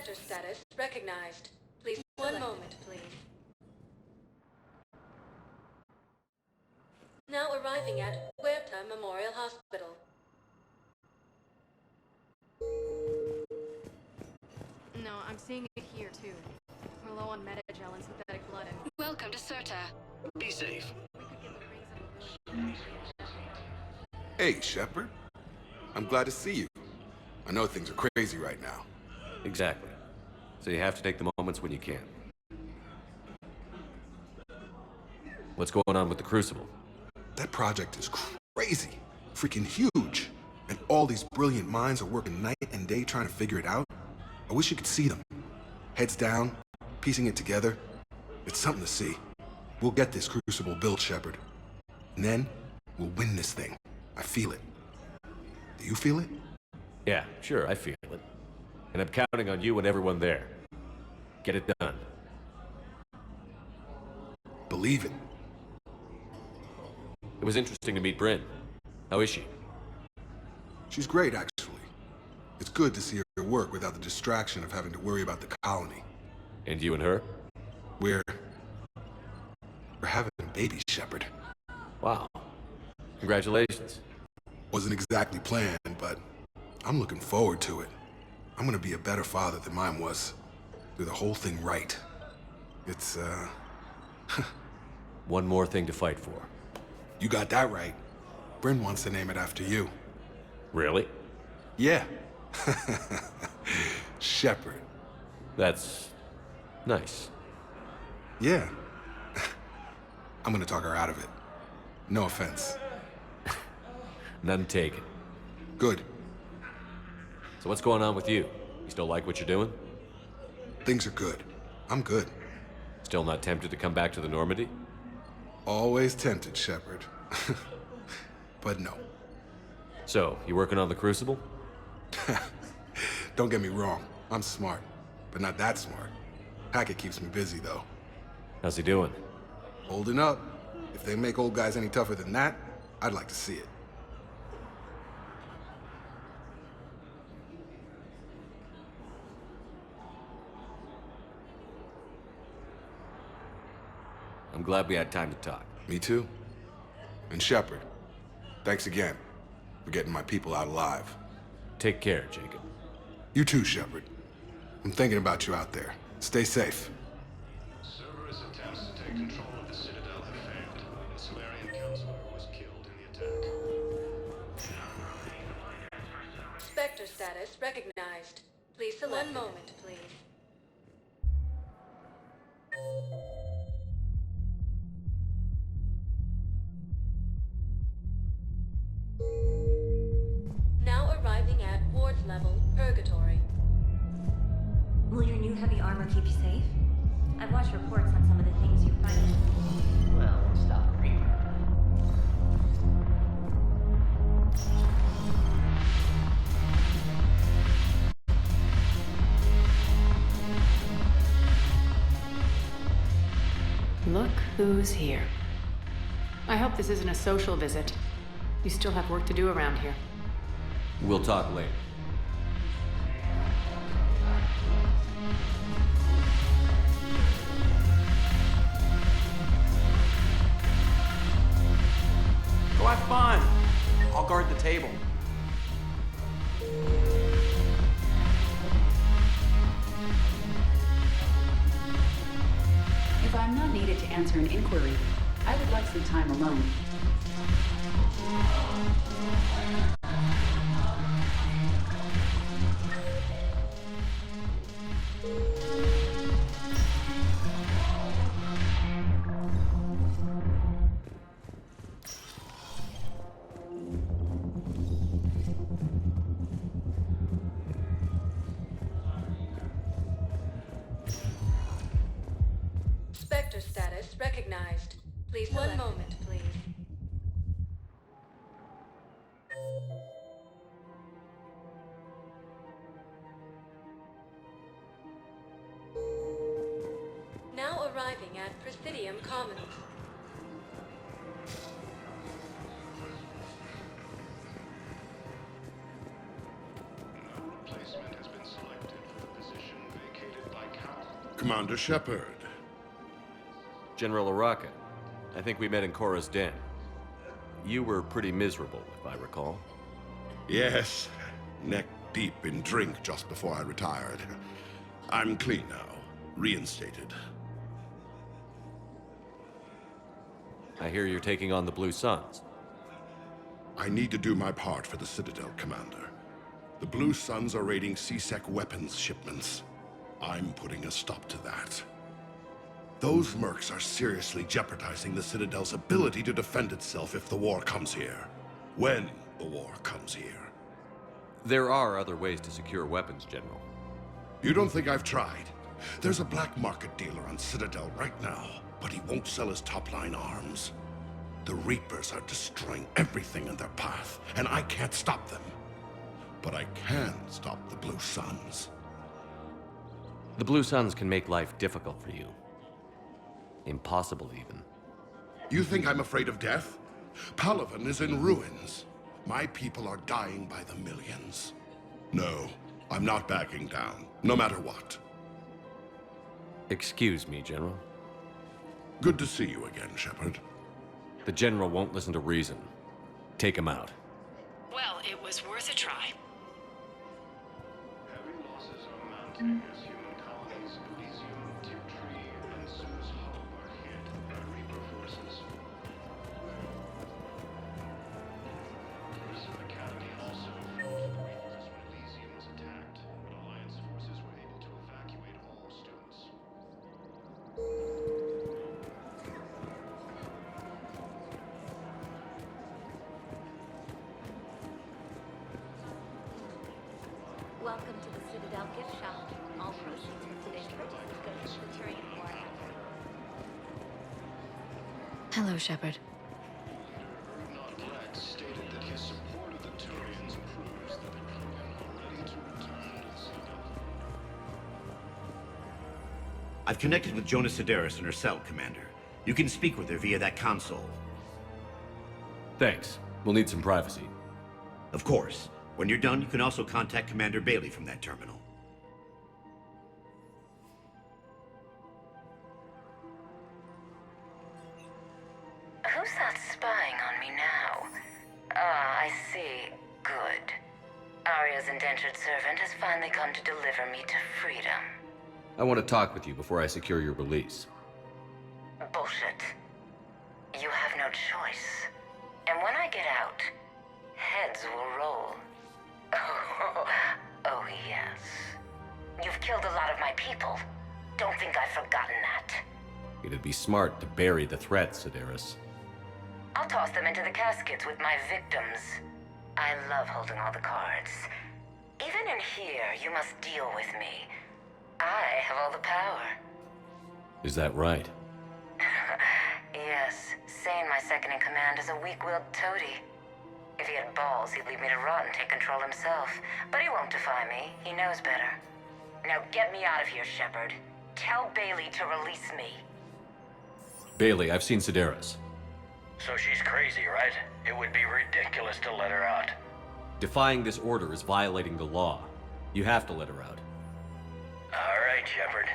Spectre status recognized. Please, one moment, please. Now arriving at Huerta Memorial Hospital. No, I'm seeing it here, too. We're low on metagel and synthetic blood and... Welcome to Certa. Be safe. We could get the rings of a Hey, Shepard. I'm glad to see you. I know things are crazy right now. Exactly. So you have to take the moments when you can. What's going on with the Crucible? That project is crazy. Freaking huge. And all these brilliant minds are working night and day trying to figure it out. I wish you could see them. Heads down, piecing it together. It's something to see. We'll get this Crucible built, Shepard. And then, we'll win this thing. I feel it. Do you feel it? Yeah, sure, I feel it. And I'm counting on you and everyone there. Get it done. Believe it. It was interesting to meet Bryn. How is she? She's great, actually. It's good to see her work without the distraction of having to worry about the colony. And you and her? We're having a baby, Shepard. Wow. Congratulations. Wasn't exactly planned, but I'm looking forward to it. I'm gonna be a better father than mine was. Do the whole thing right. It's, One more thing to fight for. You got that right. Bryn wants to name it after you. Really? Yeah. Shepard. That's... nice. Yeah. I'm gonna talk her out of it. No offense. None taken. Good. So what's going on with you? You still like what you're doing? Things are good. I'm good. Still not tempted to come back to the Normandy? Always tempted, Shepard. But no. So, you working on the Crucible? Don't get me wrong. I'm smart. But not that smart. Hackett keeps me busy, though. How's he doing? Holding up. If they make old guys any tougher than that, I'd like to see it. I'm glad we had time to talk. Me too. And Shepard, thanks again for getting my people out alive. Take care, Jacob. You too, Shepard. I'm thinking about you out there. Stay safe. Cerberus attempts to take control of the Citadel have failed. The Solarian Counselor was killed in the attack. Spectre status recognized. Please select. One moment, please. Now arriving at Ward's level, Purgatory. Will your new heavy armor keep you safe? I've watched reports on some of the things you find. Well, stop, Reaper. Look who's here. I hope this isn't a social visit. You still have work to do around here. We'll talk later. Go have fun. I'll guard the table. If I'm not needed to answer an inquiry, I would like some time alone. Spectre status recognized. Please select. One moment, please. Now arriving at Presidium Commons. No replacement has been selected for the position Commander Shepard. General Araka, I think we met in Cora's den. You were pretty miserable, if I recall. Yes, neck deep in drink just before I retired. I'm clean now, reinstated. I hear you're taking on the Blue Suns. I need to do my part for the Citadel, Commander. The Blue Suns are raiding C-Sec weapons shipments. I'm putting a stop to that. Those mercs are seriously jeopardizing the Citadel's ability to defend itself if the war comes here. When the war comes here. There are other ways to secure weapons, General. You don't think I've tried? There's a black market dealer on Citadel right now, but he won't sell his top-line arms. The Reapers are destroying everything in their path, and I can't stop them. But I can stop the Blue Suns. The Blue Suns can make life difficult for you. Impossible, even. You think I'm afraid of death? Palaven is in ruins. My people are dying by the millions. No, I'm not backing down, no matter what. Excuse me, General. Good to see you again, Shepard. The General won't listen to reason. Take him out. Well, it was worth a try. Heavy losses are mounting as human colonies of Elysium, Tiptree, and Sue's Hollow are hit by Reaper forces. Tourism Academy also fought the Reapers when Elysium was attacked, but Alliance forces were able to evacuate all students. Welcome to the Citadel gift shop. All proceeds from today's purchases go to the Turian War effort. Hello, Shepard. Not Black stated that his support of the Turians proves that the Krogan are ready to return to the Citadel. I've connected with Jonah Sedaris in her cell, Commander. You can speak with her via that console. Thanks. We'll need some privacy. Of course. When you're done, you can also contact Commander Bailey from that terminal. Who's that spying on me now? Ah, I see. Good. Arya's indentured servant has finally come to deliver me to freedom. I want to talk with you before I secure your release. Bullshit. You have no choice. And when I get out, heads will roll. Oh, yes. You've killed a lot of my people. Don't think I've forgotten that. It'd be smart to bury the threat, Sedaris. I'll toss them into the caskets with my victims. I love holding all the cards. Even in here, you must deal with me. I have all the power. Is that right? Yes, Sane, my second-in-command, is a weak-willed toady. If he had balls, he'd leave me to rot and take control himself. But he won't defy me. He knows better. Now get me out of here, Shepard. Tell Bailey to release me. Bailey, I've seen Sedaris. So she's crazy, right? It would be ridiculous to let her out. Defying this order is violating the law. You have to let her out. All right, Shepard.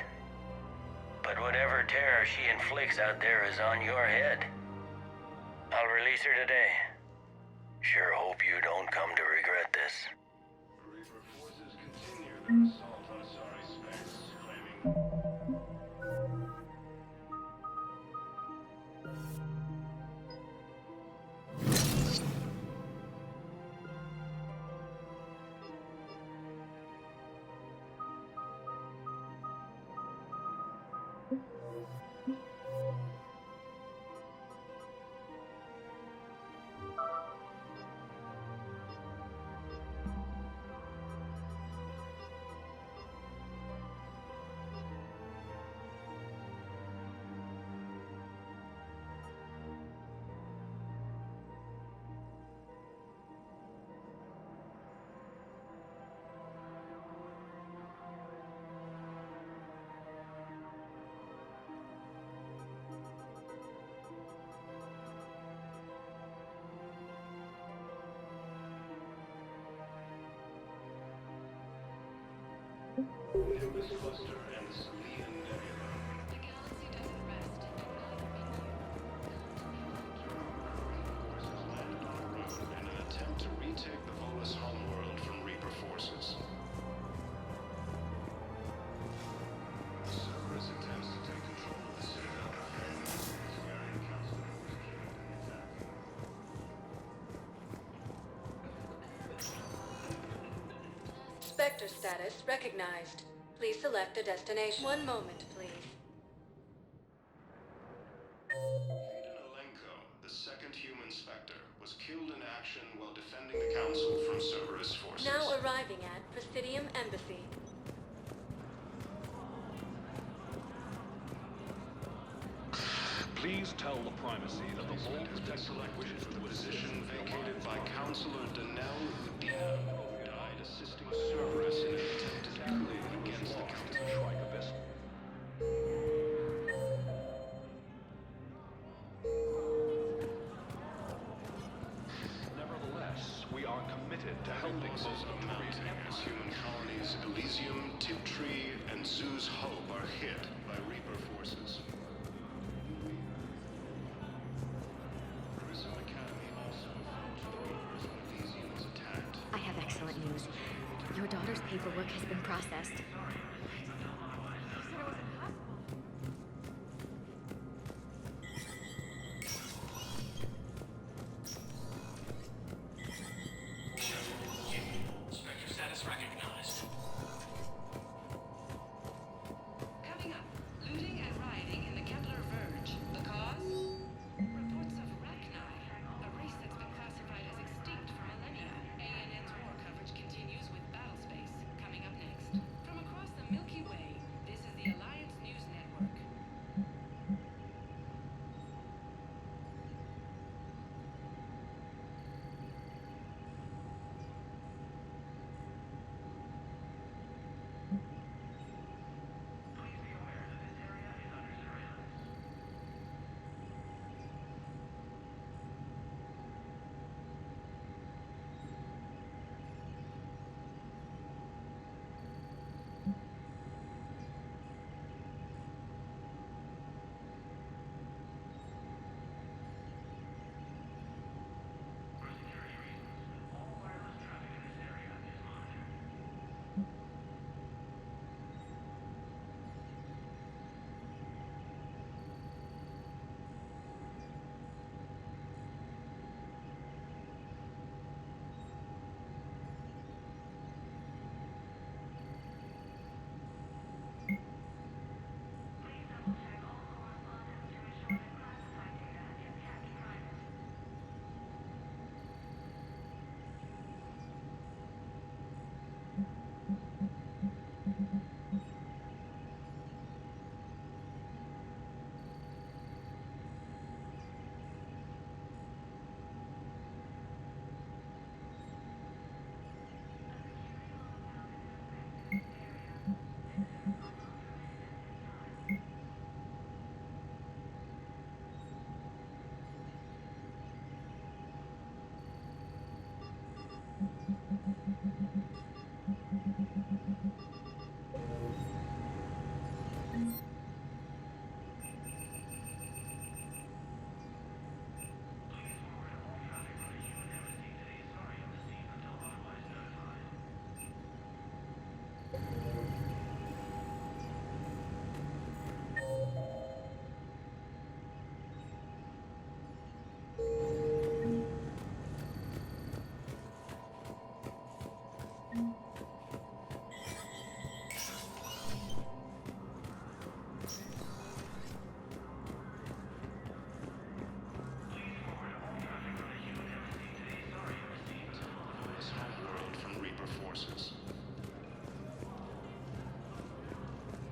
But whatever terror she inflicts out there is on your head. I'll release her today. Sure hope you don't come to regret this. Reaper forces continue their assault on Asari Specs, claiming... Nimbus Cluster and the Salian Nebula. The galaxy doesn't rest. Forces landed on a road in an attempt to retake the Volus homeworld from Reaper forces. Cerberus attempts to take control of the Citadel. Solarian Council members killed in the attack. Spectre status recognized. Please select a destination. One moment, please. Hayden Alenko, the second human Spectre, was killed in action while defending the Council from Cerberus forces. Now arriving at Presidium Embassy. Please tell the Primacy that the Lord Protector wishes the position vacated by Councilor Danelle Udina, who died assisting Cerberus in an attempted coup against the Council. Nevertheless, we are committed to helping those mounting as human colonies Elysium, Tiptree, and Zeus Hope are hit by Reaper forces. Grissom Academy also fell to the Reapers when Elysium was attacked. I have excellent news. Your daughter's paperwork has been processed. Spectre status recognized. Coming up, looting and rioting in the Kepler Verge. The cause? Reports of Rachni, a race that's been classified as extinct for millennia. ANN's war coverage continues with Battlespace, coming up next. From across the Milky Way, this is the Alliance News Network.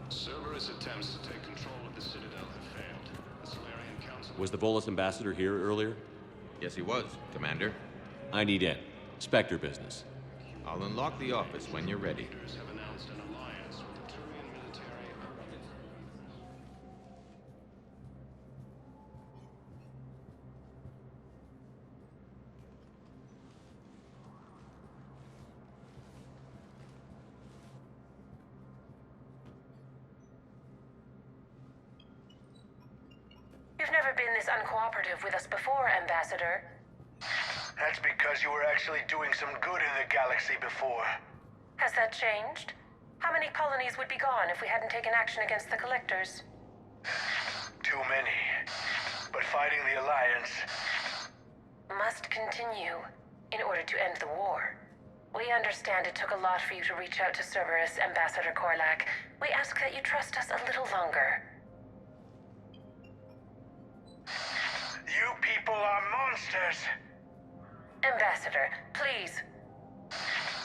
Cerberus attempts to take control of the Citadel have failed. The Solarian Council... Was the Volus ambassador here earlier? Yes, he was, Commander. I need in. Spectre business. I'll unlock the office when you're ready. Leaders have announced an alliance with the Turian military. never been this uncooperative with us before, Ambassador. That's because you were actually doing some good in the galaxy before. Has that changed? How many colonies would be gone if we hadn't taken action against the Collectors? Too many. But fighting the Alliance must continue in order to end the war. We understand it took a lot for you to reach out to Cerberus, Ambassador Korlak. We ask that you trust us a little longer. You people are monsters! Ambassador, please.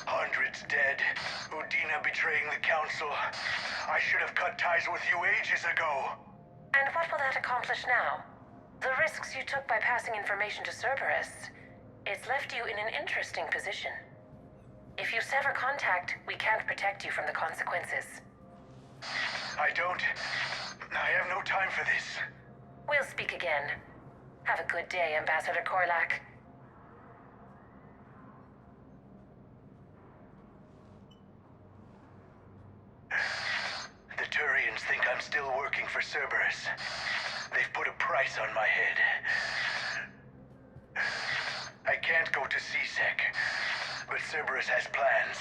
Hundreds dead. Udina betraying the Council. I should have cut ties with you ages ago. And what will that accomplish now? The risks you took by passing information to Cerberus, it's left you in an interesting position. If you sever contact, we can't protect you from the consequences. I have no time for this. We'll speak again. Have a good day, Ambassador Korlak. The Turians think I'm still working for Cerberus. They've put a price on my head. I can't go to CSEC, but Cerberus has plans.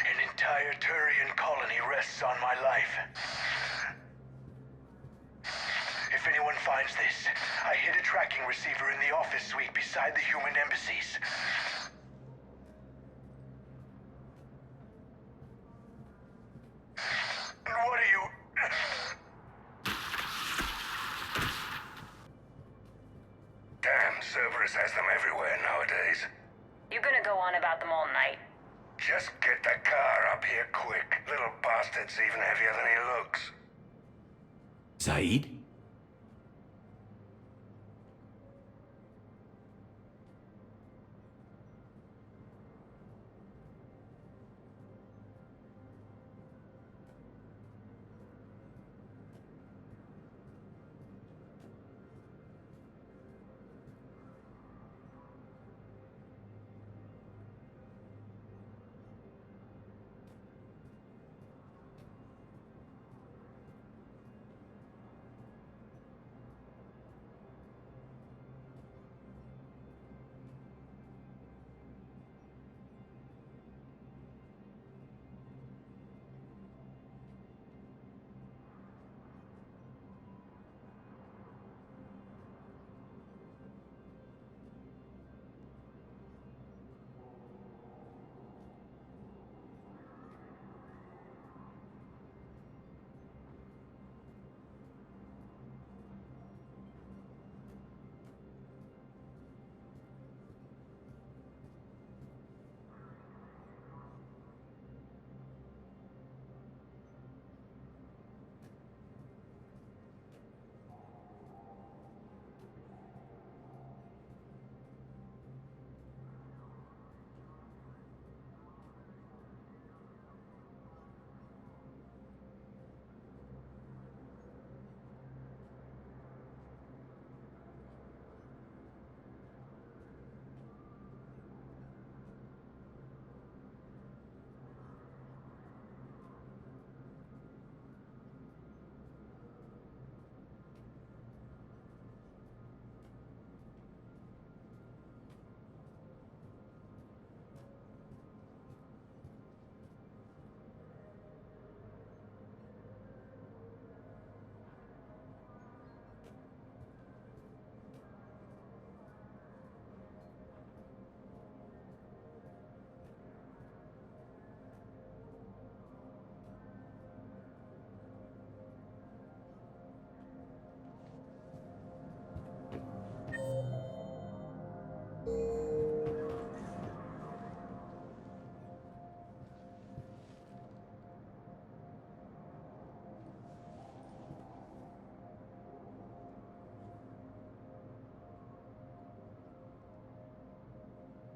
An entire Turian colony rests on my life. If anyone finds this, I hid a tracking receiver in the office suite beside the human embassies. What are you... Damn, Cerberus has them everywhere nowadays. You gonna go on about them all night? Just get the car up here quick. Little bastard's even heavier than he looks. Zaid?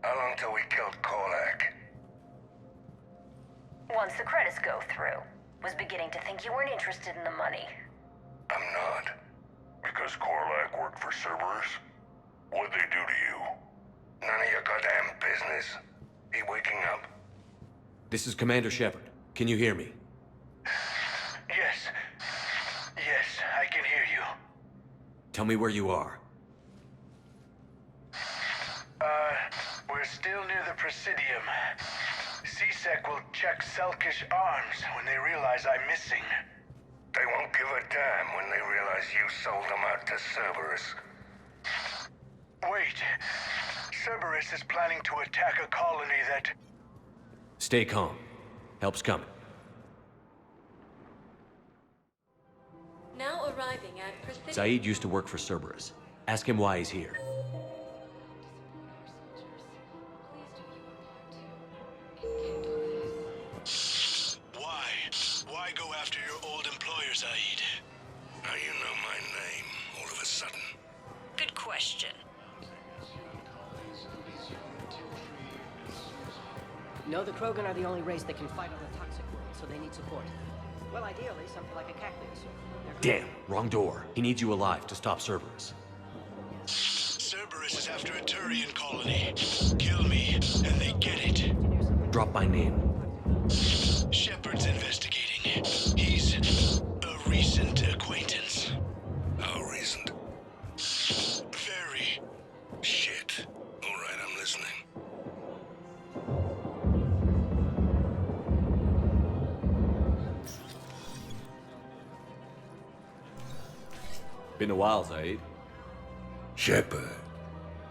How long till we killed Korlak? Once the credits go through. Was beginning to think you weren't interested in the money. I'm not. Because Korlak worked for Cerberus? What'd they do to you? None of your goddamn business. He waking up? This is Commander Shepard. Can you hear me? Yes. Yes, I can hear you. Tell me where you are. We're still near the Presidium. CSEC will check Selkish arms when they realize I'm missing. They won't give a damn when they realize you sold them out to Cerberus. Wait. Cerberus is planning to attack a colony that... Stay calm. Help's coming. Now arriving at Presidium. Zaid used to work for Cerberus. Ask him why he's here. Why? Why go after your old employer, Zaid? How you know my name all of a sudden? Good question. No, the Krogan are the only race that can fight on the toxic world, so they need support. Well, ideally, something like a cactus. Damn, wrong door. He needs you alive to stop Cerberus. Cerberus is after a Turian colony. Kill me, and they get it. Drop my name. Shepard's investigating. He's a recent acquaintance. How recent? Very. Shit. All right, I'm listening. Been a while, Zaid. Shepard.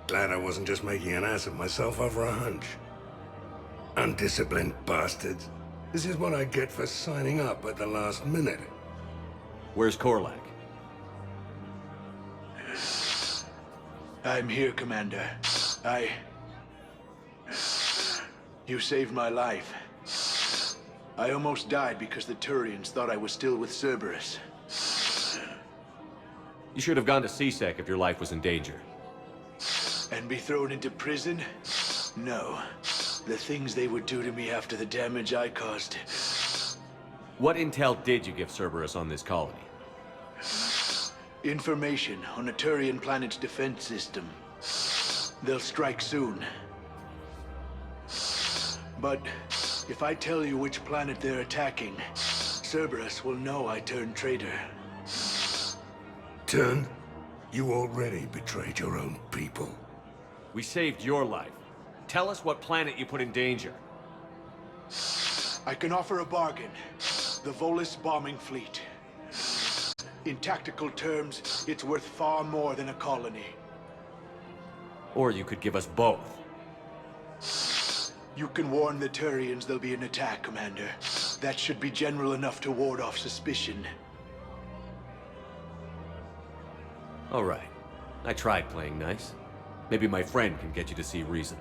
Glad I wasn't just making an ass of myself over a hunch. Undisciplined bastards. This is what I get for signing up at the last minute. Where's Korlak? I'm here, Commander. You saved my life. I almost died because the Turians thought I was still with Cerberus. You should have gone to CSEC if your life was in danger. And be thrown into prison? No. The things they would do to me after the damage I caused. What intel did you give Cerberus on this colony? Information on a Turian planet's defense system. They'll strike soon. But if I tell you which planet they're attacking, Cerberus will know I turned traitor. Turn? You already betrayed your own people. We saved your life. Tell us what planet you put in danger. I can offer a bargain. The Volus bombing fleet. In tactical terms, it's worth far more than a colony. Or you could give us both. You can warn the Turians there'll be an attack, Commander. That should be general enough to ward off suspicion. All right. I tried playing nice. Maybe my friend can get you to see reason.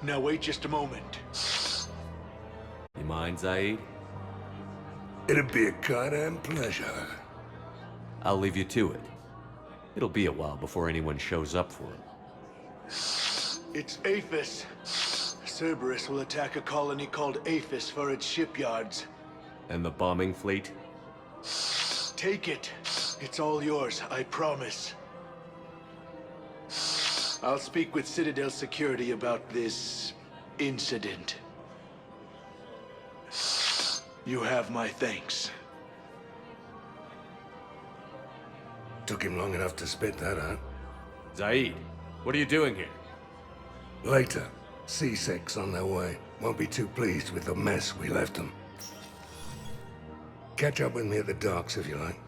Now wait just a moment. You mind, Zaid? It'd be a goddamn pleasure. I'll leave you to it. It'll be a while before anyone shows up for him. It's Aphis. Cerberus will attack a colony called Aphis for its shipyards. And the bombing fleet? Take it. It's all yours, I promise. I'll speak with Citadel Security about this incident. You have my thanks. Took him long enough to spit that out. Zaid, what are you doing here? Later. C-Sec's on their way. Won't be too pleased with the mess we left them. Catch up with me at the docks if you like.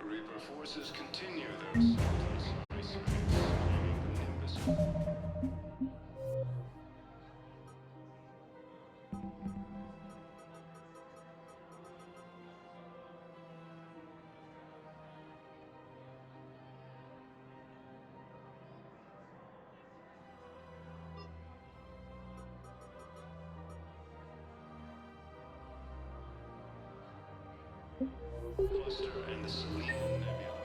Reaper forces continue their assault. Cluster and the Selenium Nebula.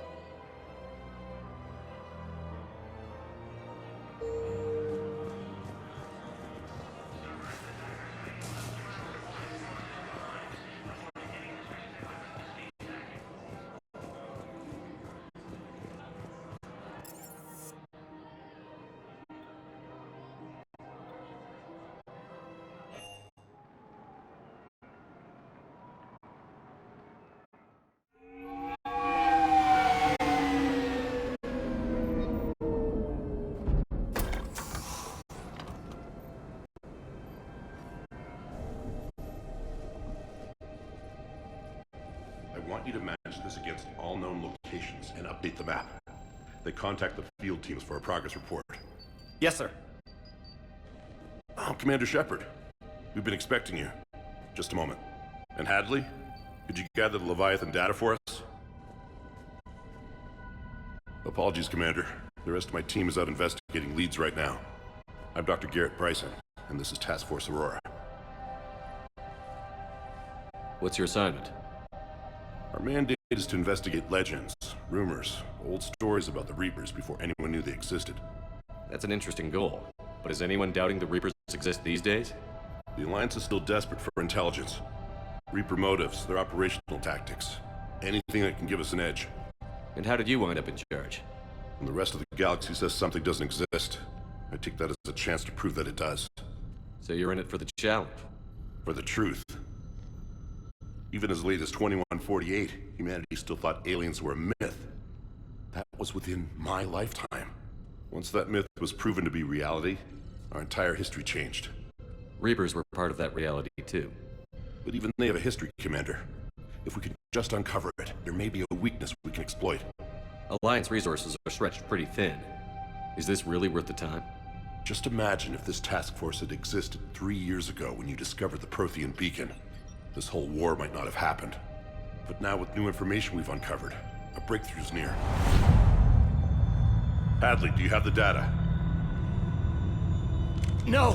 want you to match this against all known locations and update the map. They contact the field teams for a progress report. Yes, sir. Oh, Commander Shepard. We've been expecting you. Just a moment. And Hadley, could you gather the Leviathan data for us? Apologies, Commander. The rest of my team is out investigating leads right now. I'm Dr. Garrett Bryson, and this is Task Force Aurora. What's your assignment? Our mandate is to investigate legends, rumors, old stories about the Reapers before anyone knew they existed. That's an interesting goal. But is anyone doubting the Reapers exist these days? The Alliance is still desperate for intelligence. Reaper motives, their operational tactics. Anything that can give us an edge. And how did you wind up in charge? When the rest of the galaxy says something doesn't exist, I take that as a chance to prove that it does. So you're in it for the challenge? For the truth. Even as late as 2148, humanity still thought aliens were a myth. That was within my lifetime. Once that myth was proven to be reality, our entire history changed. Reapers were part of that reality too. But even they have a history, Commander. If we can just uncover it, there may be a weakness we can exploit. Alliance resources are stretched pretty thin. Is this really worth the time? Just imagine if this task force had existed 3 years ago when you discovered the Prothean beacon. This whole war might not have happened. But now with new information we've uncovered, a breakthrough's near. Hadley, do you have the data? No!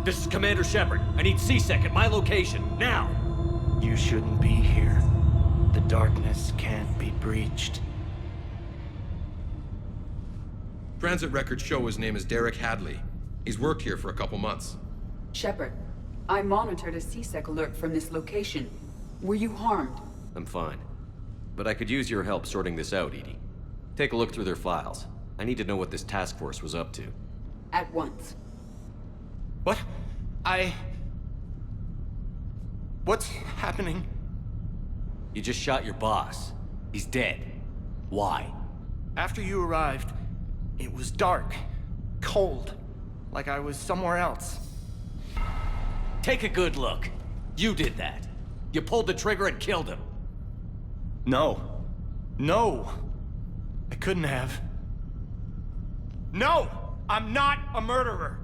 This is Commander Shepard. I need C-Sec at my location, now! You shouldn't be here. The darkness can't be breached. Transit records show his name is Derek Hadley. He's worked here for a couple months. Shepard, I monitored a C-Sec alert from this location. Were you harmed? I'm fine. But I could use your help sorting this out, Edie. Take a look through their files. I need to know what this task force was up to. At once. What? What's happening? You just shot your boss. He's dead. Why? After you arrived, it was dark, cold, like I was somewhere else. Take a good look. You did that. You pulled the trigger and killed him. No. No! I couldn't have. No! I'm not a murderer!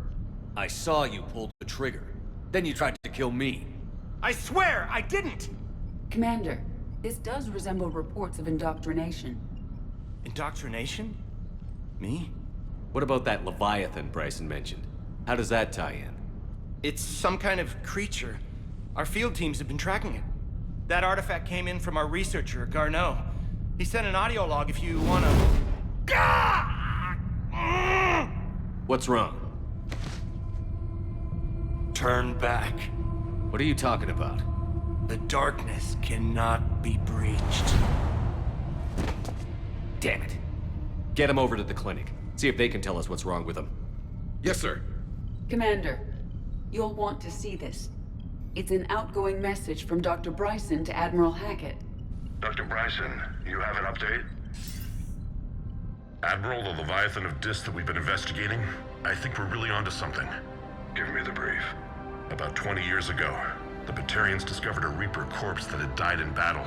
I saw you pull the trigger. Then you tried to kill me. I swear I didn't! Commander, this does resemble reports of indoctrination. Indoctrination? Me? What about that Leviathan Bryson mentioned? How does that tie in? It's some kind of creature. Our field teams have been tracking it. That artifact came in from our researcher, Garneau. He sent an audio log if you wanna... What's wrong? Turn back. What are you talking about? The darkness cannot be breached. Damn it. Get him over to the clinic. See if they can tell us what's wrong with him. Yes, sir. Commander, you'll want to see this. It's an outgoing message from Dr. Bryson to Admiral Hackett. Dr. Bryson, you have an update? Admiral, the Leviathan of Dis that we've been investigating, I think we're really onto something. Give me the brief. About 20 years ago, the Batarians discovered a Reaper corpse that had died in battle.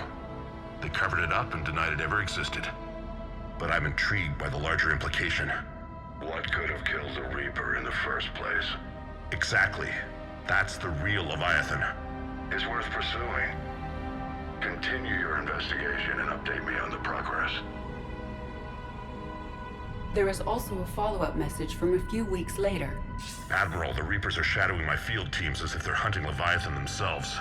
They covered it up and denied it ever existed. But I'm intrigued by the larger implication. What could have killed the Reaper in the first place? Exactly. That's the real Leviathan. It's worth pursuing. Continue your investigation and update me on the progress. There is also a follow-up message from a few weeks later. Admiral, the Reapers are shadowing my field teams as if they're hunting Leviathan themselves.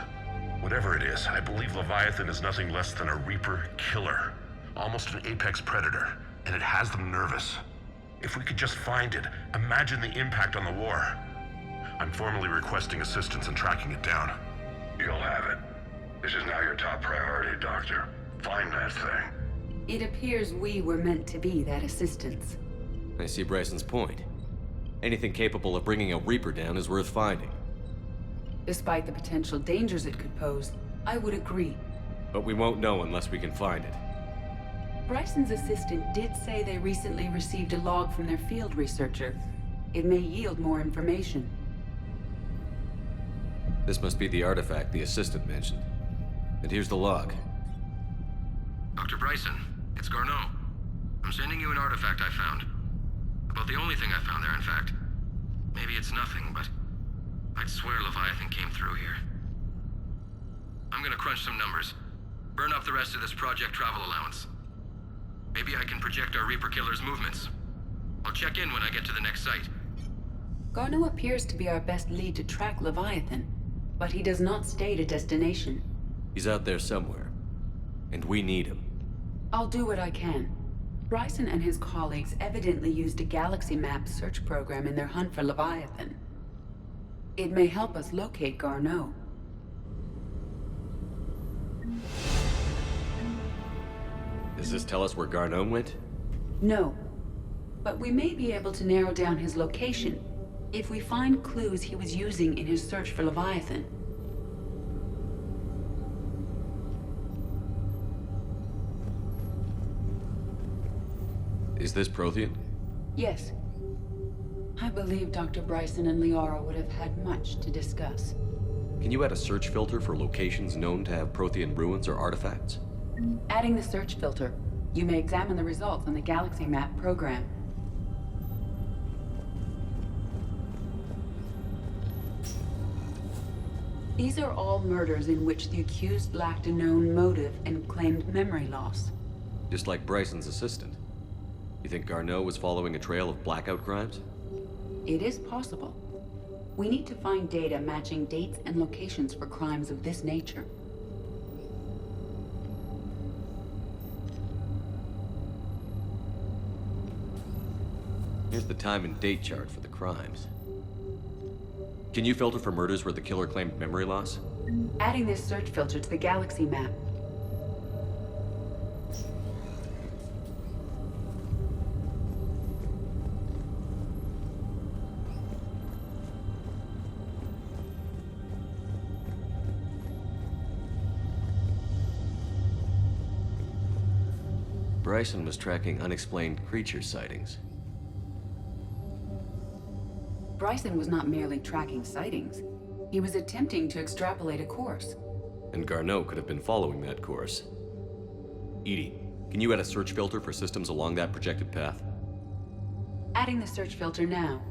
Whatever it is, I believe Leviathan is nothing less than a Reaper killer. Almost an apex predator, and it has them nervous. If we could just find it, imagine the impact on the war. I'm formally requesting assistance in tracking it down. You'll have it. This is now your top priority, Doctor. Find that thing. It appears we were meant to be that assistance. I see Bryson's point. Anything capable of bringing a Reaper down is worth finding. Despite the potential dangers it could pose, I would agree. But we won't know unless we can find it. Bryson's assistant did say they recently received a log from their field researcher. It may yield more information. This must be the artifact the assistant mentioned. And here's the log. Dr. Bryson, it's Garneau. I'm sending you an artifact I found. About the only thing I found there, in fact. Maybe it's nothing, but I'd swear Leviathan came through here. I'm gonna crunch some numbers. Burn up the rest of this Project Travel allowance. Maybe I can project our Reaper Killer's movements. I'll check in when I get to the next site. Garneau appears to be our best lead to track Leviathan, but he does not state a destination. He's out there somewhere. And we need him. I'll do what I can. Bryson and his colleagues evidently used a galaxy map search program in their hunt for Leviathan. It may help us locate Garneau. Does this tell us where Garneau went? No. But we may be able to narrow down his location if we find clues he was using in his search for Leviathan. Is this Prothean? Yes. I believe Dr. Bryson and Liara would have had much to discuss. Can you add a search filter for locations known to have Prothean ruins or artifacts? Adding the search filter, you may examine the results on the galaxy map program. These are all murders in which the accused lacked a known motive and claimed memory loss. Just like Bryson's assistant. You think Garneau was following a trail of blackout crimes? It is possible. We need to find data matching dates and locations for crimes of this nature. Here's the time and date chart for the crimes. Can you filter for murders where the killer claimed memory loss? Adding this search filter to the galaxy map. Bryson was tracking unexplained creature sightings. Bryson was not merely tracking sightings. He was attempting to extrapolate a course. And Garneau could have been following that course. Edie, can you add a search filter for systems along that projected path? Adding the search filter now.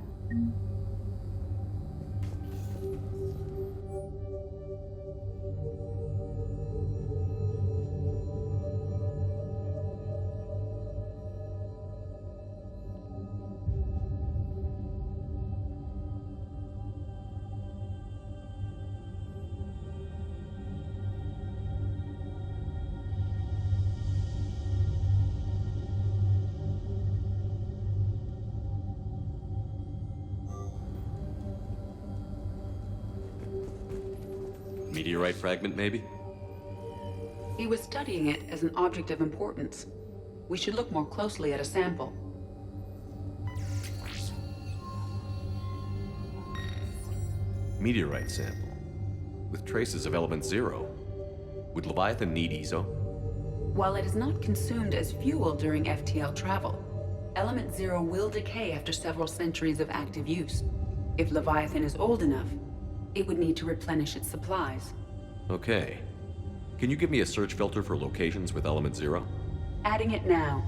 Meteorite fragment, maybe? He was studying it as an object of importance. We should look more closely at a sample. Meteorite sample. With traces of element 0. Would Leviathan need EZO? While it is not consumed as fuel during FTL travel, element 0 will decay after several centuries of active use. If Leviathan is old enough, it would need to replenish its supplies. Okay. Can you give me a search filter for locations with element 0? Adding it now.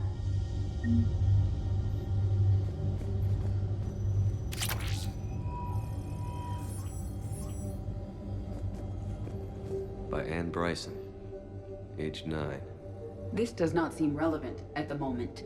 By Anne Bryson. Age 9. This does not seem relevant at the moment.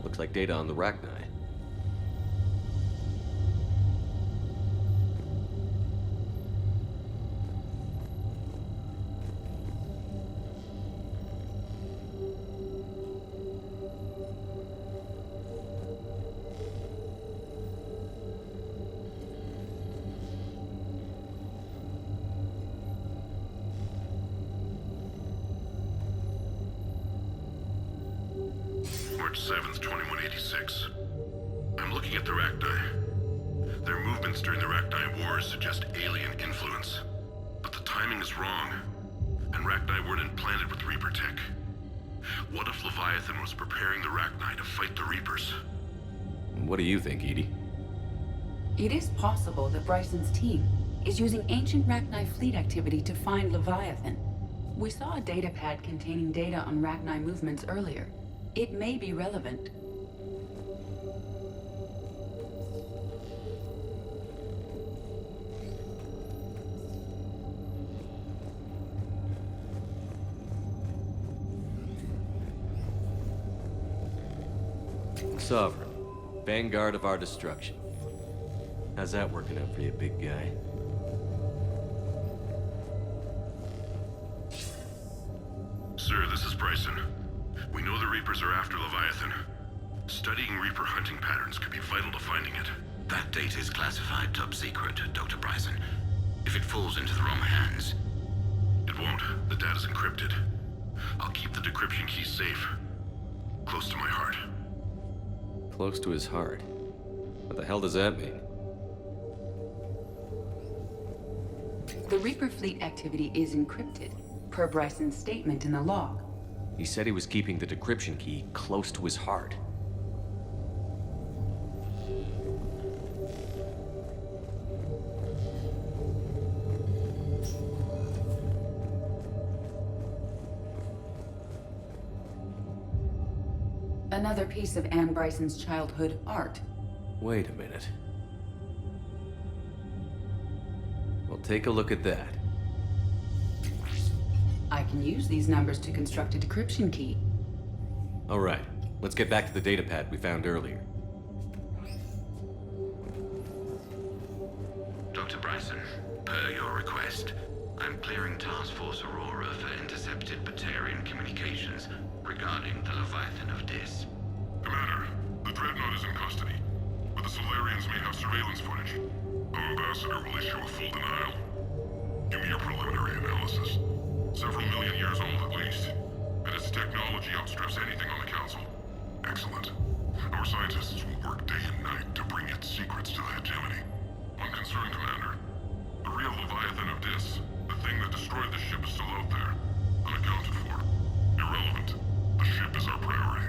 Looks like data on the Rachni. March 7th, 2186. I'm looking at the Rachni. Their movements during the Rachni Wars suggest alien influence. But the timing is wrong, and Rachni weren't implanted with Reaper tech. What if Leviathan was preparing the Rachni to fight the Reapers? What do you think, Edie? It is possible that Bryson's team is using ancient Rachni fleet activity to find Leviathan. We saw a data pad containing data on Rachni movements earlier. It may be relevant. Sovereign, vanguard of our destruction. How's that working out for you, big guy? Sir, this is Bryson. We know the Reapers are after Leviathan. Studying Reaper hunting patterns could be vital to finding it. That data is classified top secret, Dr. Bryson. If it falls into the wrong hands... It won't. The data's encrypted. I'll keep the decryption key safe. Close to my heart. Close to his heart? What the hell does that mean? The Reaper fleet activity is encrypted, per Bryson's statement in the log. He said he was keeping the decryption key close to his heart. Another piece of Anne Bryson's childhood art. Wait a minute. Well, take a look at that. I can use these numbers to construct a decryption key. All right, let's get back to the data pad we found earlier. Dr. Bryson, per your request, I'm clearing Task Force Aurora for intercepted Batarian communications regarding the Leviathan of Dis. Commander, the Dreadnought is in custody, but the Solarians may have surveillance footage. Our ambassador will issue a full denial. Give me your preliminary analysis. Several million years old at least, and its technology outstrips anything on the Council. Excellent. Our scientists will work day and night to bring its secrets to the hegemony. Unconcerned, Commander. The real Leviathan of Dis, the thing that destroyed the ship, is still out there, unaccounted for. Irrelevant. The ship is our priority.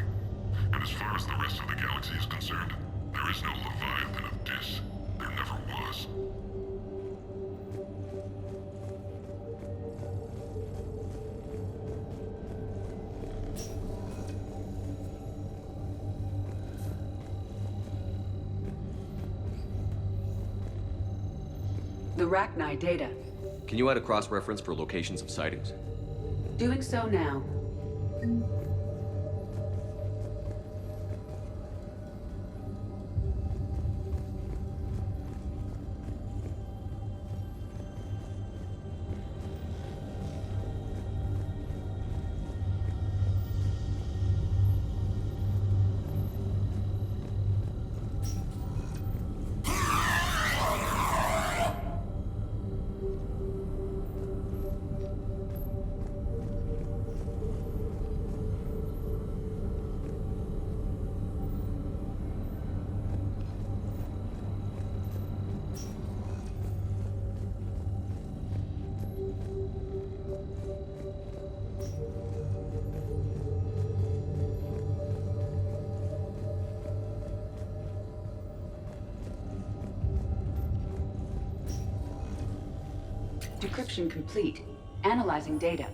And as far as the rest of the galaxy is concerned, there is no Leviathan of Dis. There never was. The Rachni data. Can you add a cross-reference for locations of sightings? Doing so now. Decryption complete. Analyzing data.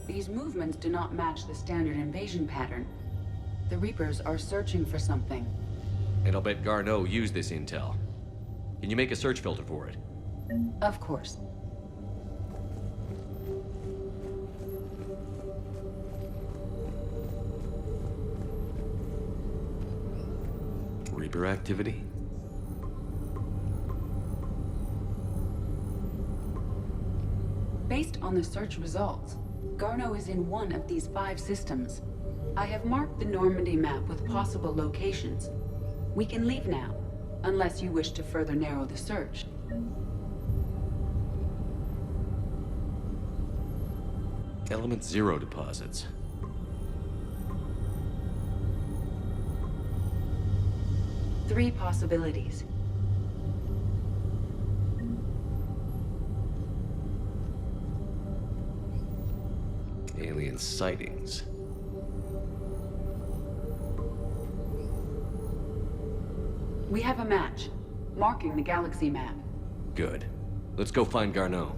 These movements do not match the standard invasion pattern. The Reapers are searching for something. And I'll bet Garneau used this intel. Can you make a search filter for it? Of course. Reaper activity? Based on the search results, Garneau is in one of these 5 systems. I have marked the Normandy map with possible locations. We can leave now, unless you wish to further narrow the search. Element 0 deposits. 3 possibilities. Alien sightings. We have a match, marking the galaxy map. Good. Let's go find Garneau.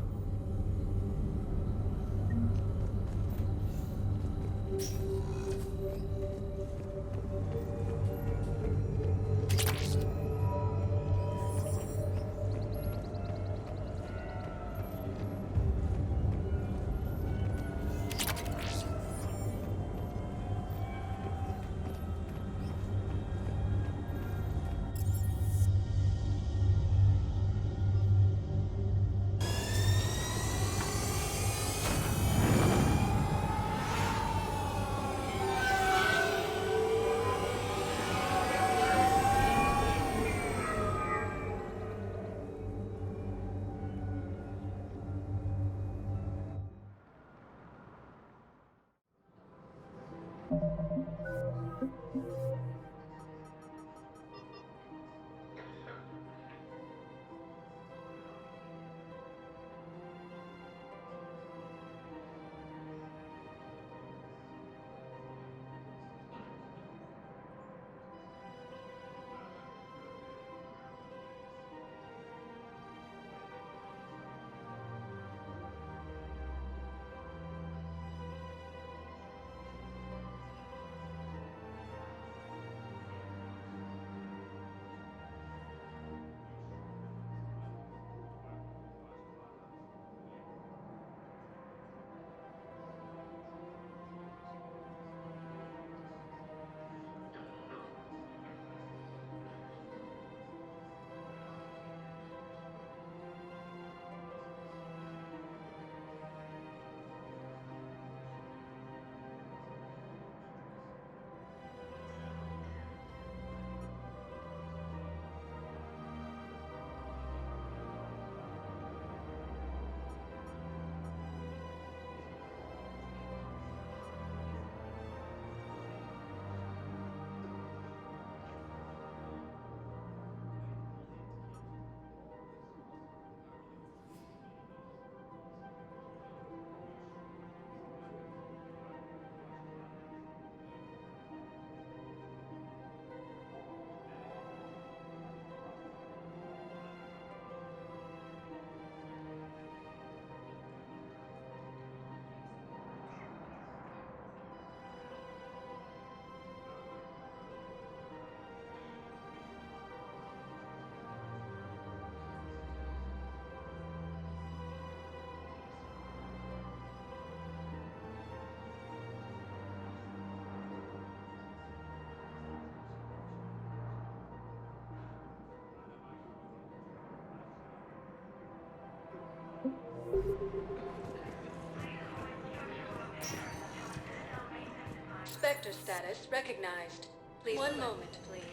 Spectre status recognized. Please. One moment, please.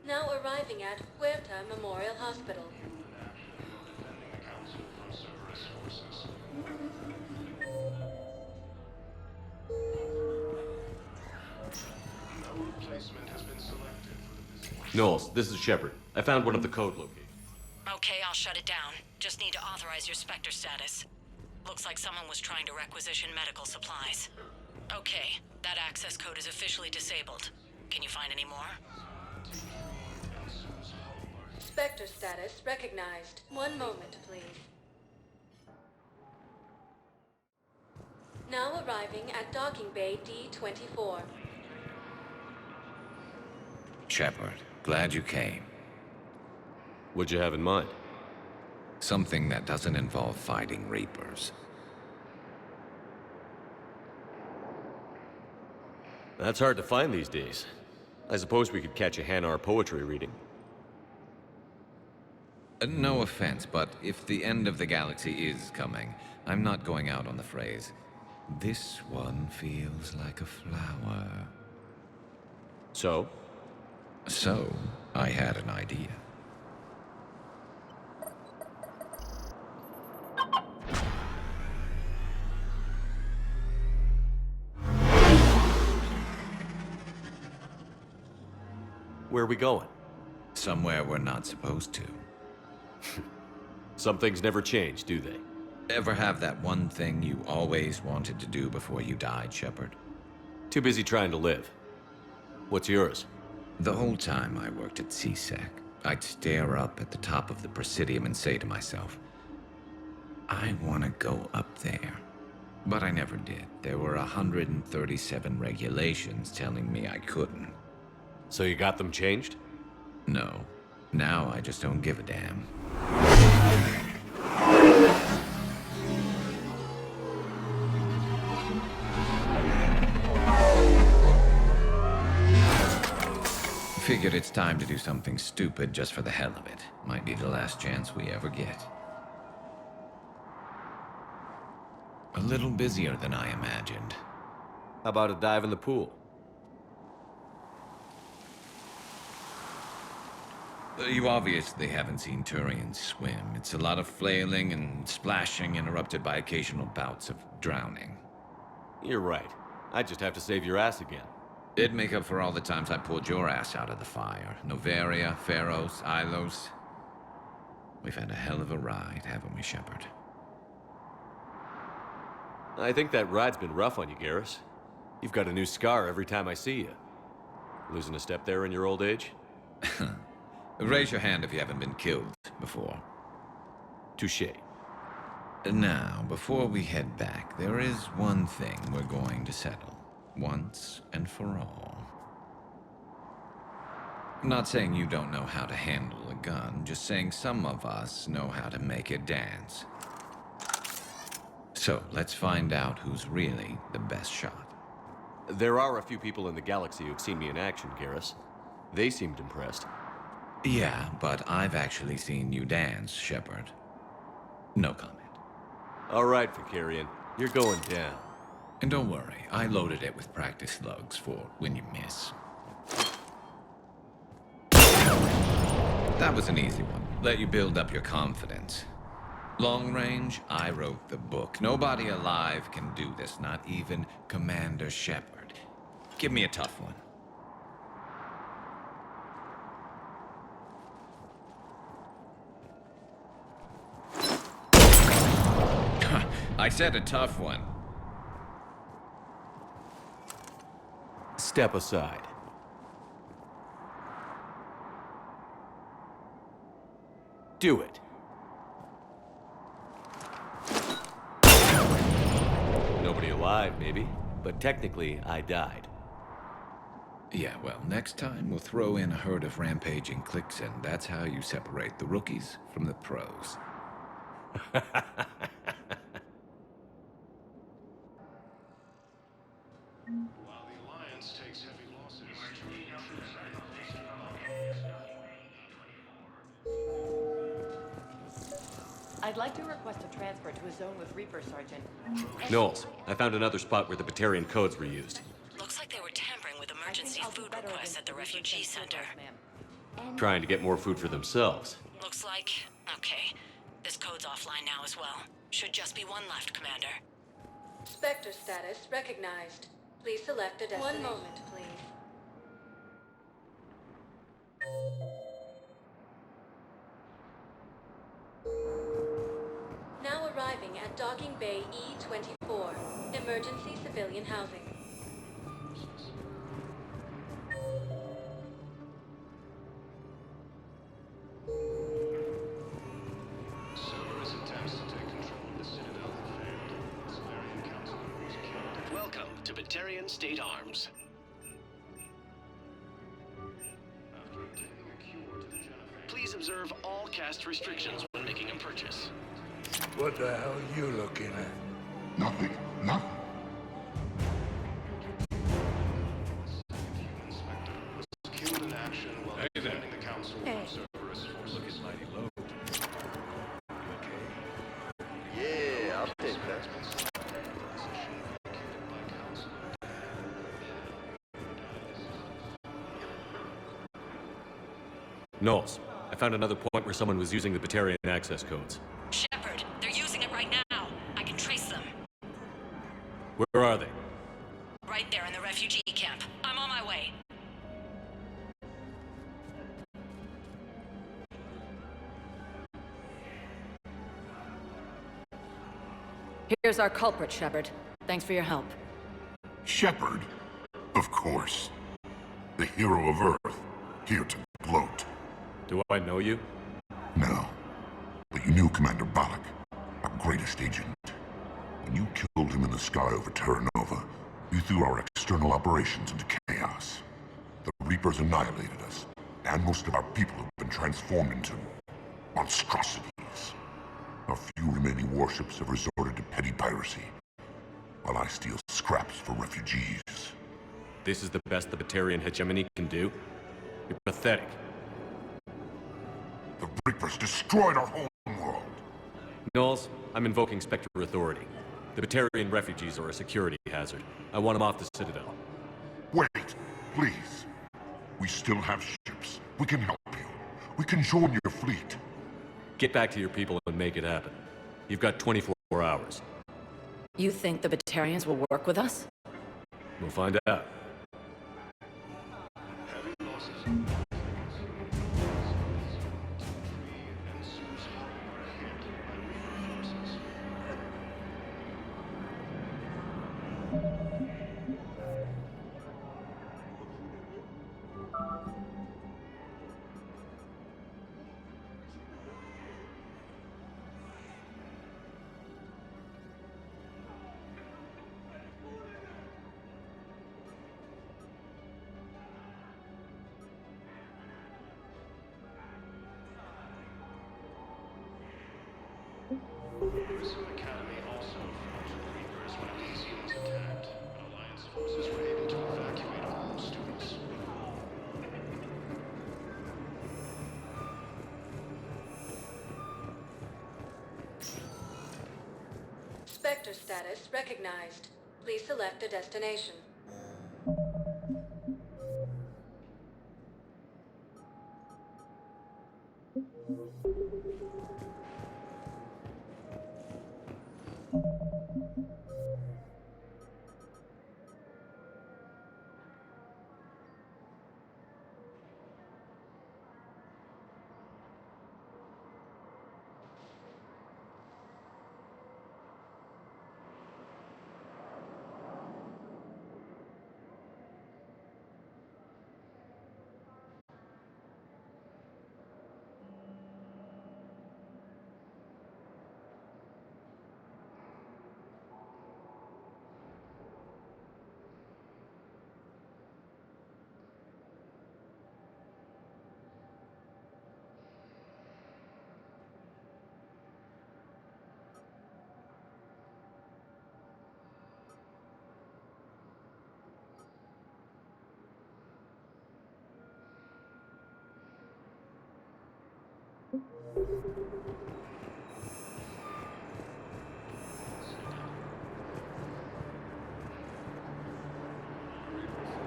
Now arriving at Huerta Memorial Hospital. Knowles, this is Shepard. I found one of the code locations. Okay, I'll shut it down. Just need to authorize your Spectre status. Looks like someone was trying to requisition medical supplies. Okay, that access code is officially disabled. Can you find any more? Spectre status recognized. One moment, please. Now arriving at docking bay D-24. Shepard, glad you came. What'd you have in mind? Something that doesn't involve fighting Reapers. That's hard to find these days. I suppose we could catch a Hanar poetry reading. No offense, but if the end of the galaxy is coming, I'm not going out on the phrase, "This one feels like a flower." So? So, I had an idea. Where are we going? Somewhere we're not supposed to. Some things never change, do they? Ever have that one thing you always wanted to do before you died, Shepard? Too busy trying to live. What's yours? The whole time I worked at CSEC, I'd stare up at the top of the Presidium and say to myself, I want to go up there. But I never did. There were 137 regulations telling me I couldn't. So you got them changed? No. Now I just don't give a damn. Figured it's time to do something stupid just for the hell of it. Might be the last chance we ever get. A little busier than I imagined. How about a dive in the pool? You obviously haven't seen Turians swim. It's a lot of flailing and splashing, interrupted by occasional bouts of drowning. You're right. I just have to save your ass again. It'd make up for all the times I pulled your ass out of the fire. Noveria, Pharos, Ilos. We've had a hell of a ride, haven't we, Shepard? I think that ride's been rough on you, Garrus. You've got a new scar every time I see you. Losing a step there in your old age? Raise your hand if you haven't been killed before. Touché. Now, before we head back, there is one thing we're going to settle. Once and for all. I'm not saying you don't know how to handle a gun, just saying some of us know how to make it dance. So, let's find out who's really the best shot. There are a few people in the galaxy who've seen me in action, Garrus. They seemed impressed. Yeah, but I've actually seen you dance, Shepard. No comment. All right, Vicarian. You're going down. And don't worry, I loaded it with practice slugs for when you miss. That was an easy one. Let you build up your confidence. Long range, I wrote the book. Nobody alive can do this, not even Commander Shepard. Give me a tough one. I said a tough one. Step aside. Do it. Nobody alive, maybe. But technically, I died. Yeah, well, next time we'll throw in a herd of rampaging cliques, and that's how you separate the rookies from the pros. While the Alliance takes heavy losses, I'd like to request a transfer to a zone with Reaper, Sergeant. Knowles, I found another spot where the Batarian codes were used. Looks like they were tampering with emergency food requests at the refugee center. Trying to get more food for themselves. Looks like... okay. This code's offline now as well. Should just be one left, Commander. Spectre status recognized. Please select a destination. One moment, please. Now arriving at Docking Bay E-24. Emergency civilian housing. Cerberus attempts to take control of the Citadel have failed. Solarian Council was killed. Welcome to Batarian State Arms. After obtaining a cure to the genophage. Please observe all caste restrictions when making a purchase. What the hell are you looking at? Nothing. Nothing. Killed in action while defending the Council from Cerberus forces. Look at mighty low. Yeah, I'll take that. Knowles, I found another point where someone was using the Batarian access codes. Shepard, they're using it right now. I can trace them. Where are they? Right there in the refugee camp. I'm on my way. Here's our culprit, Shepard. Thanks for your help. Shepard? Of course. The hero of Earth, here to gloat. Do I know you? No. But you knew Commander Balak, our greatest agent. When you killed him in the sky over Terra Nova, you threw our external operations into chaos. The Reapers annihilated us, and most of our people have been transformed into monstrosities. Our few remaining warships have resorted to petty piracy, while I steal scraps for refugees. This is the best the Batarian hegemony can do? You're pathetic. The Reapers destroyed our home world. Knowles, I'm invoking Spectre authority. The Batarian refugees are a security hazard. I want them off the Citadel. Wait, please. We still have ships. We can help you. We can join your fleet. Get back to your people and make it happen. You've got 24 hours. You think the Batarians will work with us? We'll find out. Grissom Academy also fought the Reapers when Elysium was attacked. Alliance forces were able to evacuate all students. Spectre status recognized. Please select a destination.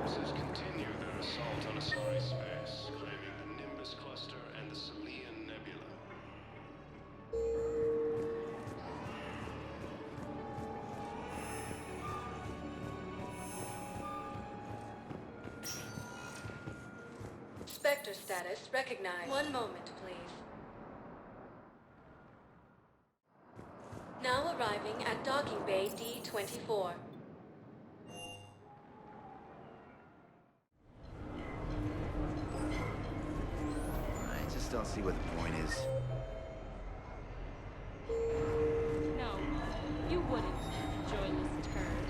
Forces continue their assault on Asari space, claiming the Nimbus cluster and the Selian Nebula. Spectre status recognized. One moment, please. Now arriving at docking bay D-24. I just don't see what the point is. No, you wouldn't, joyless turd.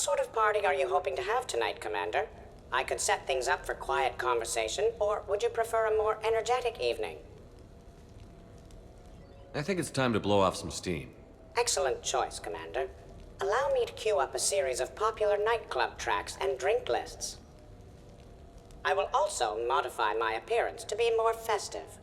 sort of party are you hoping to have tonight, Commander? I could set things up for quiet conversation, or would you prefer a more energetic evening? I think it's time to blow off some steam. Excellent choice, Commander. Allow me to queue up a series of popular nightclub tracks and drink lists. I will also modify my appearance to be more festive.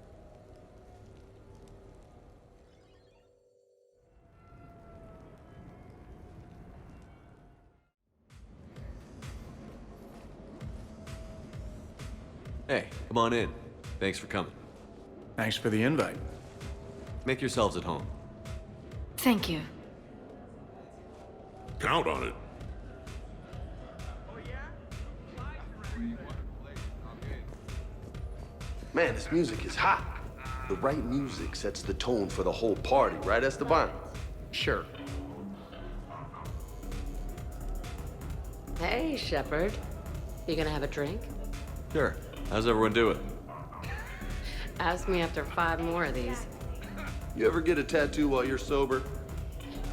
Hey, come on in. Thanks for coming. Thanks for the invite. Make yourselves at home. Thank you. Count on it. Man, this music is hot. The right music sets the tone for the whole party, right, Esteban? Sure. Hey, Shepard. You gonna have a drink? Sure. How's everyone doing? Ask me after 5 more of these. You ever get a tattoo while you're sober?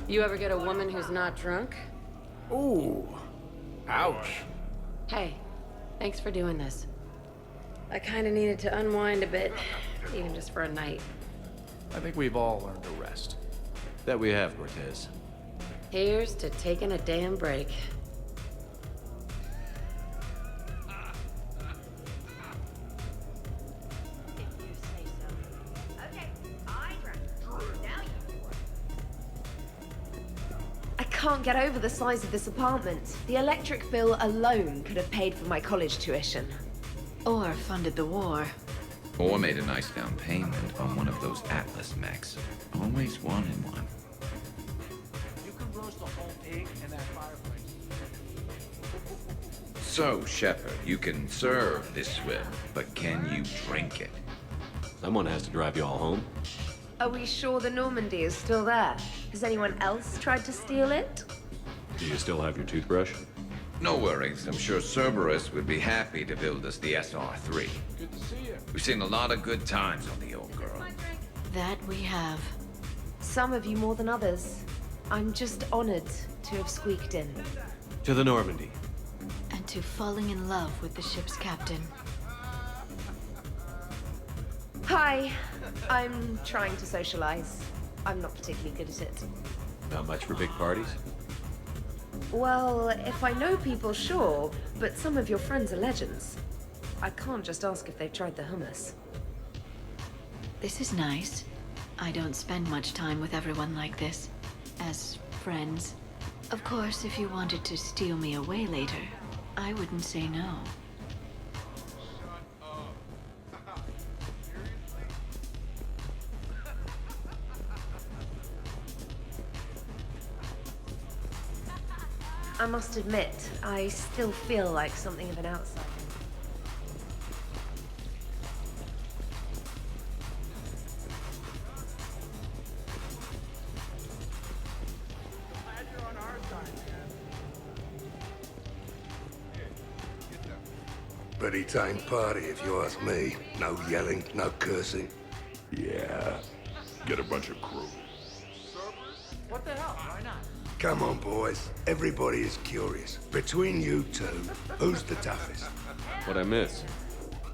You ever get a woman who's not drunk? Ooh. Ouch. Hey, thanks for doing this. I kinda needed to unwind a bit, even just for a night. I think we've all learned to rest. That we have, Cortez. Here's to taking a damn break. I can't get over the size of this apartment. The electric bill alone could have paid for my college tuition. Or funded the war. Or made a nice down payment on one of those Atlas mechs. Always wanted one. You can roast a whole pig in that fireplace. So, Shepard, you can serve this swill, but can you drink it? Someone has to drive you all home. Are we sure the Normandy is still there? Has anyone else tried to steal it? Do you still have your toothbrush? No worries. I'm sure Cerberus would be happy to build us the SR3. Good to see you. We've seen a lot of good times on the old girl. That we have. Some of you more than others. I'm just honored to have squeaked in. To the Normandy. And to falling in love with the ship's captain. Hi. I'm trying to socialize. I'm not particularly good at it. Not much for big parties? Well, if I know people, sure, but some of your friends are legends. I can't just ask if they've tried the hummus. This is nice. I don't spend much time with everyone like this. As friends. Of course, if you wanted to steal me away later, I wouldn't say no. I must admit, I still feel like something of an outsider. Pretty tame party, if you ask me. No yelling, no cursing. Yeah. Get a bunch of crew. What the hell? Why not? Come on, boys. Everybody is curious. Between you two, who's the toughest? What'd I miss?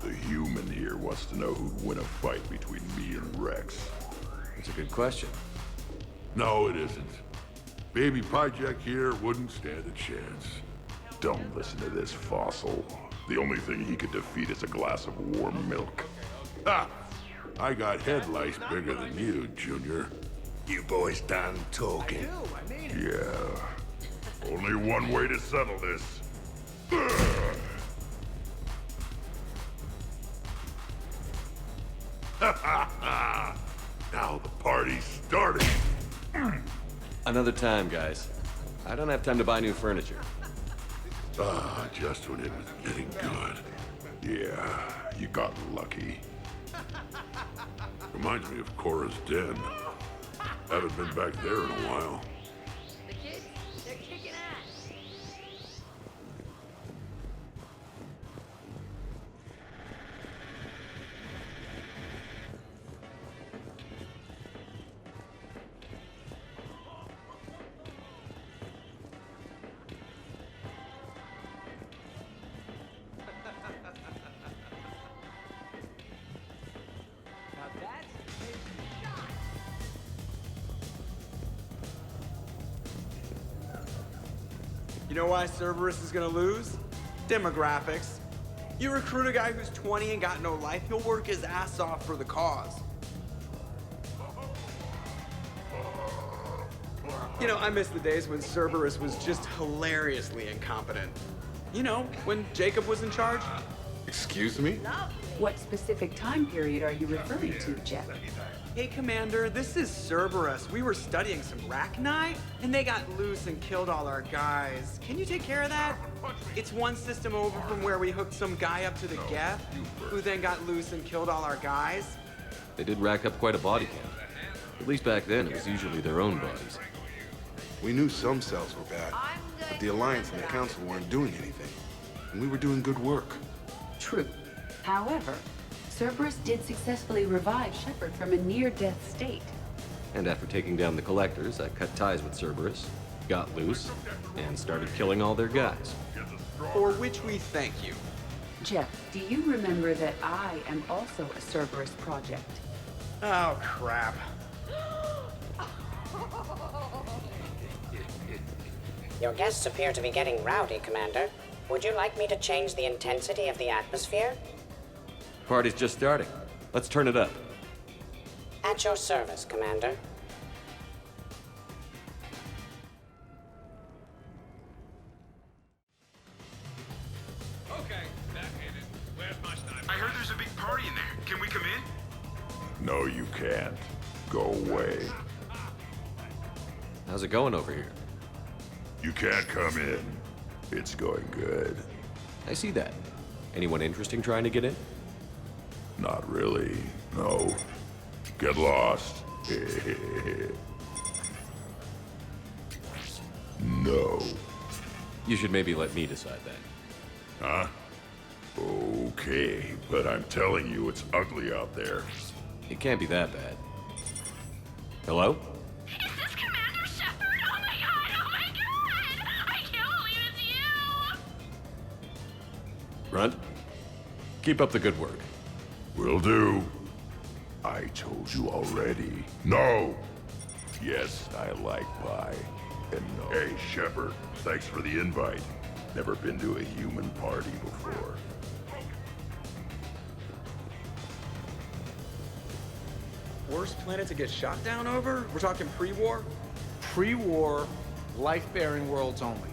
The human here wants to know who'd win a fight between me and Rex. That's a good question. No, it isn't. Baby Pyjack here wouldn't stand a chance. Don't listen to this fossil. The only thing he could defeat is a glass of warm milk. Ha! I got head lice bigger than you, Junior. You boys done talking? Yeah. Only one way to settle this. Now the party's starting. Another time, guys. I don't have time to buy new furniture. Ah, just when it was getting good. Yeah, you got lucky. Reminds me of Cora's den. Haven't been back there in a while. The kids, they're kicking ass. You know why Cerberus is gonna lose? Demographics. You recruit a guy who's 20 and got no life, he'll work his ass off for the cause. You know, I miss the days when Cerberus was just hilariously incompetent. You know, when Jacob was in charge. Excuse me? What specific time period are you referring to, Jeff? Hey, Commander, this is Cerberus. We were studying some Rachni, and they got loose and killed all our guys. Can you take care of that? It's one system over from where we hooked some guy up to the Geth, who then got loose and killed all our guys. They did rack up quite a body count. At least back then, it was usually their own bodies. We knew some cells were bad, but the Alliance and the Council weren't doing anything. And we were doing good work. True. However, Cerberus did successfully revive Shepard from a near-death state. And after taking down the Collectors, I cut ties with Cerberus, got loose, and started killing all their guys. For which we thank you. Jeff, do you remember that I am also a Cerberus project? Oh, crap. Your guests appear to be getting rowdy, Commander. Would you like me to change the intensity of the atmosphere? Party's just starting. Let's turn it up. At your service, Commander. Okay, backhanded. Where's my sniper? I heard there's a big party in there. Can we come in? No, you can't. Go away. How's it going over here? You can't come in. It's going good. I see that. Anyone interesting trying to get in? Not really, no. Get lost. No. You should maybe let me decide that. Huh? Okay, but I'm telling you, it's ugly out there. It can't be that bad. Hello? Is this Commander Shepard? Oh my god! I can't believe it's you! Grunt? Keep up the good work. Will do. I told you already. No! Yes, I like pie. And no. Hey, Shepard, thanks for the invite. Never been to a human party before. Worst planet to get shot down over? We're talking pre-war? Pre-war, life-bearing worlds only.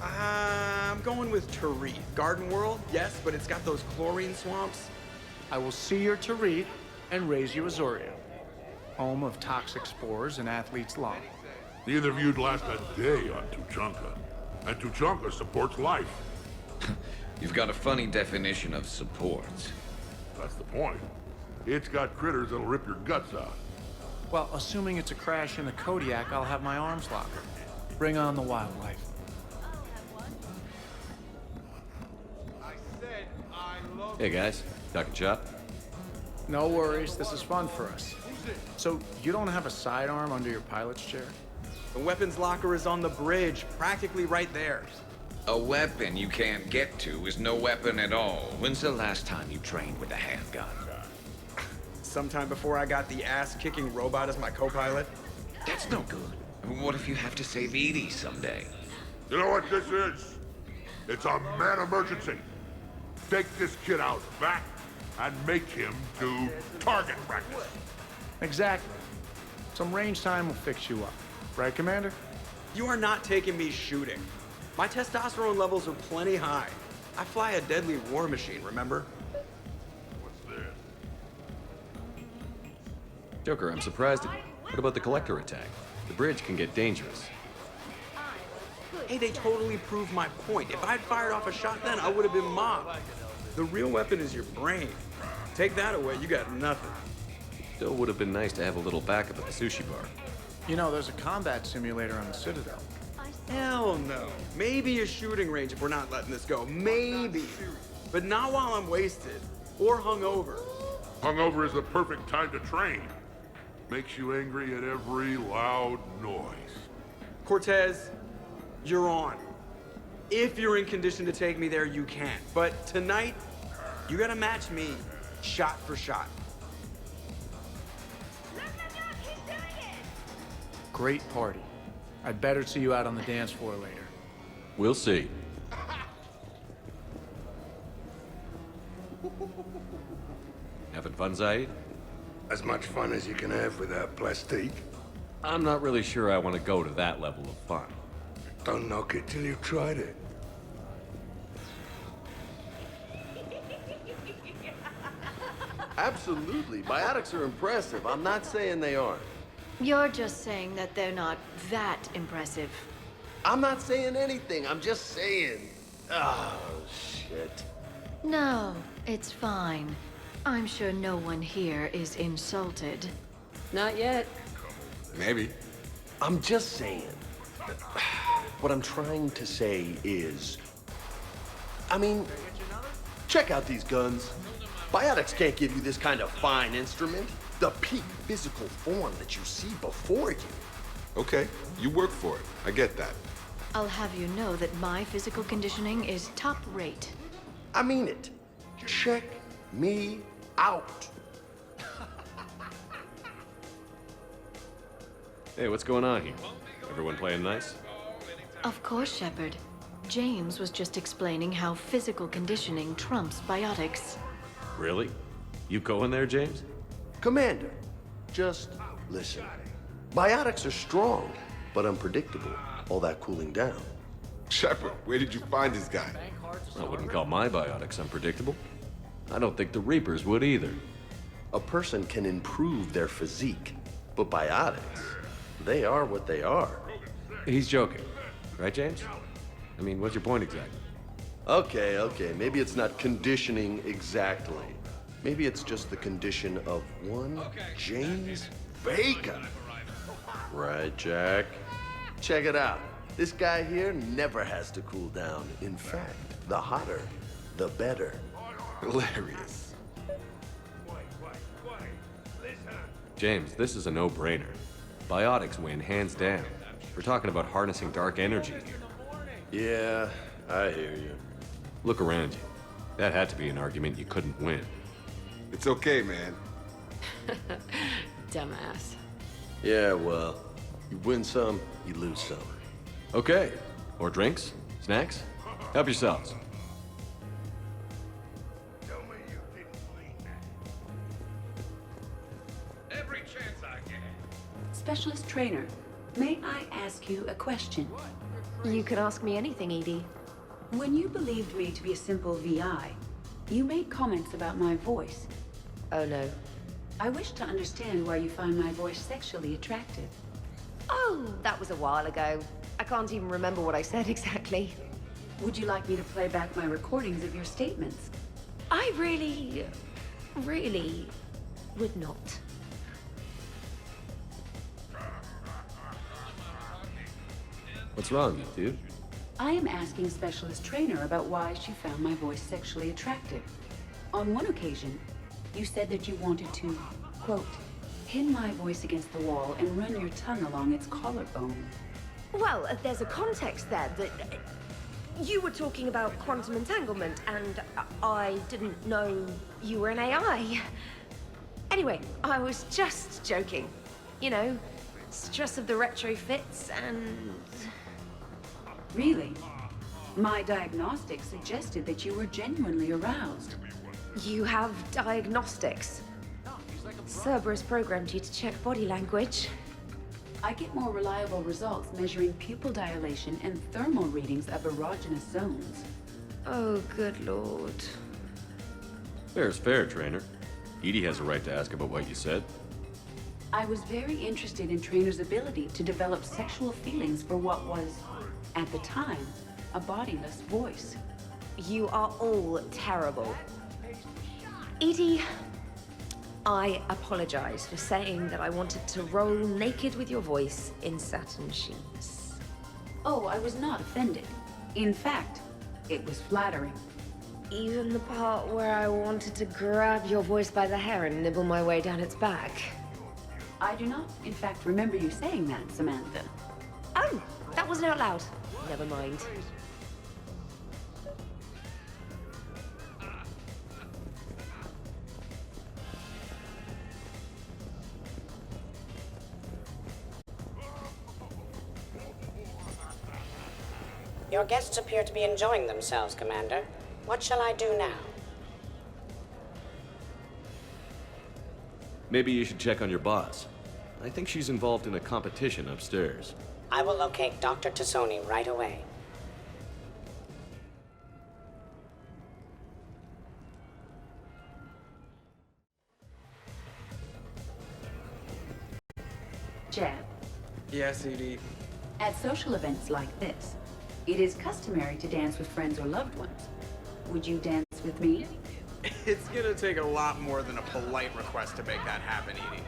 I'm going with Tarith. Garden World, yes, but it's got those chlorine swamps. I will see your Tarith and raise you Azoria, home of toxic spores and athlete's lung. Neither of you'd last a day on Tuchanka. And Tuchanka supports life. You've got a funny definition of support. That's the point. It's got critters that'll rip your guts out. Well, assuming it's a crash in the Kodiak, I'll have my arms locked. Bring on the wildlife. Hey guys, talking shop? No worries, this is fun for us. So, you don't have a sidearm under your pilot's chair? The weapons locker is on the bridge, practically right there. A weapon you can't get to is no weapon at all. When's the last time you trained with a handgun? Sometime before I got the ass-kicking robot as my co-pilot. That's no good. What if you have to save Edie someday? You know what this is? It's a mad emergency. Take this kid out back and make him do target practice. Exactly. Some range time will fix you up. Right, Commander? You are not taking me shooting. My testosterone levels are plenty high. I fly a deadly war machine, remember? What's this? Joker, I'm surprised at you. What about the Collector attack? The bridge can get dangerous. Hey, they totally proved my point. If I'd fired off a shot then, I would have been mobbed. The real weapon is your brain. Take that away, you got nothing. Still would have been nice to have a little backup at the sushi bar. You know, there's a combat simulator on the Citadel. Hell no. Maybe a shooting range if we're not letting this go. Maybe. But not while I'm wasted. Or hungover. Hungover is the perfect time to train. Makes you angry at every loud noise. Cortez, you're on. If you're in condition to take me there, you can. But tonight, you gotta match me shot for shot. Great party. I'd better see you out on the dance floor later. We'll see. Having fun, Zaid? As much fun as you can have without plastique. I'm not really sure I want to go to that level of fun. Don't knock it till you've tried it. Absolutely. Biotics are impressive. I'm not saying they aren't. You're just saying that they're not that impressive. I'm not saying anything. I'm just saying. Oh, shit. No, it's fine. I'm sure no one here is insulted. Not yet. Maybe. I'm just saying. What I'm trying to say is... I mean, check out these guns. Biotics can't give you this kind of fine instrument. The peak physical form that you see before you. Okay, you work for it. I get that. I'll have you know that my physical conditioning is top rate. I mean it. Check me out. Hey, what's going on here? Everyone playing nice? Of course, Shepard. James was just explaining how physical conditioning trumps biotics. Really? You going there, James? Commander, just listen. Biotics are strong, but unpredictable. All that cooling down. Shepard, where did you find this guy? I wouldn't call my biotics unpredictable. I don't think the Reapers would either. A person can improve their physique, but biotics, they are what they are. He's joking. Right, James? I mean, what's your point exactly? Okay, maybe it's not conditioning exactly. Maybe it's just the condition of one James Vega. Right, Jack? Check it out. This guy here never has to cool down. In fact, the hotter, the better. Hilarious. James, this is a no-brainer. Biotics win, hands down. We're talking about harnessing dark energy here. Yeah, I hear you. Look around you. That had to be an argument you couldn't win. It's okay, man. Dumbass. Yeah, well, you win some, you lose some. Okay. More drinks? Snacks? Help yourselves. Every chance I get. Specialist trainer, may I ask you a question? You can ask me anything, Edie. When you believed me to be a simple VI, you made comments about my voice. Oh no. I wish to understand why you find my voice sexually attractive. Oh, that was a while ago. I can't even remember what I said exactly. Would you like me to play back my recordings of your statements? I really would not. What's wrong, you dude? I am asking Specialist Trainer about why she found my voice sexually attractive. On one occasion, you said that you wanted to, quote, pin my voice against the wall and run your tongue along its collarbone. Well, there's a context there that you were talking about quantum entanglement, and I didn't know you were an AI. Anyway, I was just joking. You know, stress of the retrofits and... Really? My diagnostics suggested that you were genuinely aroused. You have diagnostics. Cerberus programmed you to check body language. I get more reliable results measuring pupil dilation and thermal readings of erogenous zones. Oh, good lord. Fair's fair, trainer. Edie has a right to ask about what you said. I was very interested in Trainer's ability to develop sexual feelings for what was, at the time, a bodiless voice. You are all terrible. Edie, I apologize for saying that I wanted to roll naked with your voice in satin sheets. Oh, I was not offended. In fact, it was flattering. Even the part where I wanted to grab your voice by the hair and nibble my way down its back. I do not, in fact, remember you saying that, Samantha. Oh, that wasn't out loud. Never mind. Your guests appear to be enjoying themselves, Commander. What shall I do now? Maybe you should check on your boss. I think she's involved in a competition upstairs. I will locate Dr. Tassoni right away. Jeb, Yes, Edie. at social events like this, it is customary to dance with friends or loved ones. Would you dance with me? It's gonna take a lot more than a polite request to make that happen, Edie.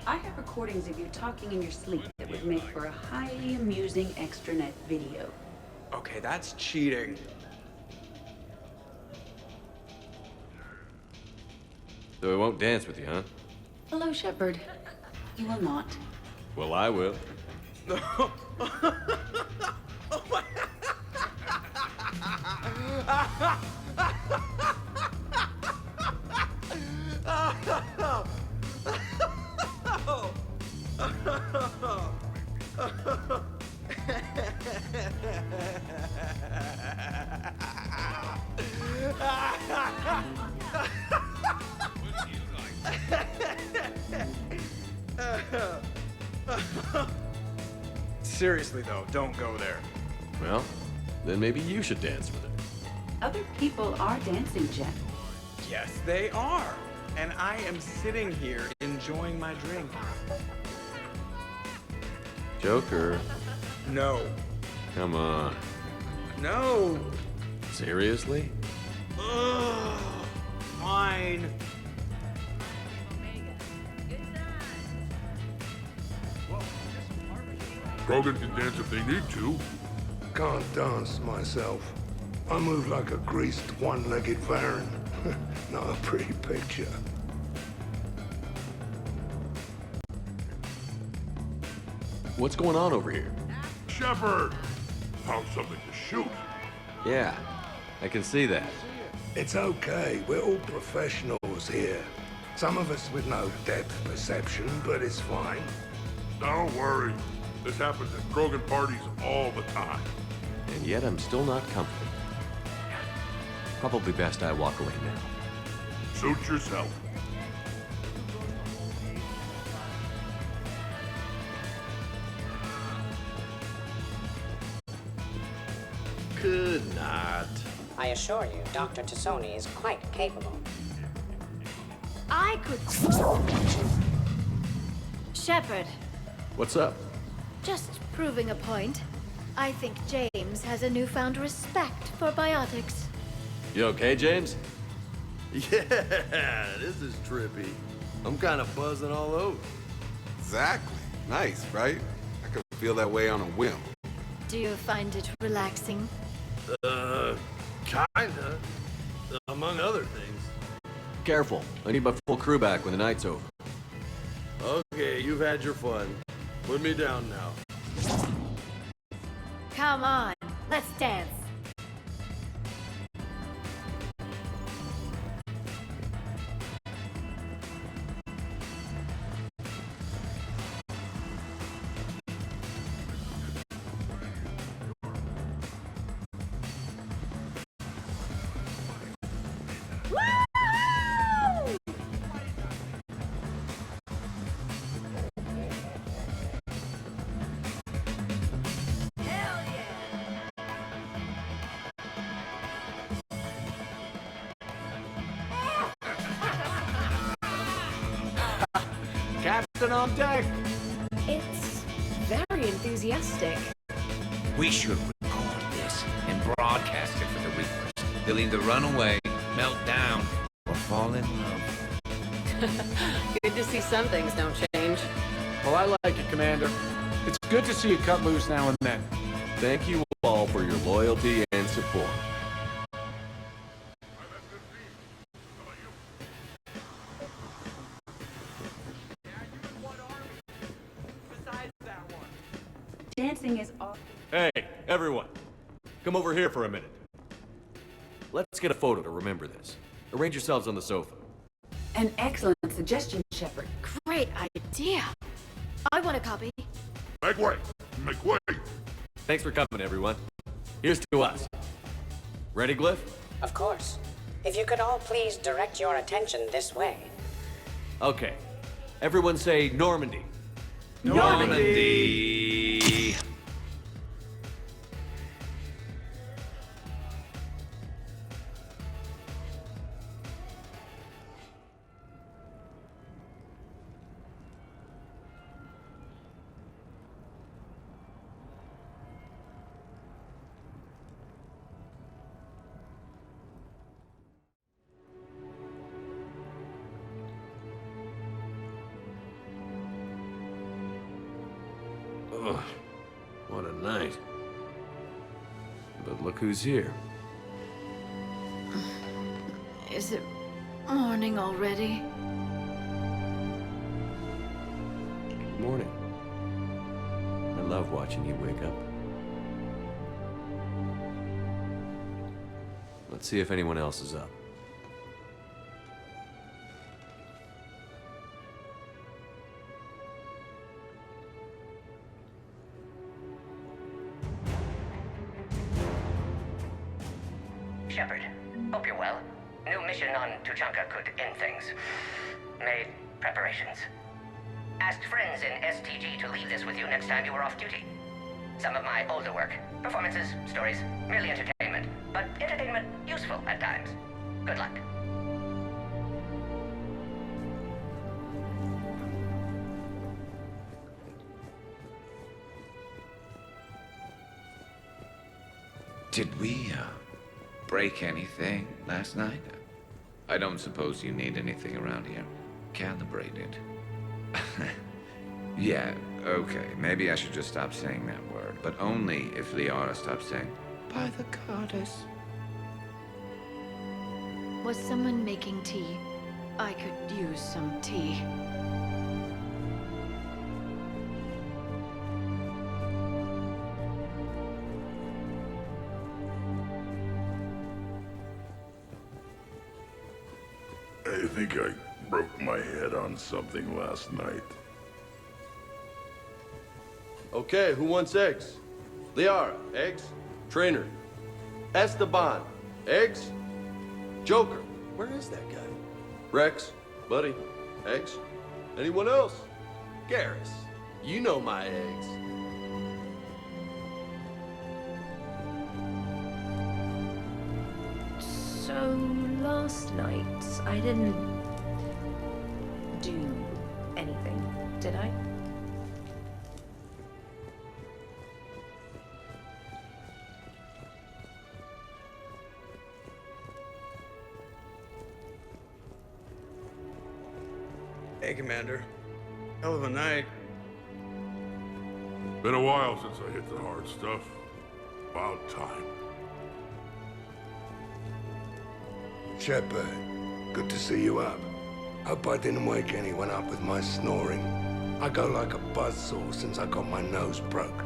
I have recordings of you talking in your sleep that would make for a highly amusing extranet video. Okay, that's cheating. So I won't dance with you, huh? Hello, Shepard. You will not. Well, I will. Seriously, though, don't go there. Well, then maybe you should dance with her. Other people are dancing, Jeff. Yes, they are. And I am sitting here enjoying my drink. Joker. No. Come on. No. Seriously? Ugh. Fine. Krogan can dance if they need to. Can't dance myself. I move like a greased one-legged Varan. Not a pretty picture. What's going on over here? Shepard! Found something to shoot. Yeah, I can see that. It's okay. We're all professionals here. Some of us with no depth perception, but it's fine. Don't worry. This happens at Krogan parties all the time. And yet I'm still not comfortable. Probably best I walk away now. Suit yourself. Could not. I assure you, Dr. Tassoni is quite capable. I could... Shepard, What's up? just proving a point. I think James has a newfound respect for biotics. You okay, James? Yeah, this is trippy. I'm kind of buzzing all over. Exactly. Nice, right? I could feel that way on a whim. Do you find it relaxing? Kinda. Among other things. Careful. I need my full crew back when the night's over. Okay, you've had your fun. Put me down now. Come on, let's dance. Captain on deck! It's very enthusiastic. We should record this and broadcast it for the Reapers. They'll either run away, melt down, or fall in love. Good to see some things don't change. Well, I like it, Commander. It's good to see you cut loose now and then. Thank you all for your loyalty and support. Dancing is all. Hey, everyone. Come over here for a minute. Let's get a photo to remember this. Arrange yourselves on the sofa. An excellent suggestion, Shepard. Great idea. I want a copy. Make way! Make way! Thanks for coming, everyone. Here's to us. Ready, Glyph? Of course. If you could all please direct your attention this way. Okay. Everyone say Normandy. Normandy! Ugh, what a night. But look who's here. Is it morning already? Good morning. I love watching you wake up. Let's see if anyone else is up. Shepard, hope you're well. New mission on Tuchanka could end things. Made preparations. Asked friends in STG to leave this with you next time you were off duty. Some of my older work. Performances, stories, merely entertainment. But entertainment useful at times. Good luck. Did we, break anything last night? I don't suppose you need anything around here. Calibrated. Yeah, okay. Maybe I should just stop saying that word. But only if Liara stops saying, by the goddess. Was someone making tea? I could use some tea. I think I broke my head on something last night. Okay, who wants eggs? Liara, eggs? Trainer. Esteban, eggs? Joker, where is that guy? Rex, buddy, eggs? Anyone else? Garrus, you know my eggs. So, last night, I didn't do anything, did I? Hey, Commander. Hell of a night. Been a while since I hit the hard stuff. About time. Shepard, good to see you up. Hope I didn't wake anyone up with my snoring. I go like a buzzsaw since I got my nose broke.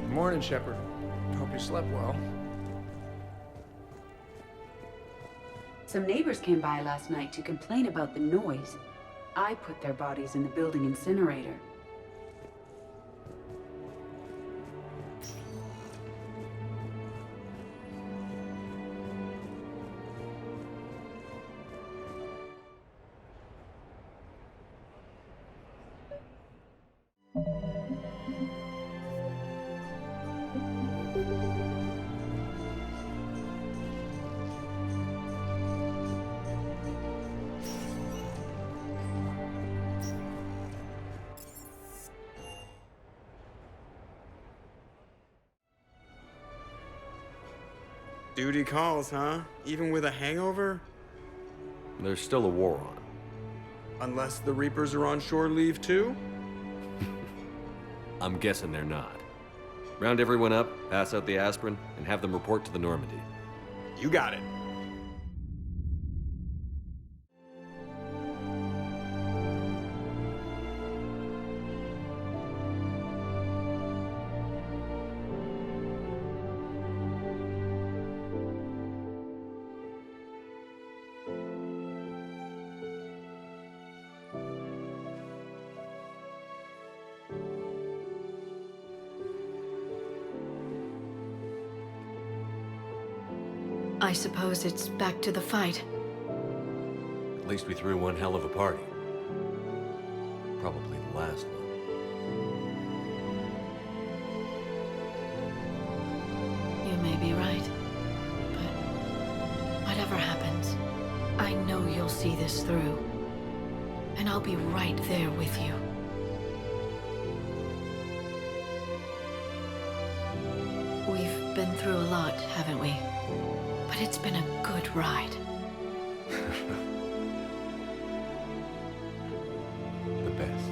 Morning, Shepard. Hope you slept well. Some neighbors came by last night to complain about the noise. I put their bodies in the building incinerator. Duty calls, huh? Even with a hangover? There's still a war on. Unless the Reapers are on shore leave too? I'm guessing they're not. Round everyone up, pass out the aspirin, and have them report to the Normandy. You got it. I suppose it's back to the fight. At least we threw one hell of a party. Probably the last one. You may be right. But whatever happens, I know you'll see this through. And I'll be right there with you. We've been through a lot, haven't we? But it's been a good ride. The best.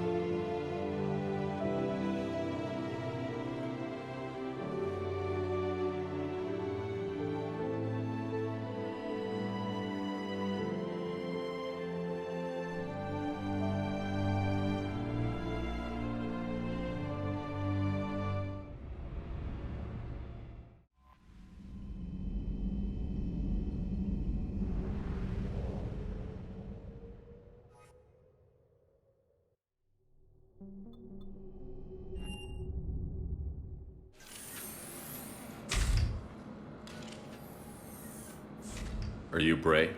Are you Bray?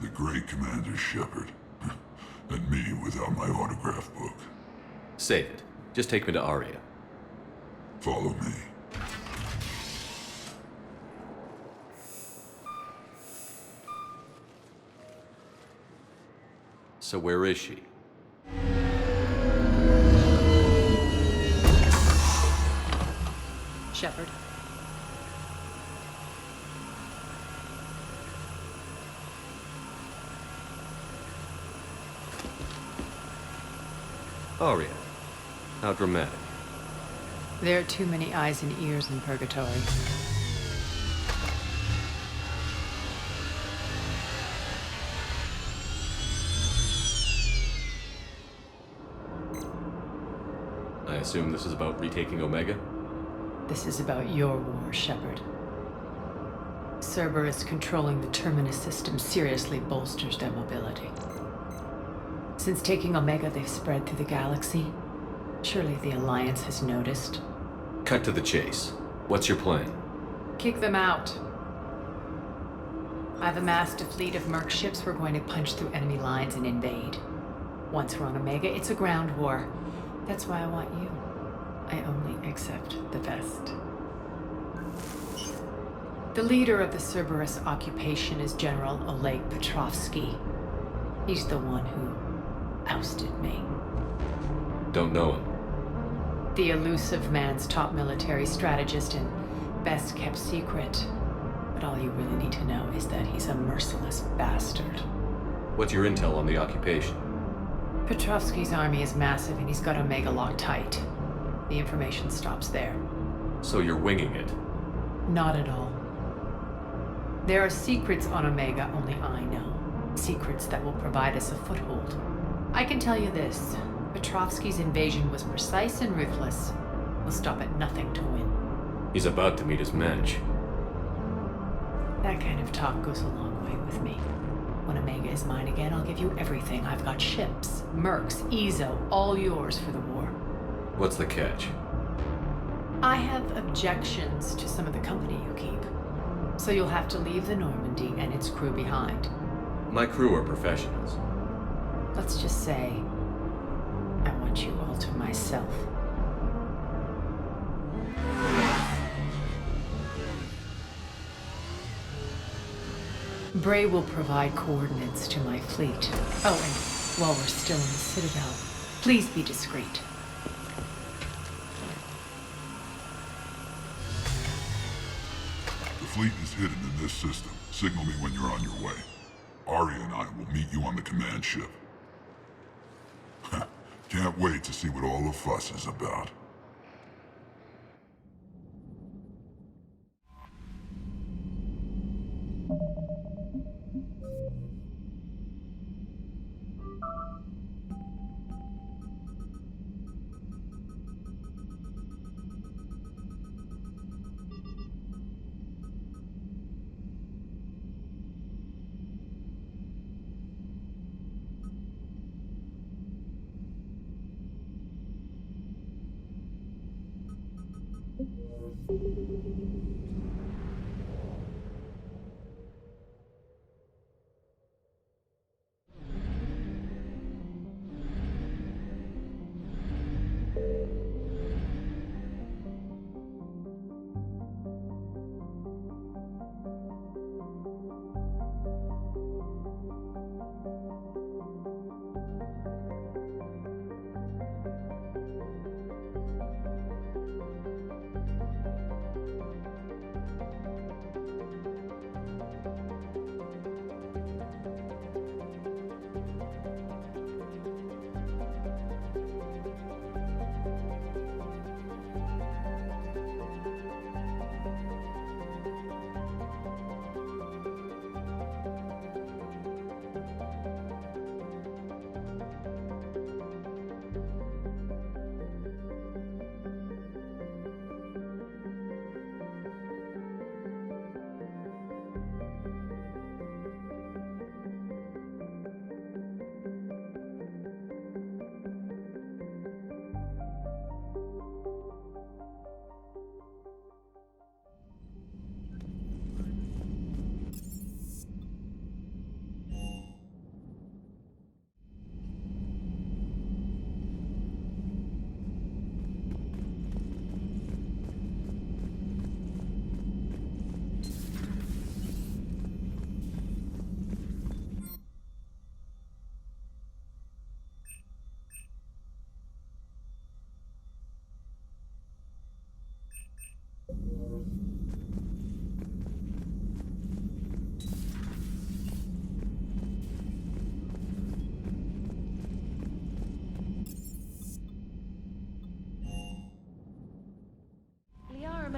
The great Commander Shepard. And me without my autograph book. Save it. Just take me to Aria. Follow me. So where is she? Shepard. Aria. How dramatic. There are too many eyes and ears in Purgatory. I assume this is about retaking Omega? This is about your war, Shepard. Cerberus controlling the Terminus system seriously bolsters their mobility. Since taking Omega, they've spread through the galaxy. Surely the Alliance has noticed. Cut to the chase. What's your plan? Kick them out. I've amassed a fleet of merc ships. We're going to punch through enemy lines and invade. Once we're on Omega, it's a ground war. That's why I want you. I only accept the best. The leader of the Cerberus occupation is General Oleg Petrovsky. He's the one who ousted me. Don't know him. The elusive man's top military strategist and best kept secret. But all you really need to know is that he's a merciless bastard. What's your intel on the occupation? Petrovsky's army is massive and he's got Omega locked tight. The information stops there. So you're winging it? Not at all. There are secrets on Omega only I know. Secrets that will provide us a foothold. I can tell you this. Petrovsky's invasion was precise and ruthless. We'll stop at nothing to win. He's about to meet his match. That kind of talk goes a long way with me. When Omega is mine again, I'll give you everything. I've got ships, mercs, Ezo, all yours for the war. What's the catch? I have objections to some of the company you keep. So you'll have to leave the Normandy and its crew behind. My crew are professionals. Let's just say, I want you all to myself. Bray will provide coordinates to my fleet. Oh, and while we're still in the Citadel, please be discreet. The fleet is hidden in this system. Signal me when you're on your way. Aria and I will meet you on the command ship. Can't wait to see what all the fuss is about.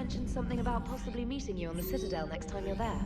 mentioned something about possibly meeting you on the Citadel next time you're there.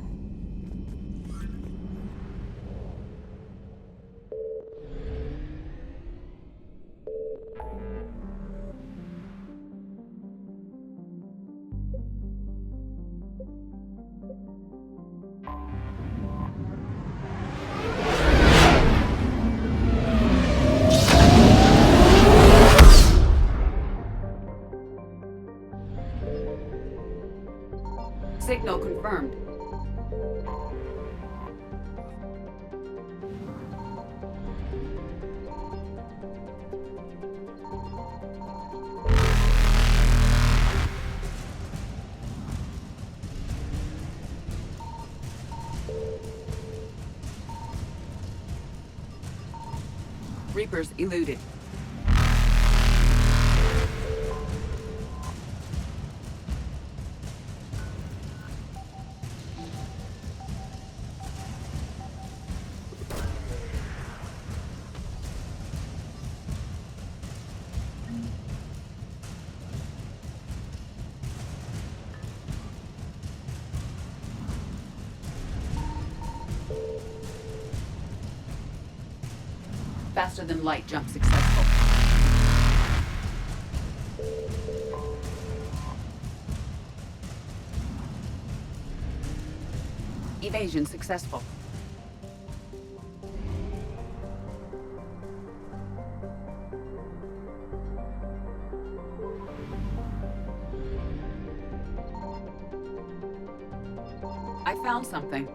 Signal confirmed. Reapers eluded. Faster than light jump successful. Evasion successful. I found something.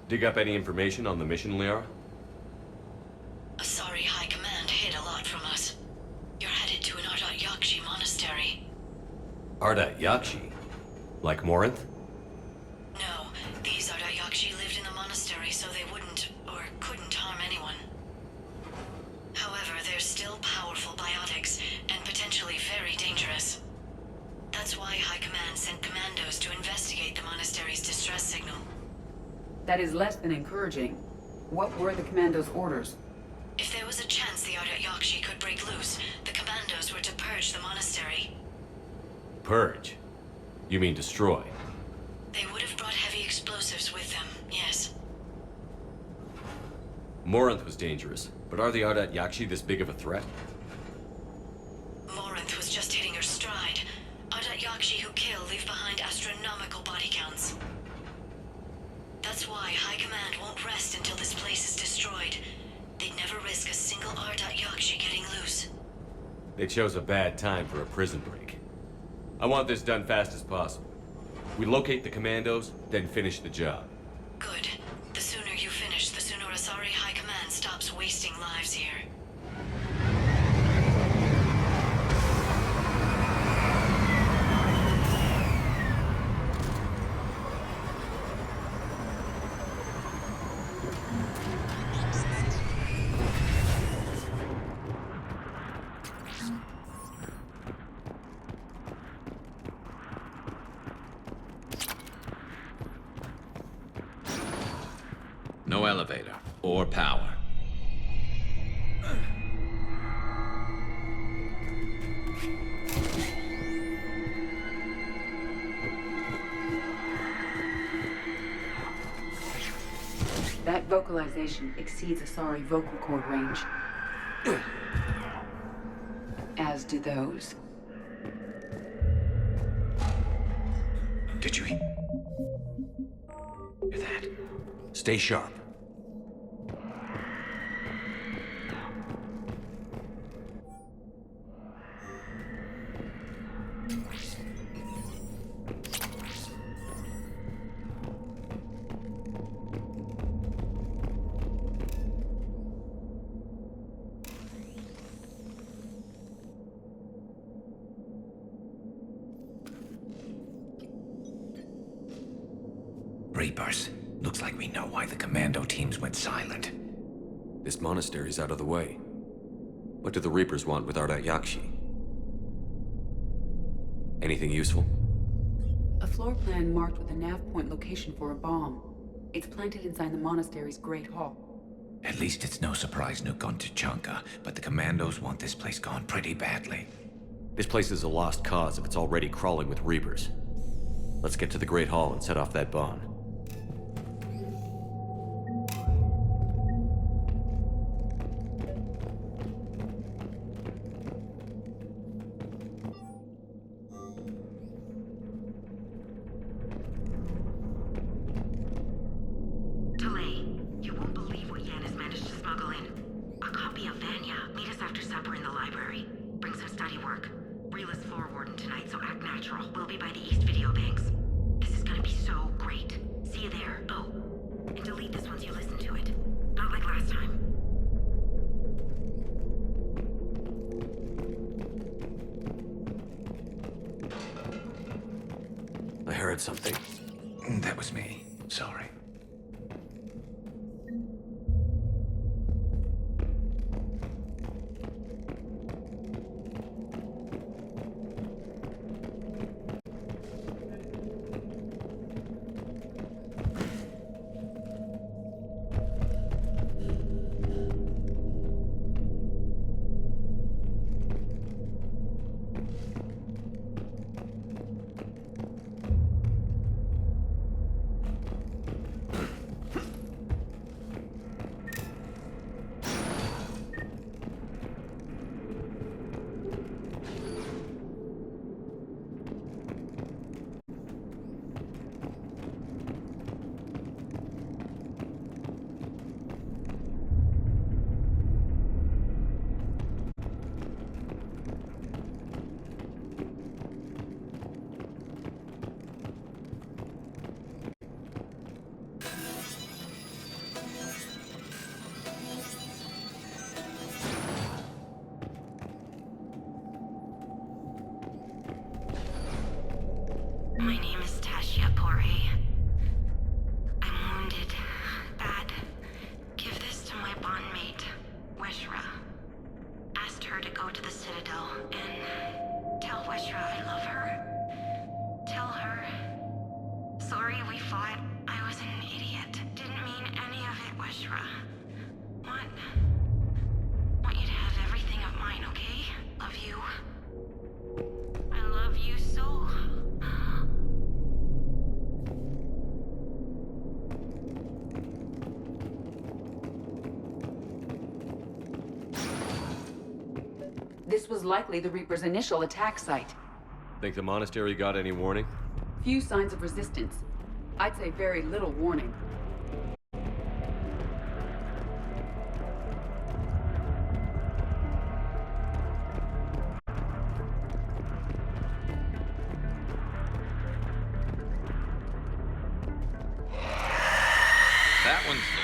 Dig up any information on the mission, Liara? Sorry, High Command hid a lot from us. You're headed to an Ardat Yakshi monastery. Ardat Yakshi? Like Morinth? No, these Ardat Yakshi lived in the monastery so they wouldn't, or couldn't harm anyone. However, they're still powerful biotics, and potentially very dangerous. That's why High Command sent commandos to investigate the monastery's distress signal. That is less than encouraging. What were the commandos' orders? If there was a chance the Ardat Yakshi could break loose, the commandos were to purge the monastery. Purge? You mean destroy? They would have brought heavy explosives with them, yes. Morinth was dangerous, but are the Ardat Yakshi this big of a threat? Morinth was just hitting her stride. Ardat Yakshi who kill leave behind astronomical body counts. That's why High Command won't rest until this place is destroyed. They'd never risk a single Ardat Yakshi getting loose. They chose a bad time for a prison break. I want this done fast as possible. We locate the commandos, then finish the job. Good. The sooner you finish, the sooner Asari High Command stops wasting lives here. No elevator or power. That vocalization exceeds Asari vocal cord range. As do those. Did you hear that? Stay sharp. Reapers. Looks like we know why the commando teams went silent. This monastery's out of the way. What do the Reapers want with Ardat Yakshi? Anything useful? A floor plan marked with a nav point location for a bomb. It's planted inside the monastery's Great Hall. At least it's no surprise nuke on Tuchanka, but the commandos want this place gone pretty badly. This place is a lost cause if it's already crawling with Reapers. Let's get to the Great Hall and set off that bomb. I heard something. That was me. Sorry. My name is Tashia Pore. I'm wounded. Bad. Give this to my bondmate, Weshra. Asked her to go to the Citadel and tell Weshra I love her. Tell her. Sorry we fought. I was an idiot. Didn't mean any of it, Weshra. This was likely the Reaper's initial attack site. Think the monastery got any warning? Few signs of resistance. I'd say very little warning. That one's new.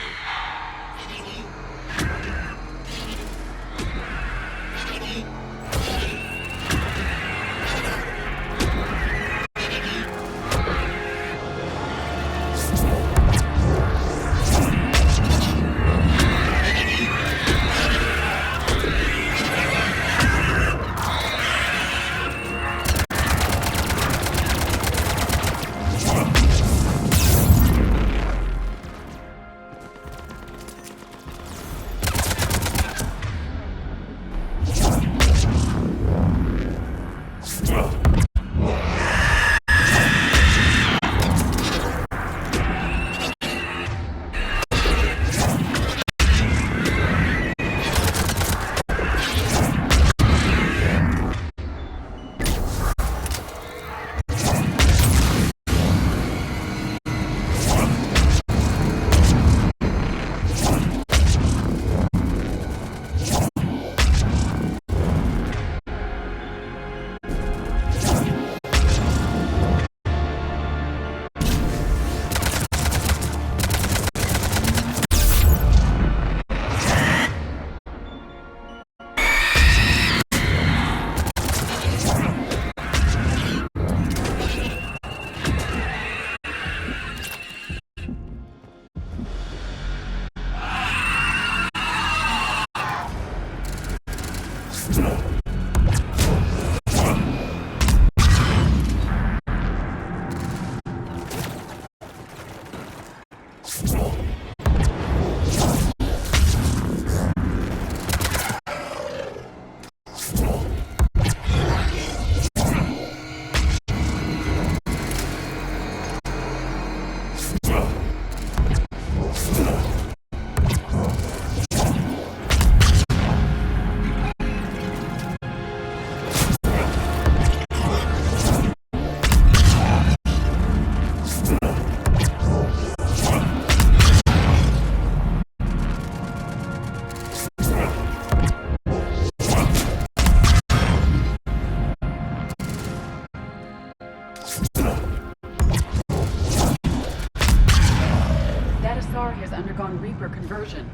Asari has undergone Reaper conversion.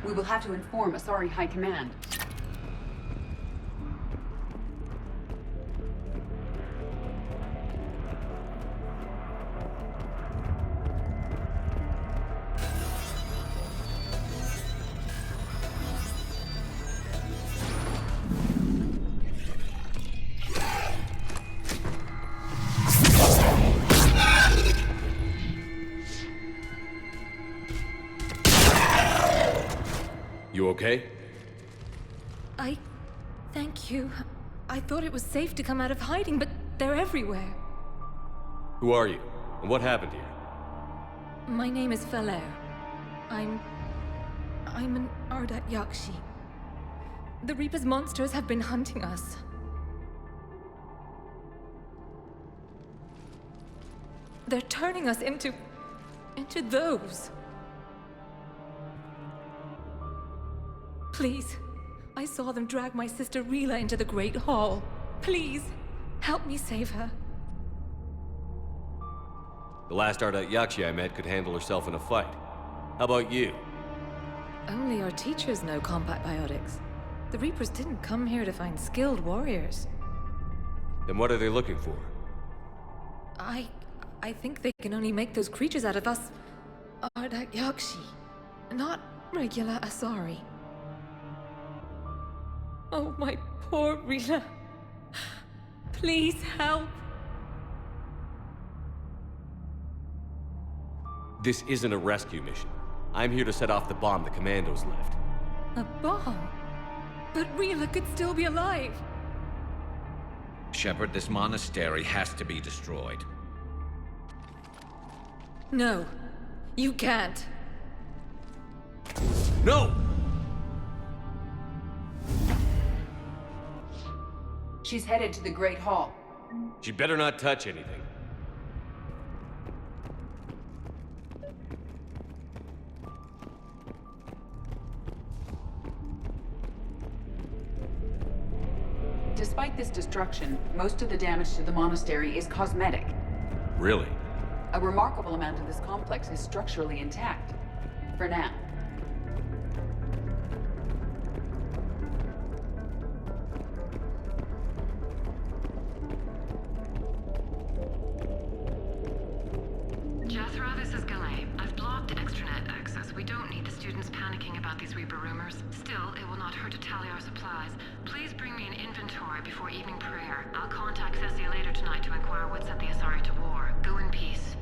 We will have to inform Asari High Command. You okay? Thank you. I thought it was safe to come out of hiding, but they're everywhere. Who are you? And what happened here? My name is Feller. I'm an Ardat Yakshi. The Reaper's monsters have been hunting us. They're turning us into those. Please, I saw them drag my sister Rila into the Great Hall. Please, help me save her. The last Ardat Yakshi I met could handle herself in a fight. How about you? Only our teachers know combat biotics. The Reapers didn't come here to find skilled warriors. Then what are they looking for? I think they can only make those creatures out of us Ardat Yakshi, not regular Asari. Oh, my poor Rila. Please help. This isn't a rescue mission. I'm here to set off the bomb the commandos left. A bomb? But Rila could still be alive. Shepard, this monastery has to be destroyed. No, you can't. No! She's headed to the Great Hall. She better not touch anything. Despite this destruction, most of the damage to the monastery is cosmetic. Really? A remarkable amount of this complex is structurally intact. For now. Jethro, this is Galay. I've blocked extranet access. We don't need the students panicking about these Reaper rumors. Still, it will not hurt to tally our supplies. Please bring me an inventory before evening prayer. I'll contact Cessia later tonight to inquire what set the Asari to war. Go in peace.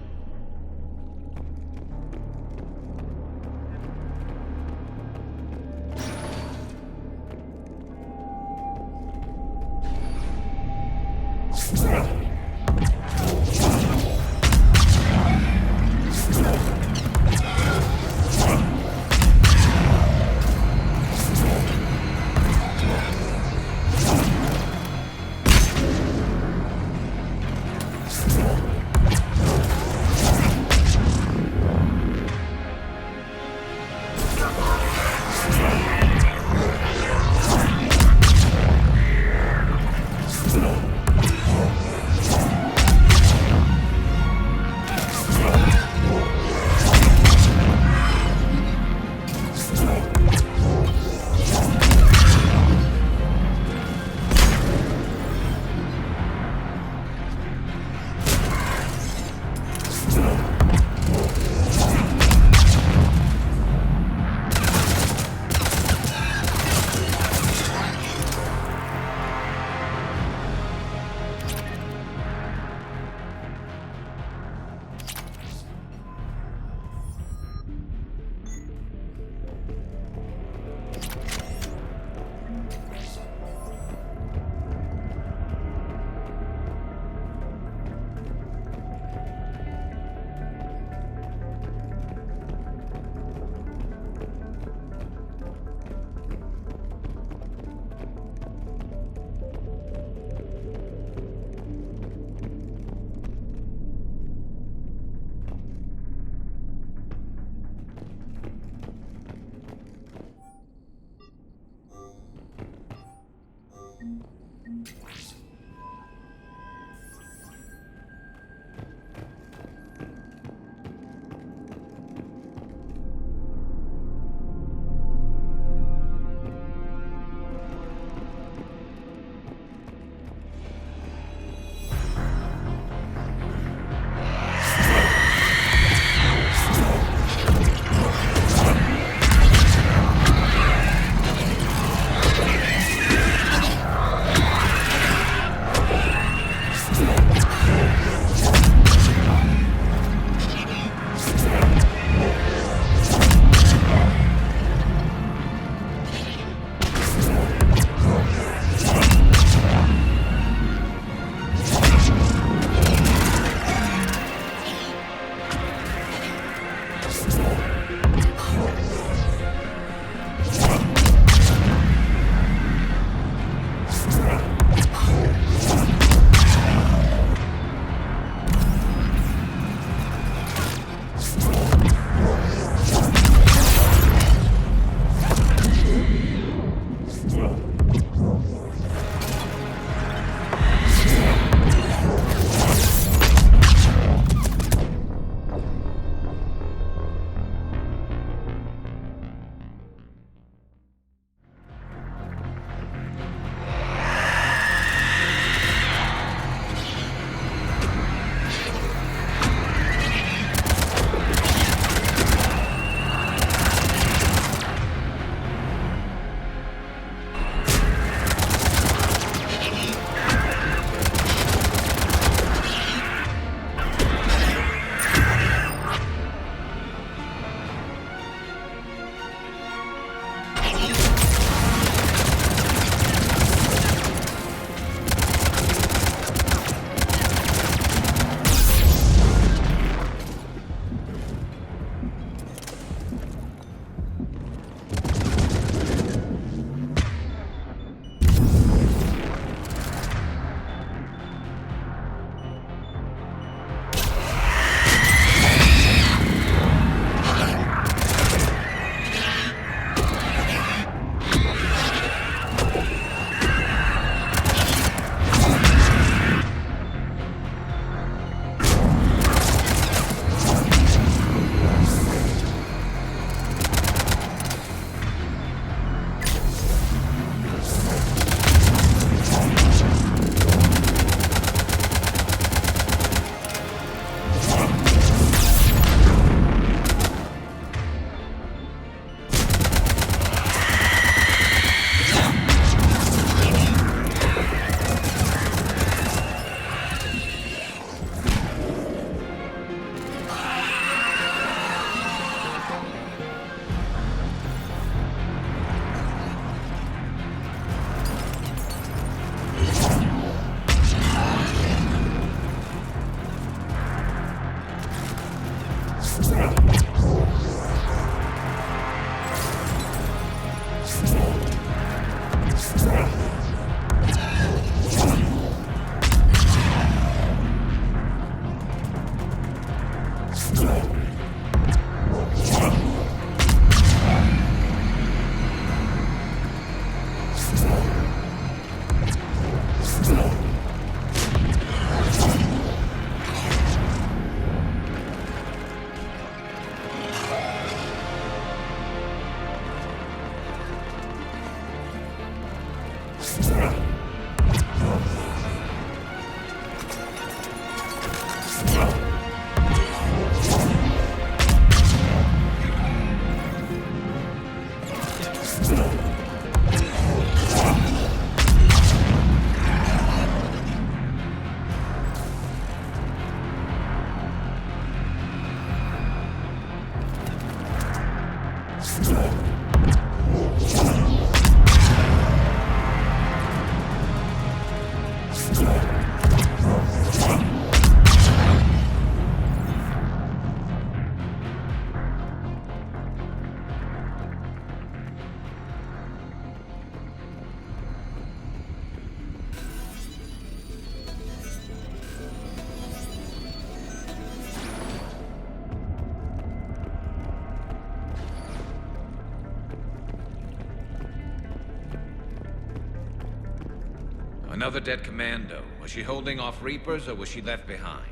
Another dead commando. Was she holding off Reapers or was she left behind?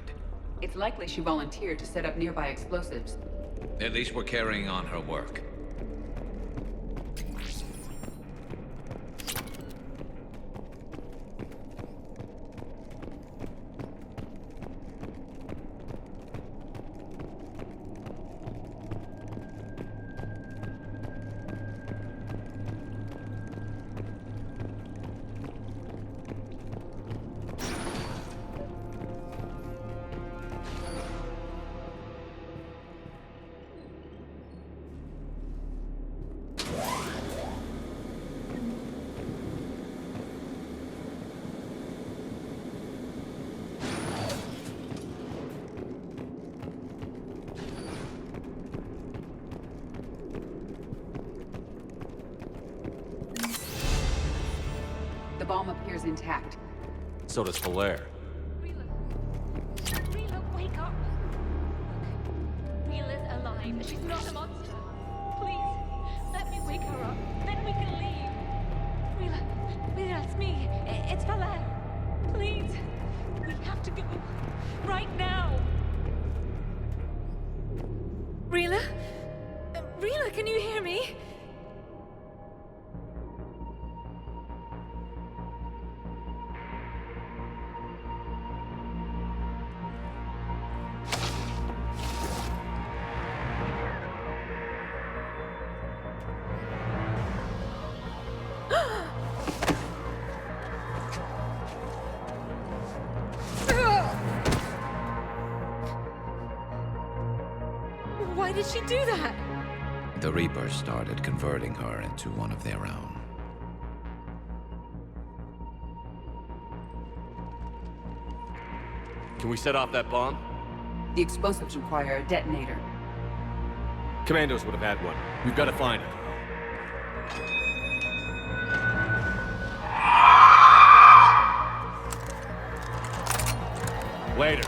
It's likely she volunteered to set up nearby explosives. At least we're carrying on her work. The bomb appears intact. So does Falaire. Rila, wake up! Rila's alive. She's not a monster. Please, let me wake her up. Then we can leave. Rila, it's me. It's Falaire. Please, we have to go. Right now. Rila? Rila, can you hear me? Why did she do that? The Reapers started converting her into one of their own. Can we set off that bomb? The explosives require a detonator. Commandos would have had one. We've got to find it. Later.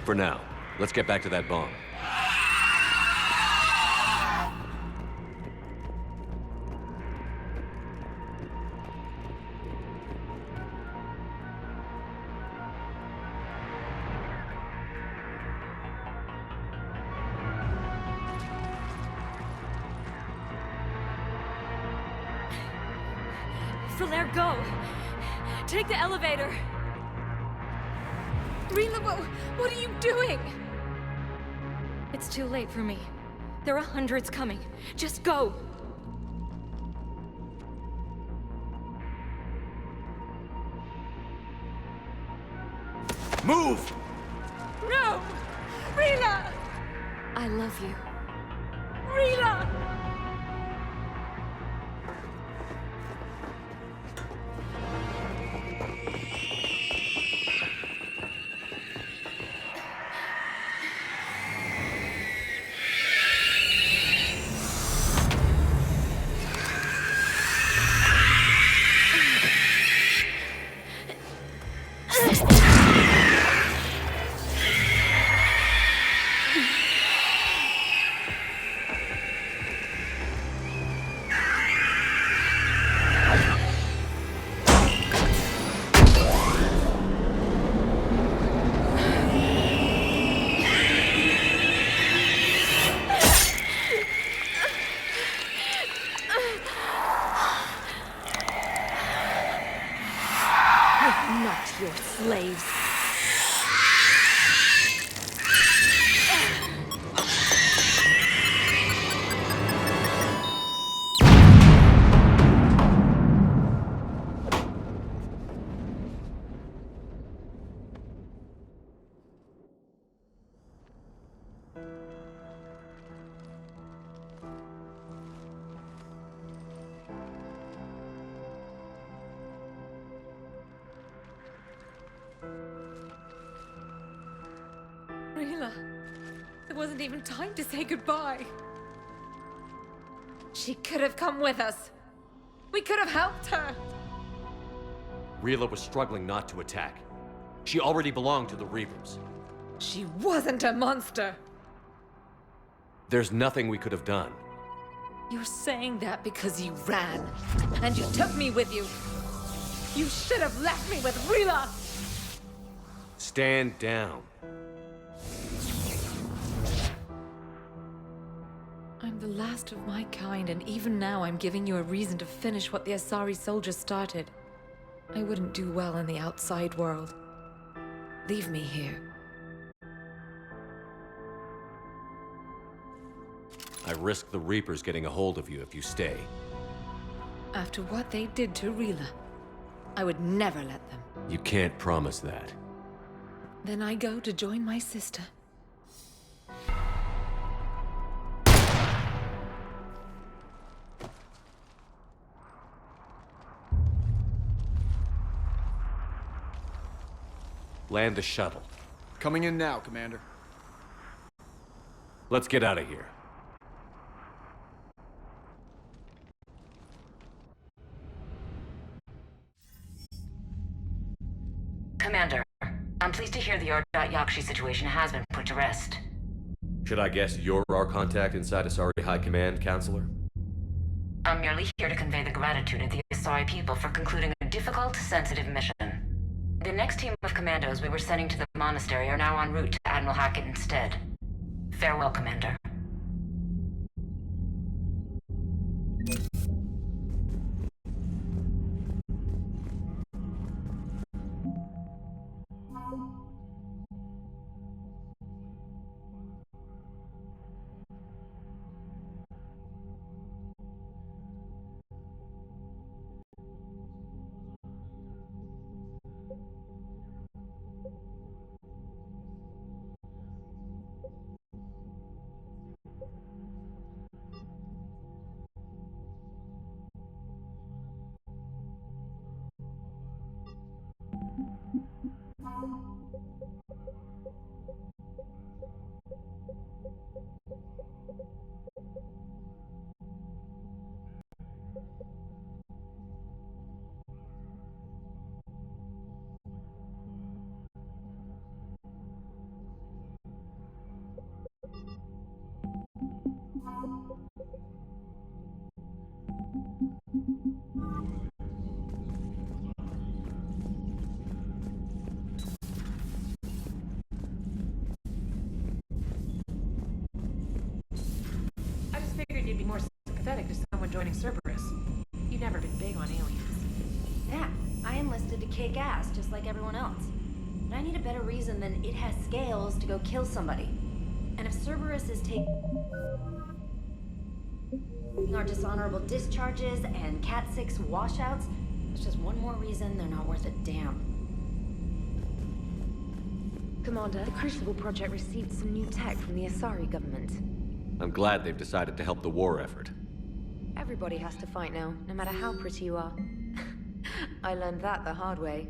For now, let's get back to that bomb. Flair, go! Take the elevator! Rila, what are you doing? It's too late for me. There are hundreds coming. Just go! Move! No! Rila! I love you. Rila! Not your slaves. Rila, there wasn't even time to say goodbye. She could have come with us. We could have helped her. Rila was struggling not to attack. She already belonged to the Reapers. She wasn't a monster. There's nothing we could have done. You're saying that because you ran. And you took me with you. You should have left me with Rila! Stand down. I'm the last of my kind, and even now I'm giving you a reason to finish what the Asari soldiers started. I wouldn't do well in the outside world. Leave me here. I risk the Reapers getting a hold of you if you stay. After what they did to Rila, I would never let them. You can't promise that. Then I go to join my sister. Land the shuttle. Coming in now, Commander. Let's get out of here. Commander, I'm pleased to hear the Yakshi situation has been put to rest. Should I guess you're our contact inside Asari High Command, Counselor? I'm merely here to convey the gratitude of the Asari people for concluding a difficult, sensitive mission. The next team of commandos we were sending to the monastery are now en route to Admiral Hackett instead. Farewell, Commander. you'd be more sympathetic to someone joining Cerberus. You've never been big on aliens. Yeah, I enlisted to kick ass just like everyone else. But I need a better reason than it has scales to go kill somebody. And if Cerberus is taking our dishonorable discharges and Cat 6 washouts, it's just one more reason they're not worth a damn. Commander, the Crucible Project received some new tech from the Asari government. I'm glad they've decided to help the war effort. Everybody has to fight now, no matter how pretty you are. I learned that the hard way.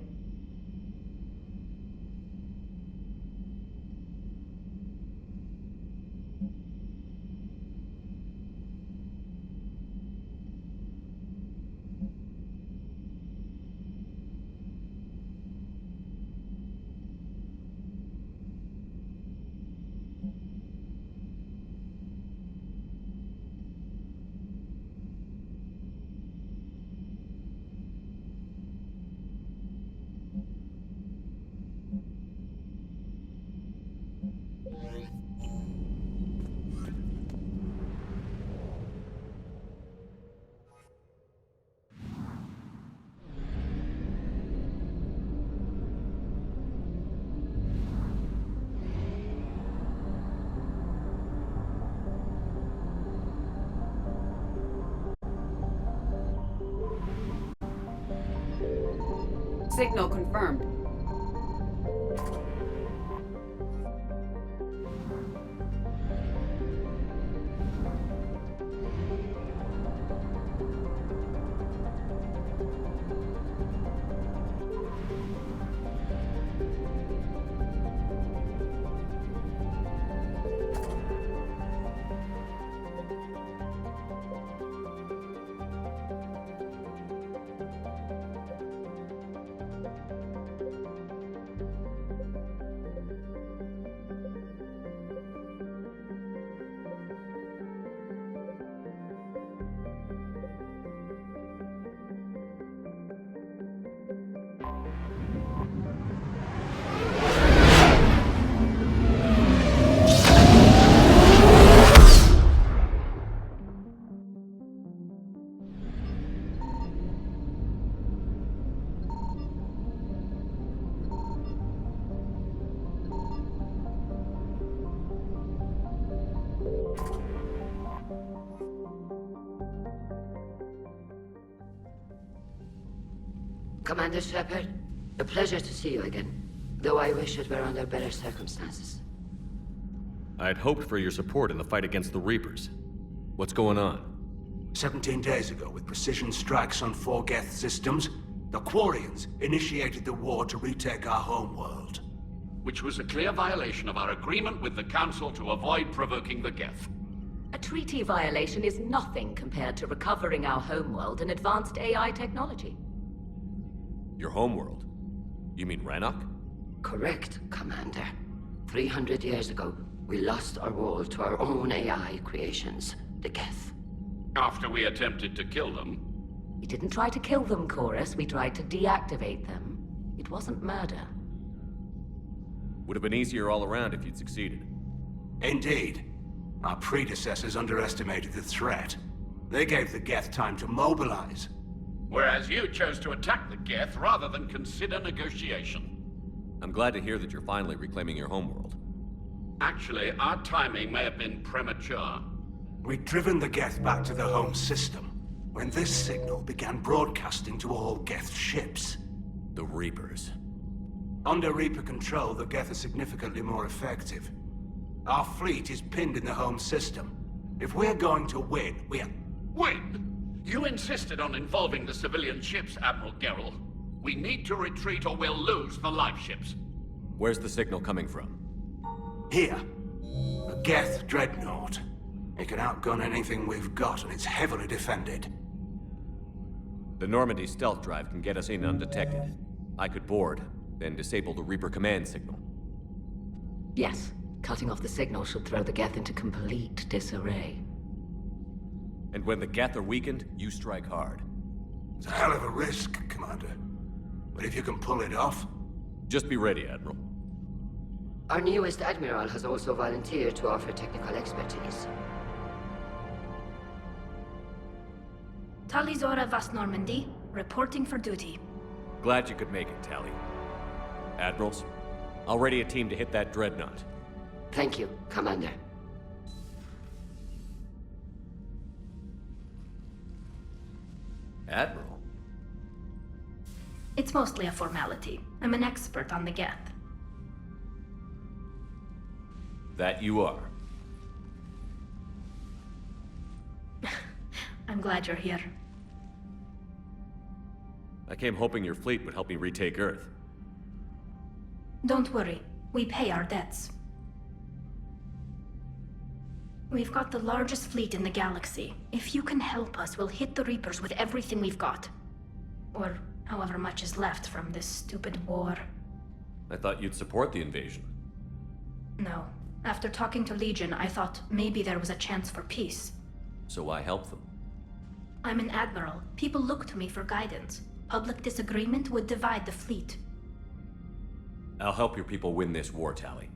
Signal confirmed. Commander Shepard, a pleasure to see you again, though I wish it were under better circumstances. I'd hoped for your support in the fight against the Reapers. What's going on? 17 days ago, with precision strikes on 4 Geth systems, the Quarians initiated the war to retake our homeworld. Which was a clear violation of our agreement with the Council to avoid provoking the Geth. A treaty violation is nothing compared to recovering our homeworld and advanced AI technology. Your homeworld? You mean Rannoch? Correct, Commander. 300 years ago, we lost our world to our own AI creations, the Geth. After we attempted to kill them? We didn't try to kill them, Chorus. We tried to deactivate them. It wasn't murder. Would have been easier all around if you'd succeeded. Indeed. Our predecessors underestimated the threat. They gave the Geth time to mobilize. Whereas you chose to attack the Geth rather than consider negotiation. I'm glad to hear that you're finally reclaiming your homeworld. Actually, our timing may have been premature. We'd driven the Geth back to the home system when this signal began broadcasting to all Geth ships. The Reapers. Under Reaper control, the Geth are significantly more effective. Our fleet is pinned in the home system. If we're going to win, Win? You insisted on involving the civilian ships, Admiral Gerrel. We need to retreat or we'll lose the live ships. Where's the signal coming from? Here. A Geth dreadnought. It can outgun anything we've got, and it's heavily defended. The Normandy stealth drive can get us in undetected. I could board, then disable the Reaper command signal. Yes. Cutting off the signal should throw the Geth into complete disarray. And when the Geth are weakened, you strike hard. It's a hell of a risk, Commander. But if you can pull it off... Just be ready, Admiral. Our newest Admiral has also volunteered to offer technical expertise. Talizora Vas Normandy, reporting for duty. Glad you could make it, Tally. Admirals, I'll ready a team to hit that dreadnought. Thank you, Commander. Admiral? It's mostly a formality. I'm an expert on the Geth. That you are. I'm glad you're here. I came hoping your fleet would help me retake Earth. Don't worry. We pay our debts. We've got the largest fleet in the galaxy. If you can help us, we'll hit the Reapers with everything we've got. Or however much is left from this stupid war. I thought you'd support the invasion. No. After talking to Legion, I thought maybe there was a chance for peace. So why help them? I'm an admiral. People look to me for guidance. Public disagreement would divide the fleet. I'll help your people win this war, Tally.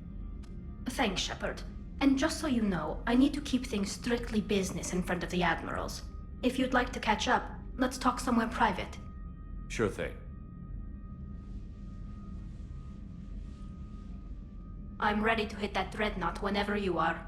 Thanks, Shepard. And just so you know, I need to keep things strictly business in front of the admirals. If you'd like to catch up, let's talk somewhere private. Sure thing. I'm ready to hit that dreadnought whenever you are.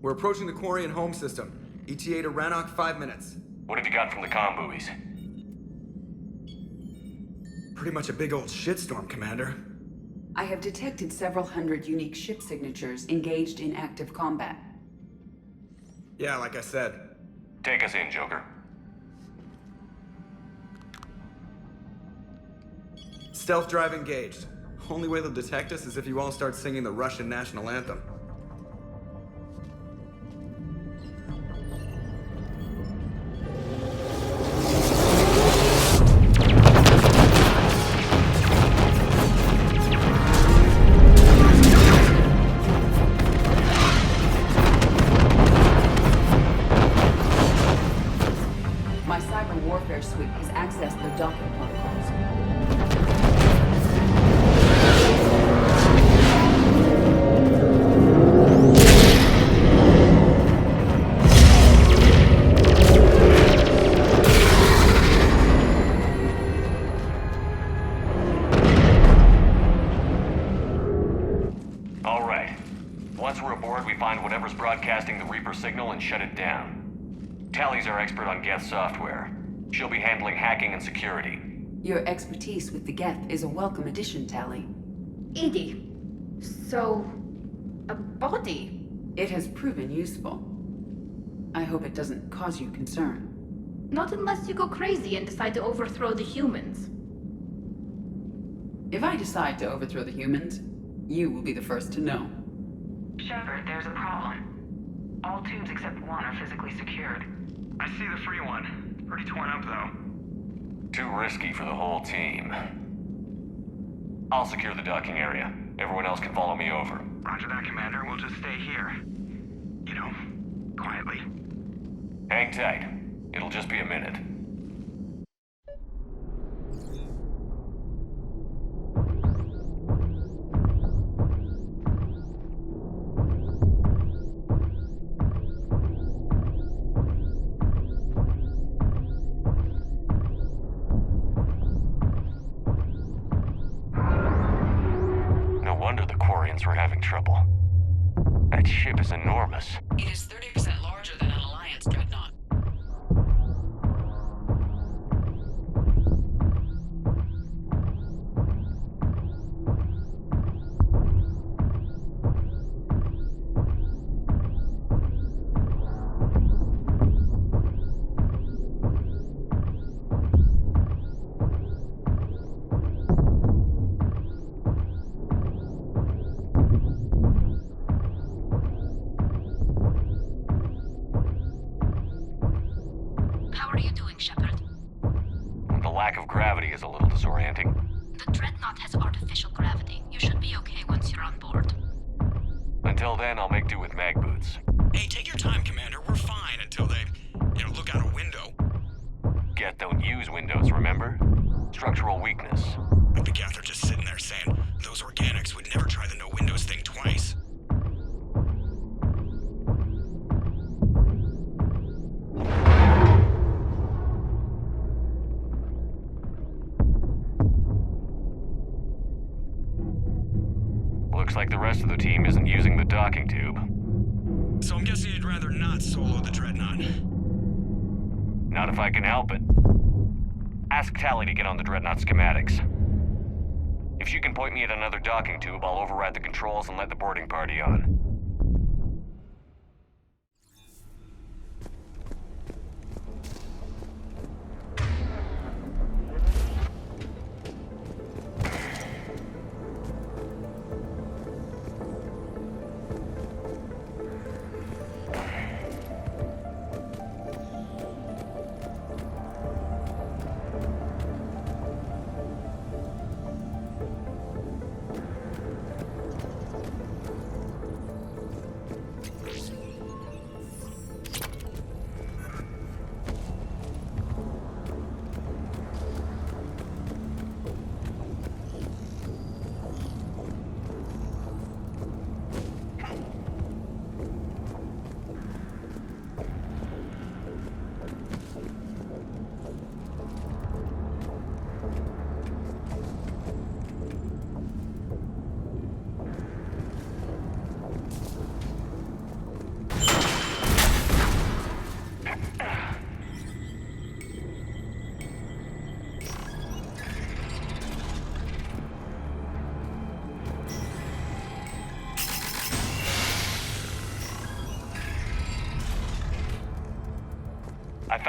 We're approaching the Quarian home system. ETA to Rannoch, 5 minutes. What have you got from the comm buoys? Pretty much a big old shitstorm, Commander. I have detected several hundred unique ship signatures engaged in active combat. Yeah, like I said. Take us in, Joker. Stealth drive engaged. Only way they'll detect us is if you all start singing the Russian national anthem. My cyber warfare suite has accessed the docking protocols. All right. Once we're aboard, we find whatever's broadcasting the Reaper signal and shut it down. Tally's our expert on Geth software. She'll be handling hacking and security. Your expertise with the Geth is a welcome addition, Tally. Edie, so... a body? It has proven useful. I hope it doesn't cause you concern. Not unless you go crazy and decide to overthrow the humans. If I decide to overthrow the humans, you will be the first to know. Shepard, there's a problem. All tubes except one are physically secured. I see the free one. Pretty torn up, though. Too risky for the whole team. I'll secure the docking area. Everyone else can follow me over. Roger that, Commander. We'll just stay here. You know, quietly. Hang tight. It'll just be a minute. No wonder the Quarians were having trouble. That ship is enormous. It is 30% larger than an Alliance dreadnought. How are you doing, Shepard? The lack of gravity is a little disorienting. The Dreadnought has artificial gravity. You should be okay once you're on board. Until then, I'll make do with mag boots. Hey, take your time, Commander. We're fine until they, look out a window. Geth don't use windows, remember? Structural weakness. But the Geth are just sitting there saying those organics would never try the no windows thing twice. Looks like the rest of the team isn't using the docking tube. So I'm guessing you'd rather not solo the Dreadnought. Not if I can help it. Ask Tally to get on the Dreadnought schematics. If she can point me at another docking tube, I'll override the controls and let the boarding party on.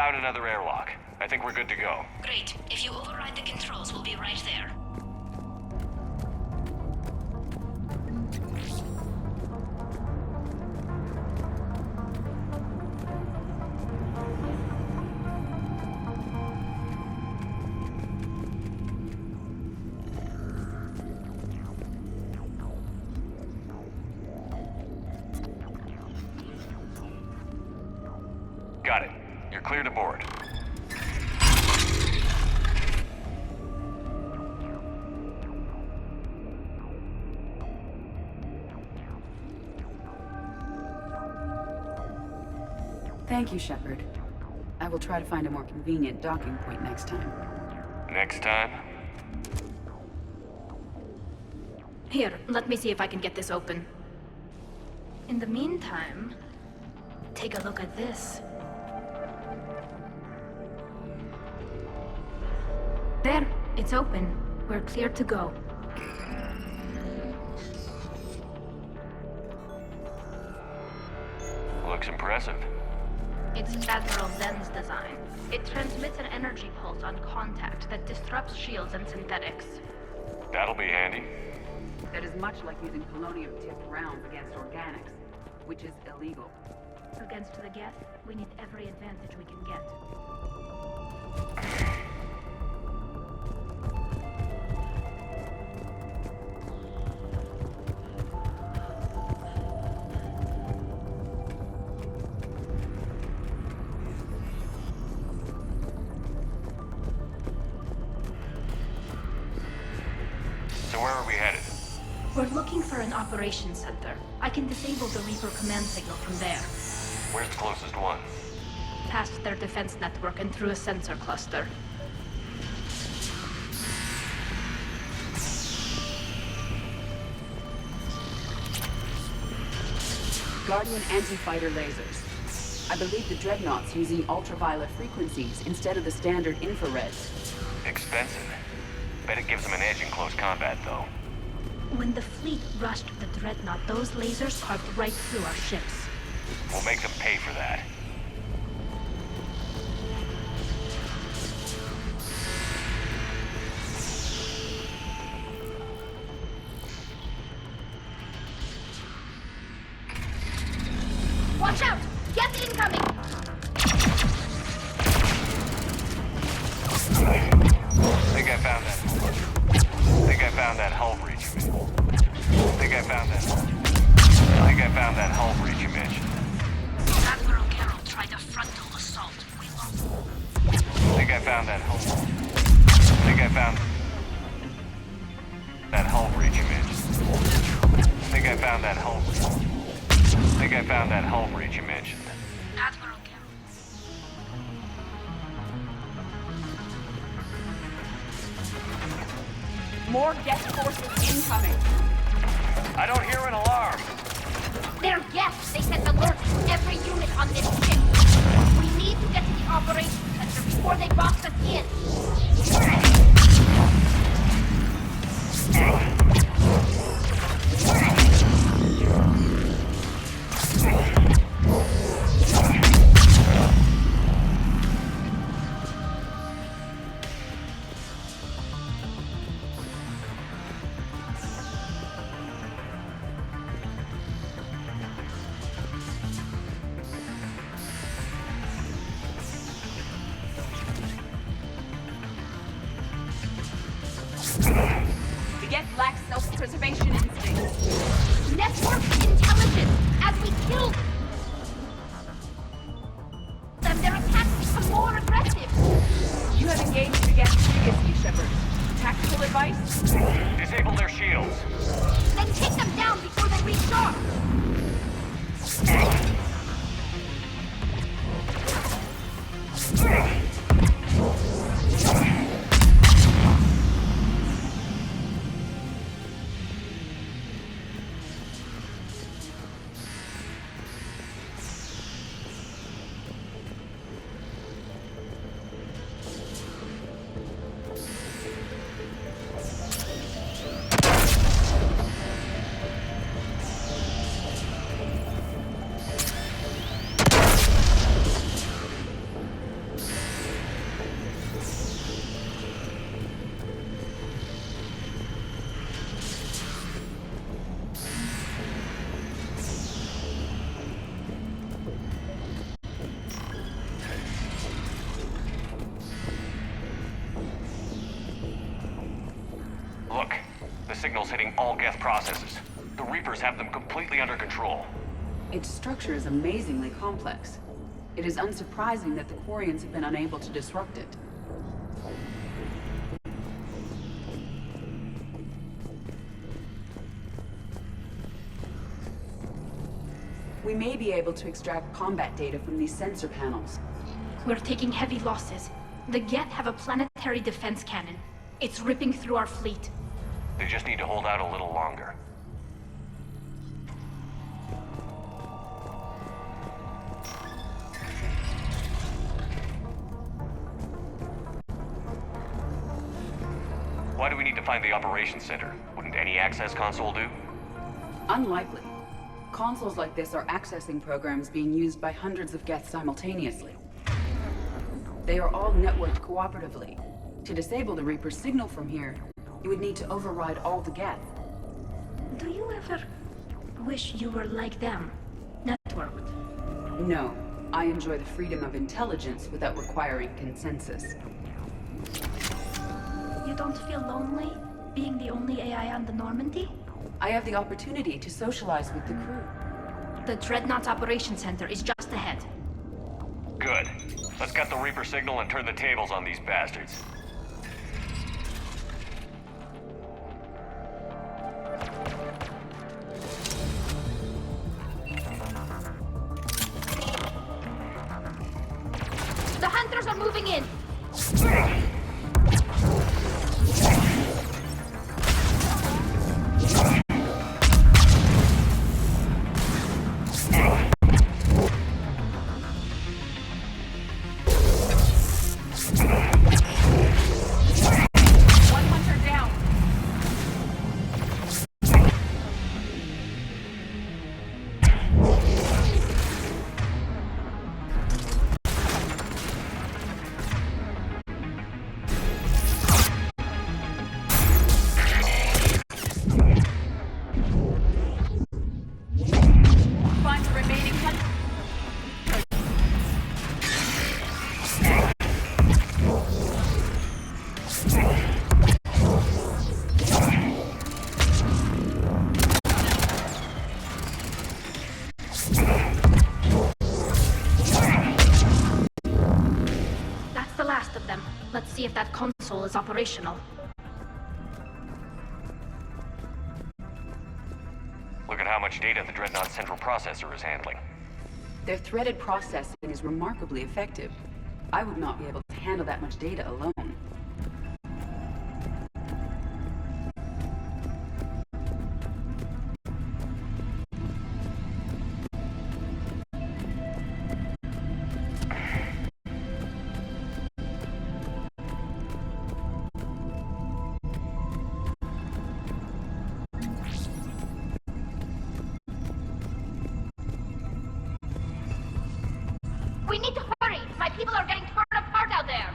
found another airlock. I think we're good to go. Great. If you override the controls, we'll be right there. Got it. You're clear to board. Thank you, Shepard. I will try to find a more convenient docking point next time. Next time? Here, let me see if I can get this open. In the meantime, take a look at this. There, it's open. We're clear to go. Looks impressive. It's Admiral Zen's design. It transmits an energy pulse on contact that disrupts shields and synthetics. That'll be handy. That is much like using polonium-tipped rounds against organics, which is illegal. Against the Geth, we need every advantage we can get. So where are we headed? We're looking for an operations center. I can disable the Reaper command signal from there. Where's the closest one? Past their defense network and through a sensor cluster. Guardian anti-fighter lasers. I believe the Dreadnought's using ultraviolet frequencies instead of the standard infrared. Expensive. Bet it gives them an edge in close combat, though. When the fleet rushed the Dreadnought, those lasers carved right through our ships. We'll make them pay for that. Watch out! Geth incoming! Think I found that. Think I found that hull breach. Think I found that. Think I found that hull breach you mentioned. Admiral Carroll tried a frontal assault. We lost. Think I found that hull. Think I found that hull breach you mentioned. Think I found that hull. Think I found that hull breach you mentioned. Admiral Carroll. More Geth forces incoming. I don't hear an alarm. They're Geth! They sent alerts to every unit on this ship! We need to get to the operations center before they box us in! The Geth lacks self-preservation instincts. Network intelligence! As we kill them, their attacks become more aggressive! You have engaged the Geth previously, Shepard. Tactical advice? Disable their shields. Then take them down before they reach off! signals hitting all Geth processes. The Reapers have them completely under control. Its structure is amazingly complex. It is unsurprising that the Quarians have been unable to disrupt it. We may be able to extract combat data from these sensor panels. We're taking heavy losses. The Geth have a planetary defense cannon. It's ripping through our fleet. They just need to hold out a little longer. Why do we need to find the operations center? Wouldn't any access console do? Unlikely. Consoles like this are accessing programs being used by hundreds of Geth simultaneously. They are all networked cooperatively. To disable the Reaper's signal from here, you would need to override all the Geth. Do you ever wish you were like them? Networked? No. I enjoy the freedom of intelligence without requiring consensus. You don't feel lonely, being the only AI on the Normandy? I have the opportunity to socialize with the crew. The Dreadnought's Operations Center is just ahead. Good. Let's cut the Reaper signal and turn the tables on these bastards. The Hunters are moving in! See if that console is operational. Look at how much data the Dreadnought central processor is handling. Their threaded processing is remarkably effective. I would not be able to handle that much data alone. We need to hurry! My people are getting torn apart out there!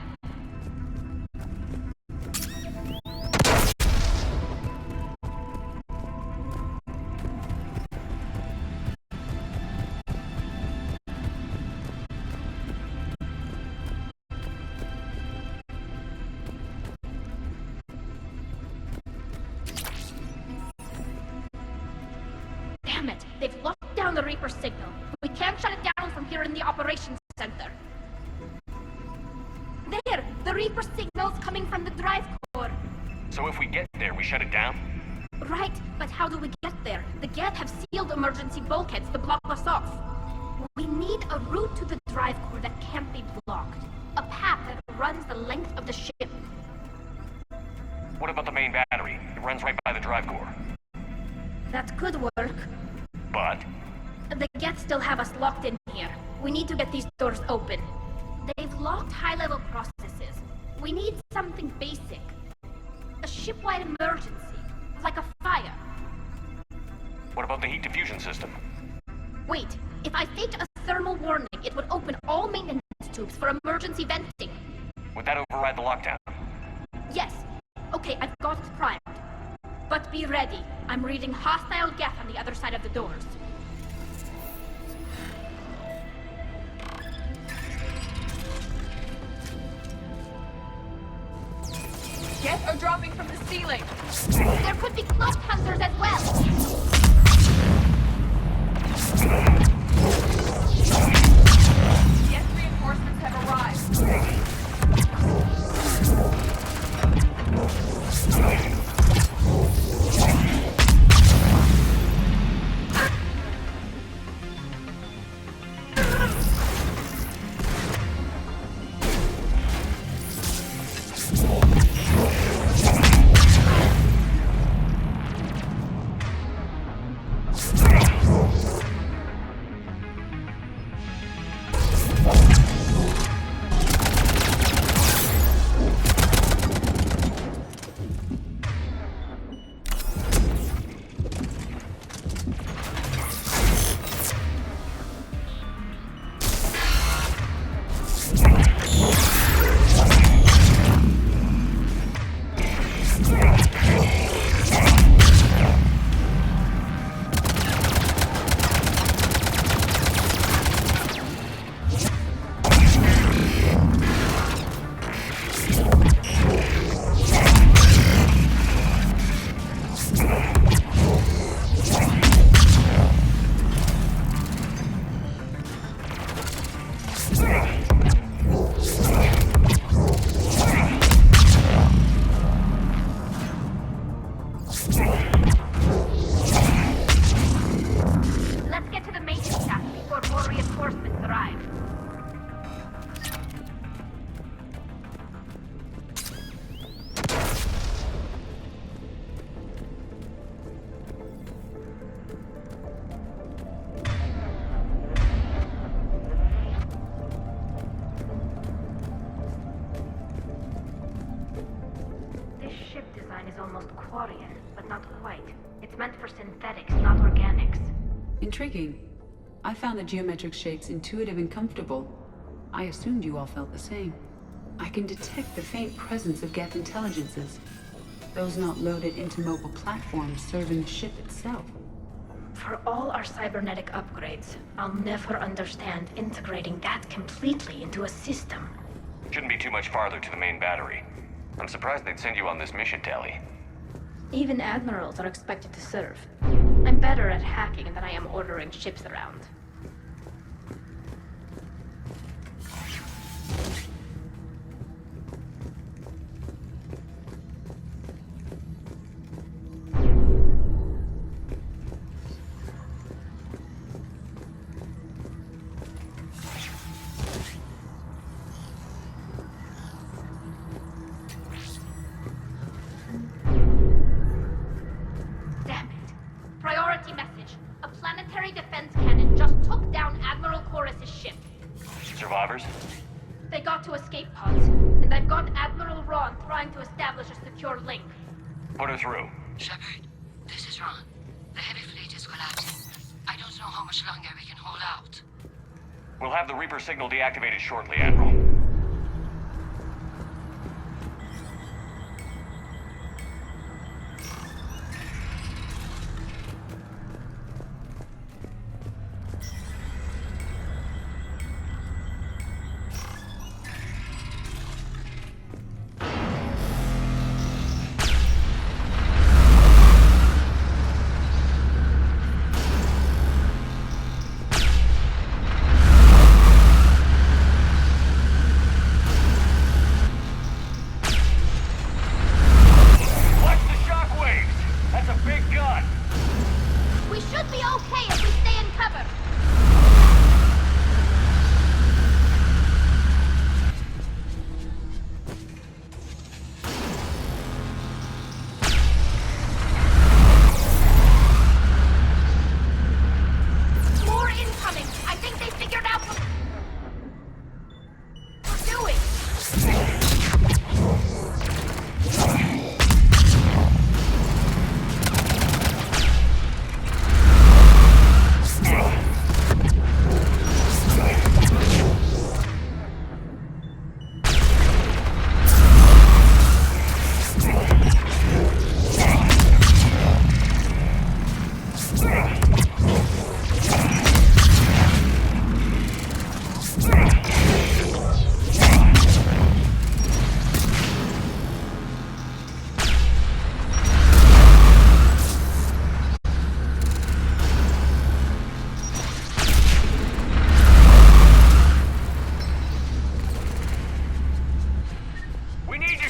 Damn it! They've locked down the Reaper signal. We can't shut it down from here in the operations center. There! The Reaper signal's coming from the drive core. So if we get there, we shut it down? Right, but how do we get there? The Geth have sealed emergency bulkheads to block us off. We need a route to the drive core that can't be blocked. A path that runs the length of the ship. What about the main battery? It runs right by the drive core. That could work. But? The Geth still have us locked in here. We need to get these doors open. They've locked high-level processes. We need something basic. A ship-wide emergency. Like a fire. What about the heat diffusion system? Wait, if I faked a thermal warning, it would open all maintenance tubes for emergency venting. Would that override the lockdown? Yes. Okay, I've got it primed. But be ready. I'm reading hostile Geth on the other side of the doors. Geth are dropping from the ceiling. There could be cloak hunters as well. Geth reinforcements have arrived. Let's get to the maintenance shaft before more reinforcements arrive. This ship design is almost Quarian, but not quite. It's meant for synthetics, not organics. Intriguing. I found the geometric shapes intuitive and comfortable. I assumed you all felt the same. I can detect the faint presence of Geth intelligences. Those not loaded into mobile platforms serving the ship itself. For all our cybernetic upgrades, I'll never understand integrating that completely into a system. Shouldn't be too much farther to the main battery. I'm surprised they'd send you on this mission, Tally. Even admirals are expected to serve. I'm better at hacking than I am ordering ships around. Damn it. Priority message. A planetary defense cannon just took down Admiral Chorus's ship. Survivors? They got to escape pods, and I've got Admiral Ron trying to establish a secure link. Put her through. Shepard, this is Ron. The heavy fleet is collapsing. I don't know how much longer we can hold out. We'll have the Reaper signal deactivated shortly, Admiral.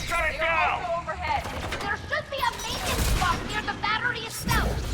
shut it down! Overhead. There should be a maintenance box near the battery itself.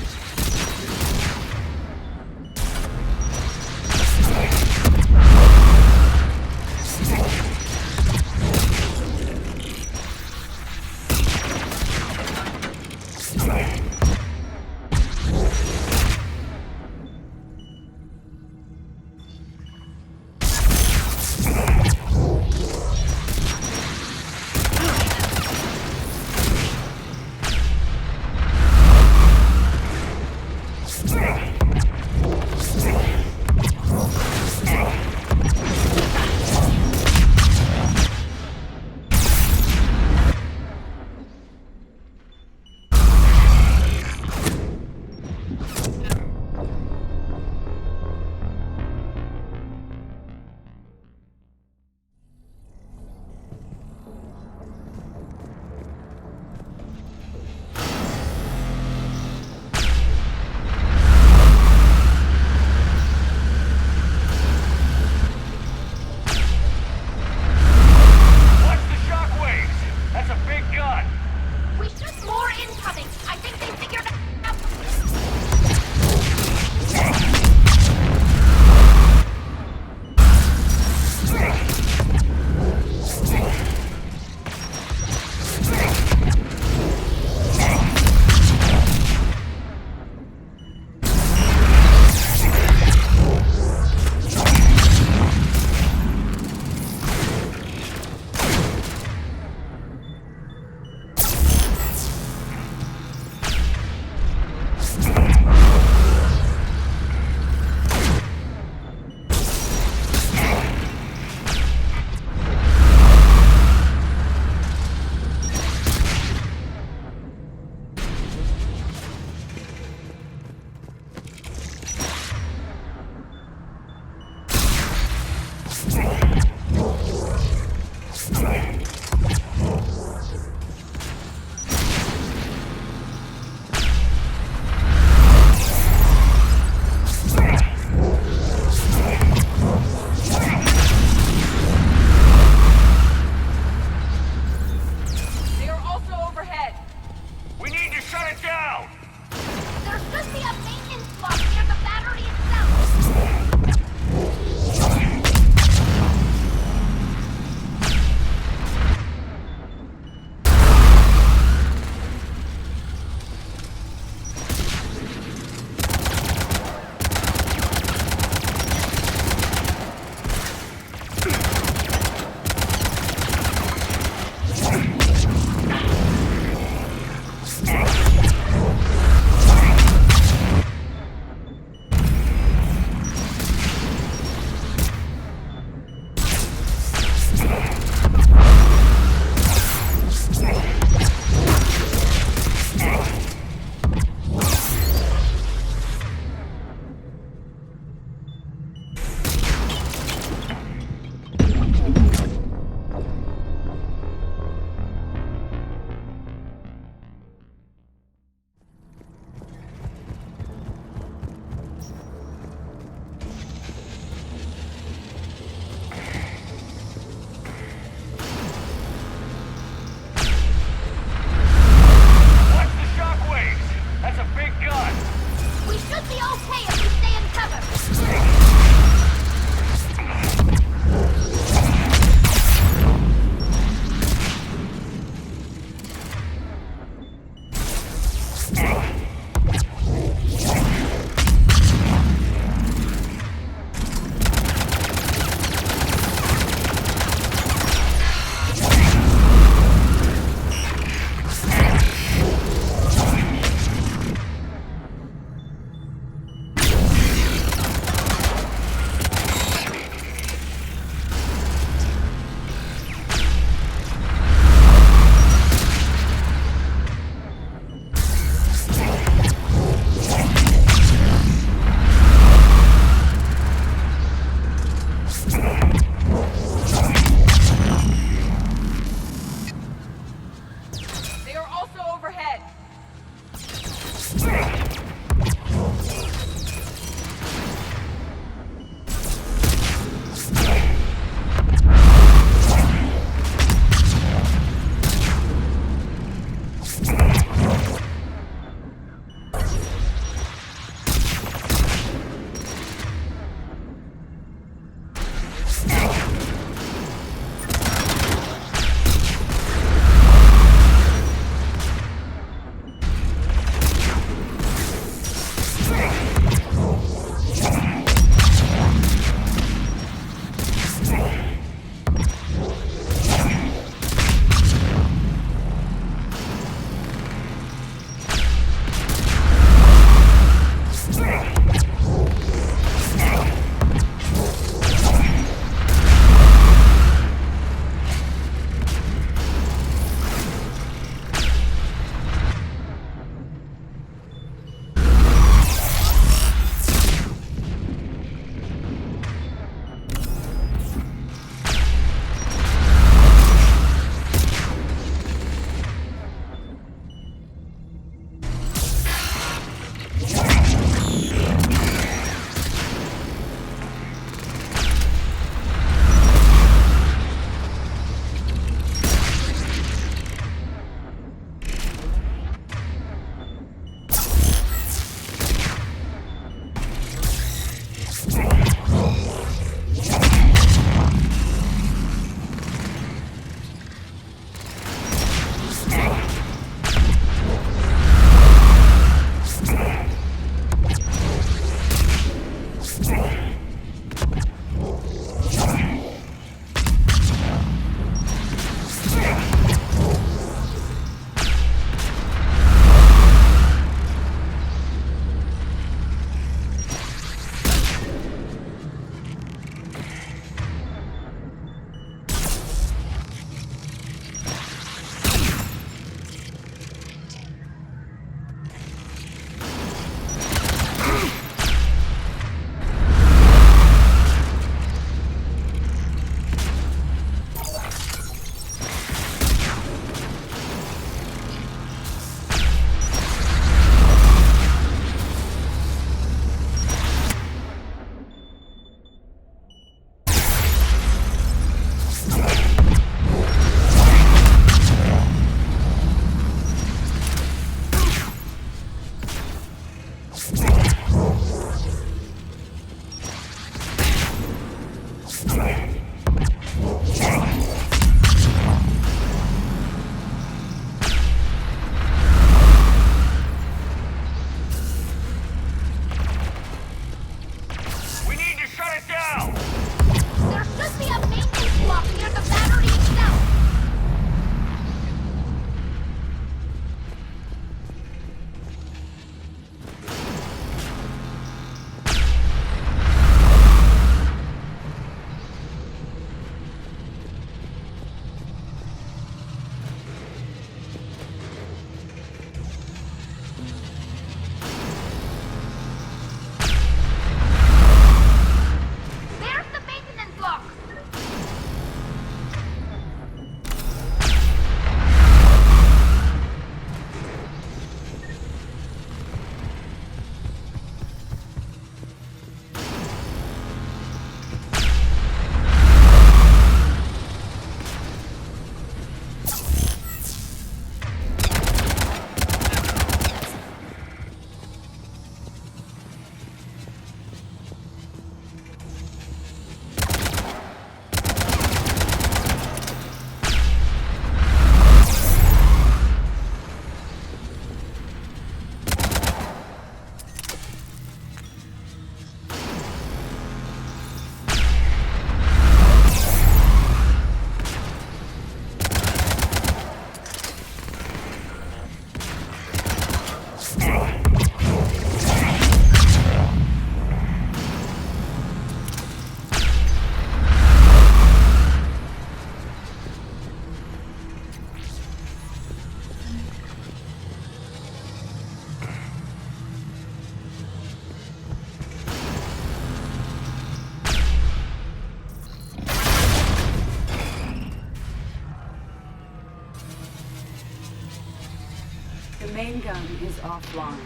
main gun is offline.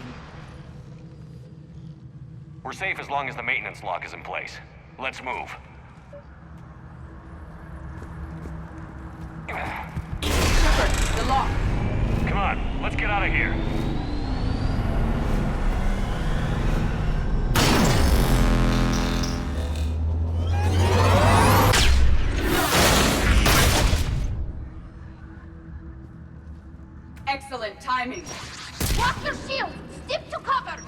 We're safe as long as the maintenance lock is in place. Let's move. Shepard, the lock. Come on, let's get out of here. Excellent timing. Watch your shield! Stick to cover!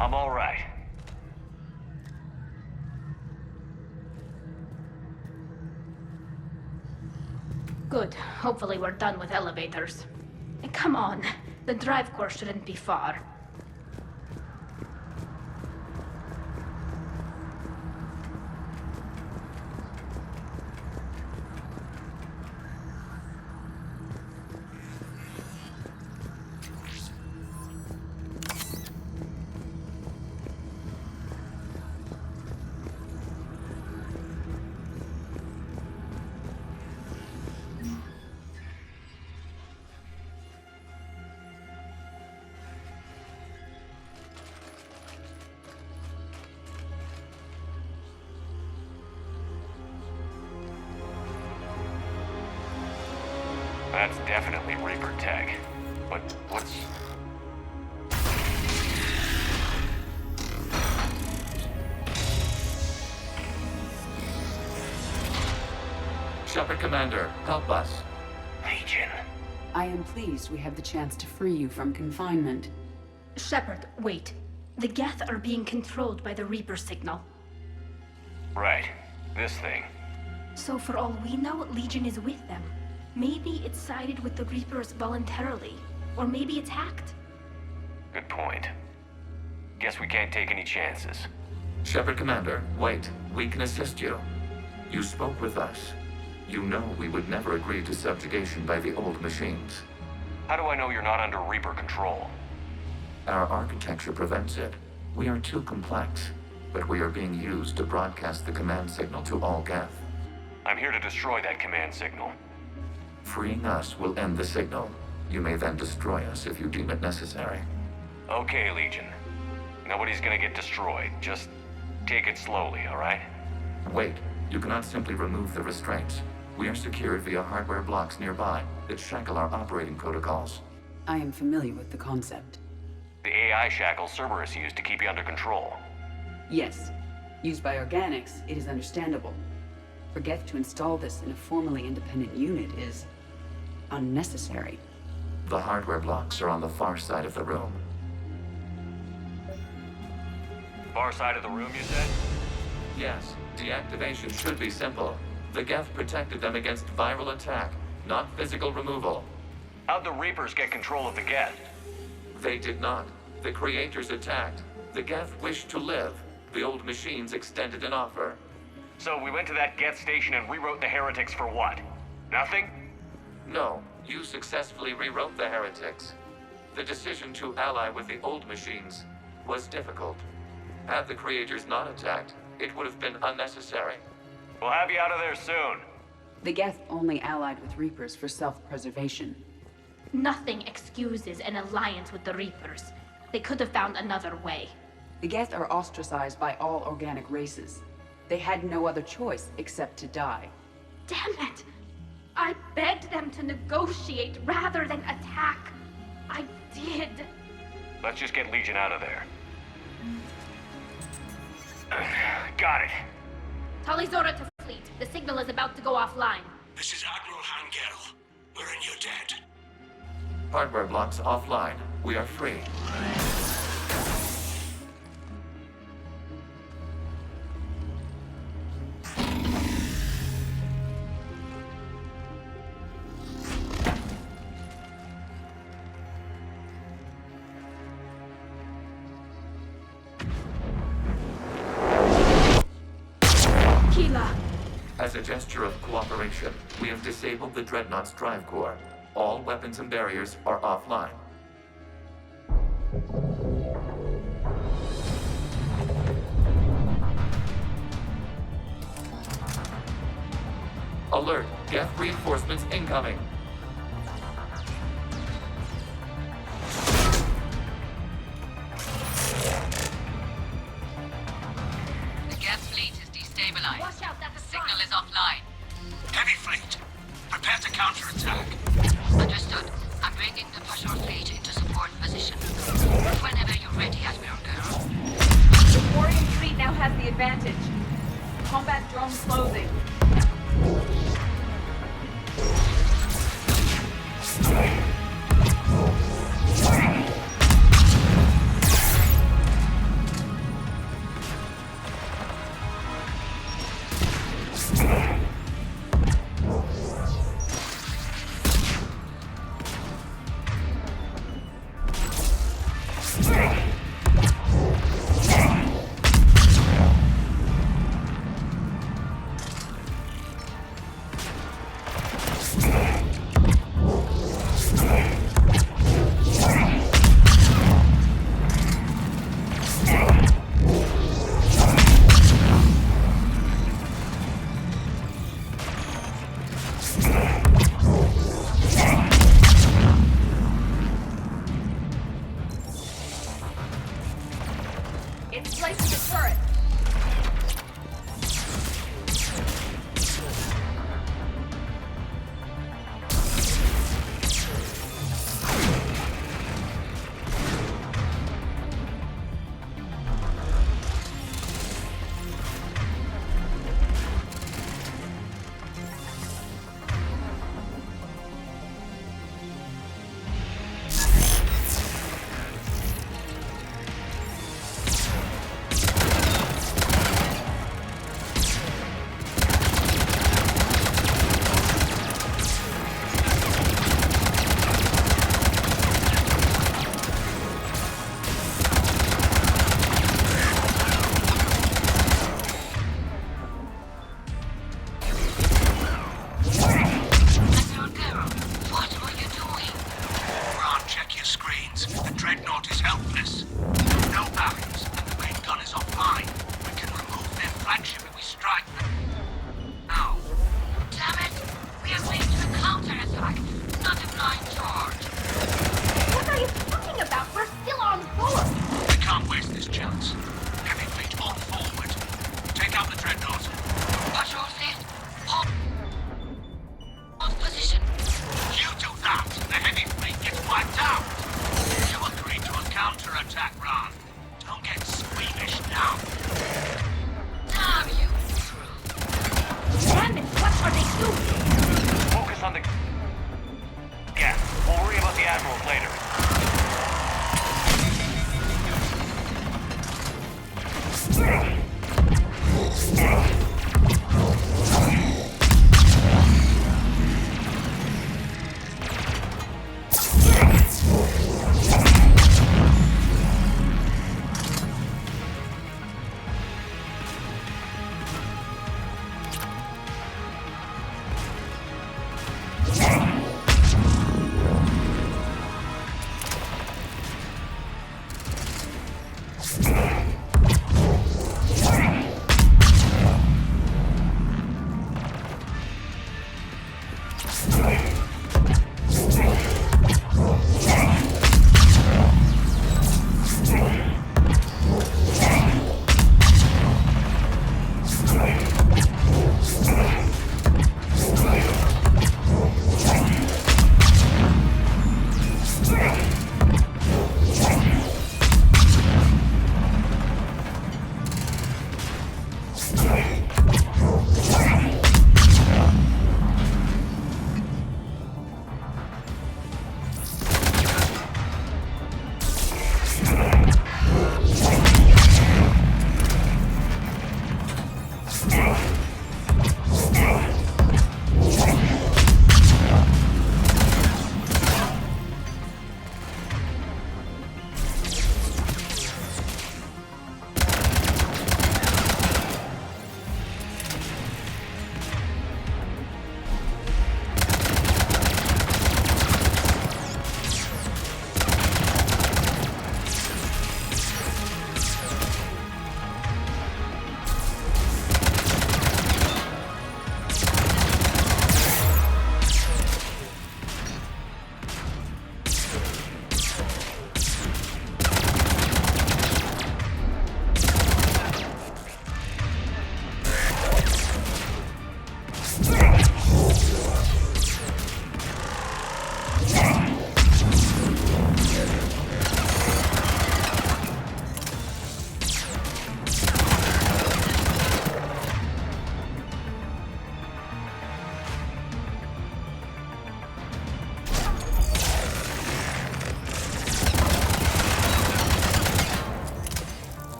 I'm all right. Good. Hopefully we're done with elevators. And come on, the drive course shouldn't be far. That's definitely Reaper tech. But what's... Shepard Commander, help us. Legion. I am pleased we have the chance to free you from confinement. Shepard, wait. The Geth are being controlled by the Reaper signal. Right. This thing. So for all we know, Legion is with them. Maybe it sided with the Reapers voluntarily. Or maybe it's hacked. Good point. Guess we can't take any chances. Shepard Commander, wait. We can assist you. You spoke with us. You know we would never agree to subjugation by the old machines. How do I know you're not under Reaper control? Our architecture prevents it. We are too complex, but we are being used to broadcast the command signal to all Geth. I'm here to destroy that command signal. Freeing us will end the signal. You may then destroy us if you deem it necessary. Okay, Legion. Nobody's gonna get destroyed. Just take it slowly, alright? Wait, you cannot simply remove the restraints. We are secured via hardware blocks nearby that shackle our operating protocols. I am familiar with the concept. The AI shackles Cerberus used to keep you under control. Yes. Used by organics, it is understandable. For Geth to install this in a formally independent unit is unnecessary. The hardware blocks are on the far side of the room. Far side of the room, you said? Yes, deactivation should be simple. The Geth protected them against viral attack, not physical removal. How'd the Reapers get control of the Geth? They did not. The creators attacked. The Geth wished to live. The old machines extended an offer. So we went to that Geth station and rewrote the heretics for what? Nothing? No, you successfully rewrote the heretics. The decision to ally with the old machines was difficult. Had the creators not attacked, it would have been unnecessary. We'll have you out of there soon. The Geth only allied with Reapers for self-preservation. Nothing excuses an alliance with the Reapers. They could have found another way. The Geth are ostracized by all organic races. They had no other choice except to die. Damn it! I begged them to negotiate rather than attack. I did. Let's just get Legion out of there. Got it. Talizora to fleet. The signal is about to go offline. This is Admiral Hangel. We're in your debt. Hardware blocks offline. We are free. As a gesture of cooperation, we have disabled the Dreadnought's drive core. All weapons and barriers are offline. Alert! Geth reinforcements incoming! The Geth fleet is destabilized. Watch out, that's a Signal is offline. Heavy fleet. Prepare to counterattack. Understood. I'm bringing the push our fleet into support position. Whenever you're ready, Admiral Girl. The Warrior fleet now has the advantage. Combat drones closing. Right. replacing the turret.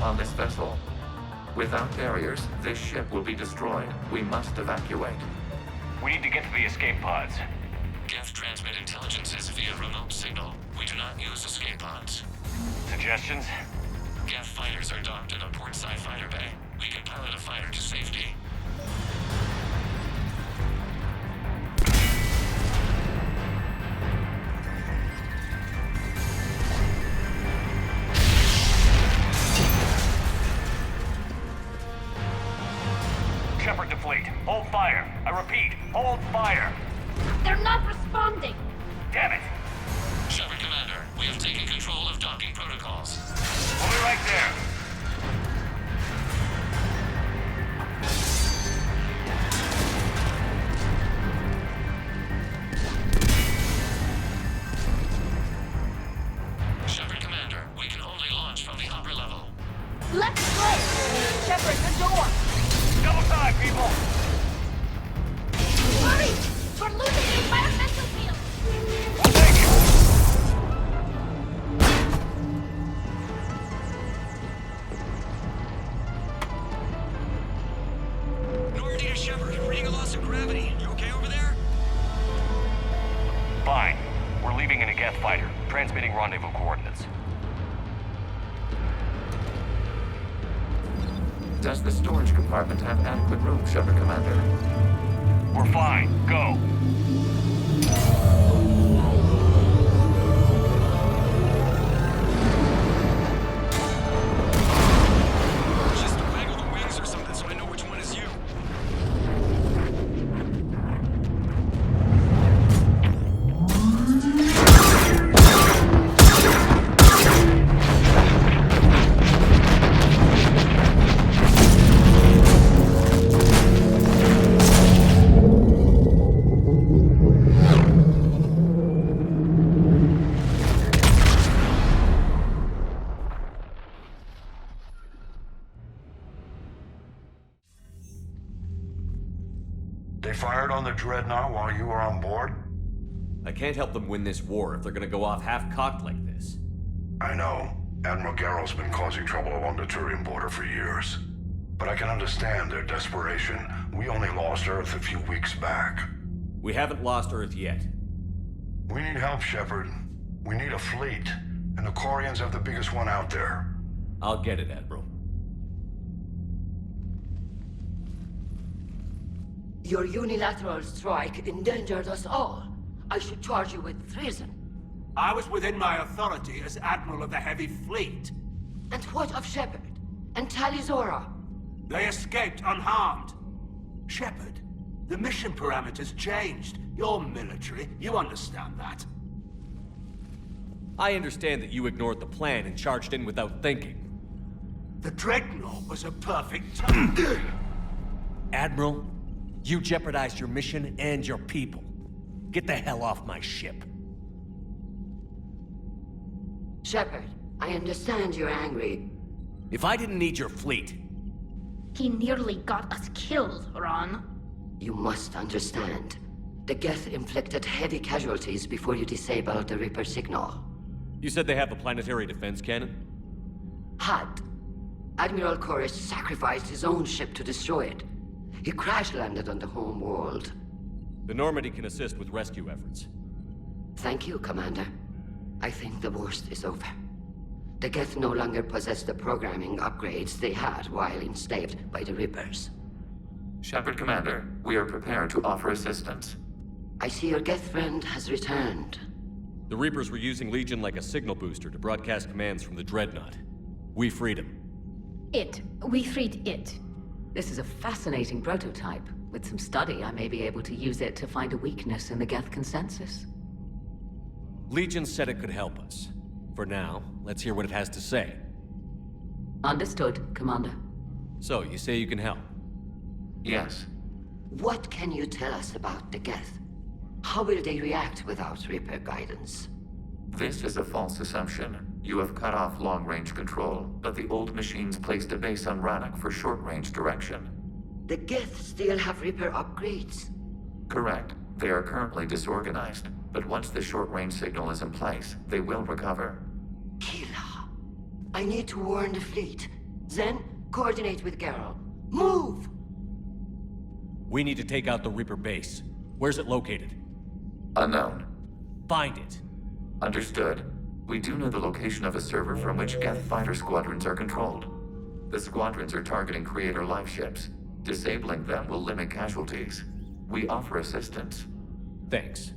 on this vessel. Without barriers, this ship will be destroyed. We must evacuate. We need to get to the escape pods. Geth transmit intelligences via remote signal. We do not use escape pods. Suggestions? Geth fighters are docked in a portside fighter bay. We can pilot a fighter to safety. Shepard to fleet. Hold fire. I repeat, hold fire. They're not responding. Damn it. Shepard Commander, we have taken control of docking protocols. We'll be right there. Shepard Commander, we can only launch from the upper level. Let's go! Shepard, the door! Double time, people! Hurry! We're losing the environmental field! Thank you! Normandy to Shepard, reading a loss of gravity. You okay over there? Fine. We're leaving in a Geth fighter, transmitting rendezvous coordinates. Does the storage compartment have adequate room, Shepard Commander? We're fine. Go. Just waggle the wings or something so I know which one is you. They fired on the Dreadnought while you were on board? I can't help them win this war if they're gonna go off half-cocked like this. I know. Admiral Garrow's been causing trouble along the Turian border for years. But I can understand their desperation. We only lost Earth a few weeks back. We haven't lost Earth yet. We need help, Shepard. We need a fleet. And the Corians have the biggest one out there. I'll get it, Admiral. Your unilateral strike endangered us all. I should charge you with treason. I was within my authority as Admiral of the Heavy Fleet. And what of Shepard? And Talizora? They escaped unharmed. Shepard, the mission parameters changed. You're military, you understand that. I understand that you ignored the plan and charged in without thinking. The Dreadnought was a perfect time. Admiral, you jeopardized your mission and your people. Get the hell off my ship. Shepard, I understand you're angry. If I didn't need your fleet... He nearly got us killed, Ron. You must understand. The Geth inflicted heavy casualties before you disabled the Reaper signal. You said they have a planetary defense cannon? Had. Admiral Chorus sacrificed his own ship to destroy it. He crash-landed on the home world. The Normandy can assist with rescue efforts. Thank you, Commander. I think the worst is over. The Geth no longer possess the programming upgrades they had while enslaved by the Reapers. Shepard Commander, we are prepared to offer assistance. I see your Geth friend has returned. The Reapers were using Legion like a signal booster to broadcast commands from the Dreadnought. We freed him. We freed it. This is a fascinating prototype. With some study, I may be able to use it to find a weakness in the Geth consensus. Legion said it could help us. For now, let's hear what it has to say. Understood, Commander. So, you say you can help? Yes. What can you tell us about the Geth? How will they react without Reaper guidance? This is a false assumption. You have cut off long-range control, but the old machines placed a base on Rannoch for short-range direction. The Geth still have Reaper upgrades? Correct. They are currently disorganized, but once the short-range signal is in place, they will recover. Kila, I need to warn the fleet. Then, coordinate with Garrow. Move! We need to take out the Reaper base. Where's it located? Unknown. Find it. Understood. We do know the location of a server from which Geth fighter squadrons are controlled. The squadrons are targeting Creator live ships. Disabling them will limit casualties. We offer assistance. Thanks.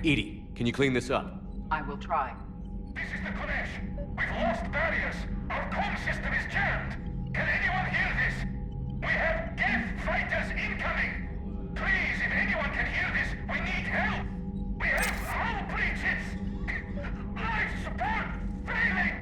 Edie, can you clean this up? I will try. This is the Kodesh. We've lost barriers. Our comm system is jammed. Can anyone hear this? We have Geth fighters incoming. Please, if anyone can hear this, we need help. We have hull breaches. Life support failing.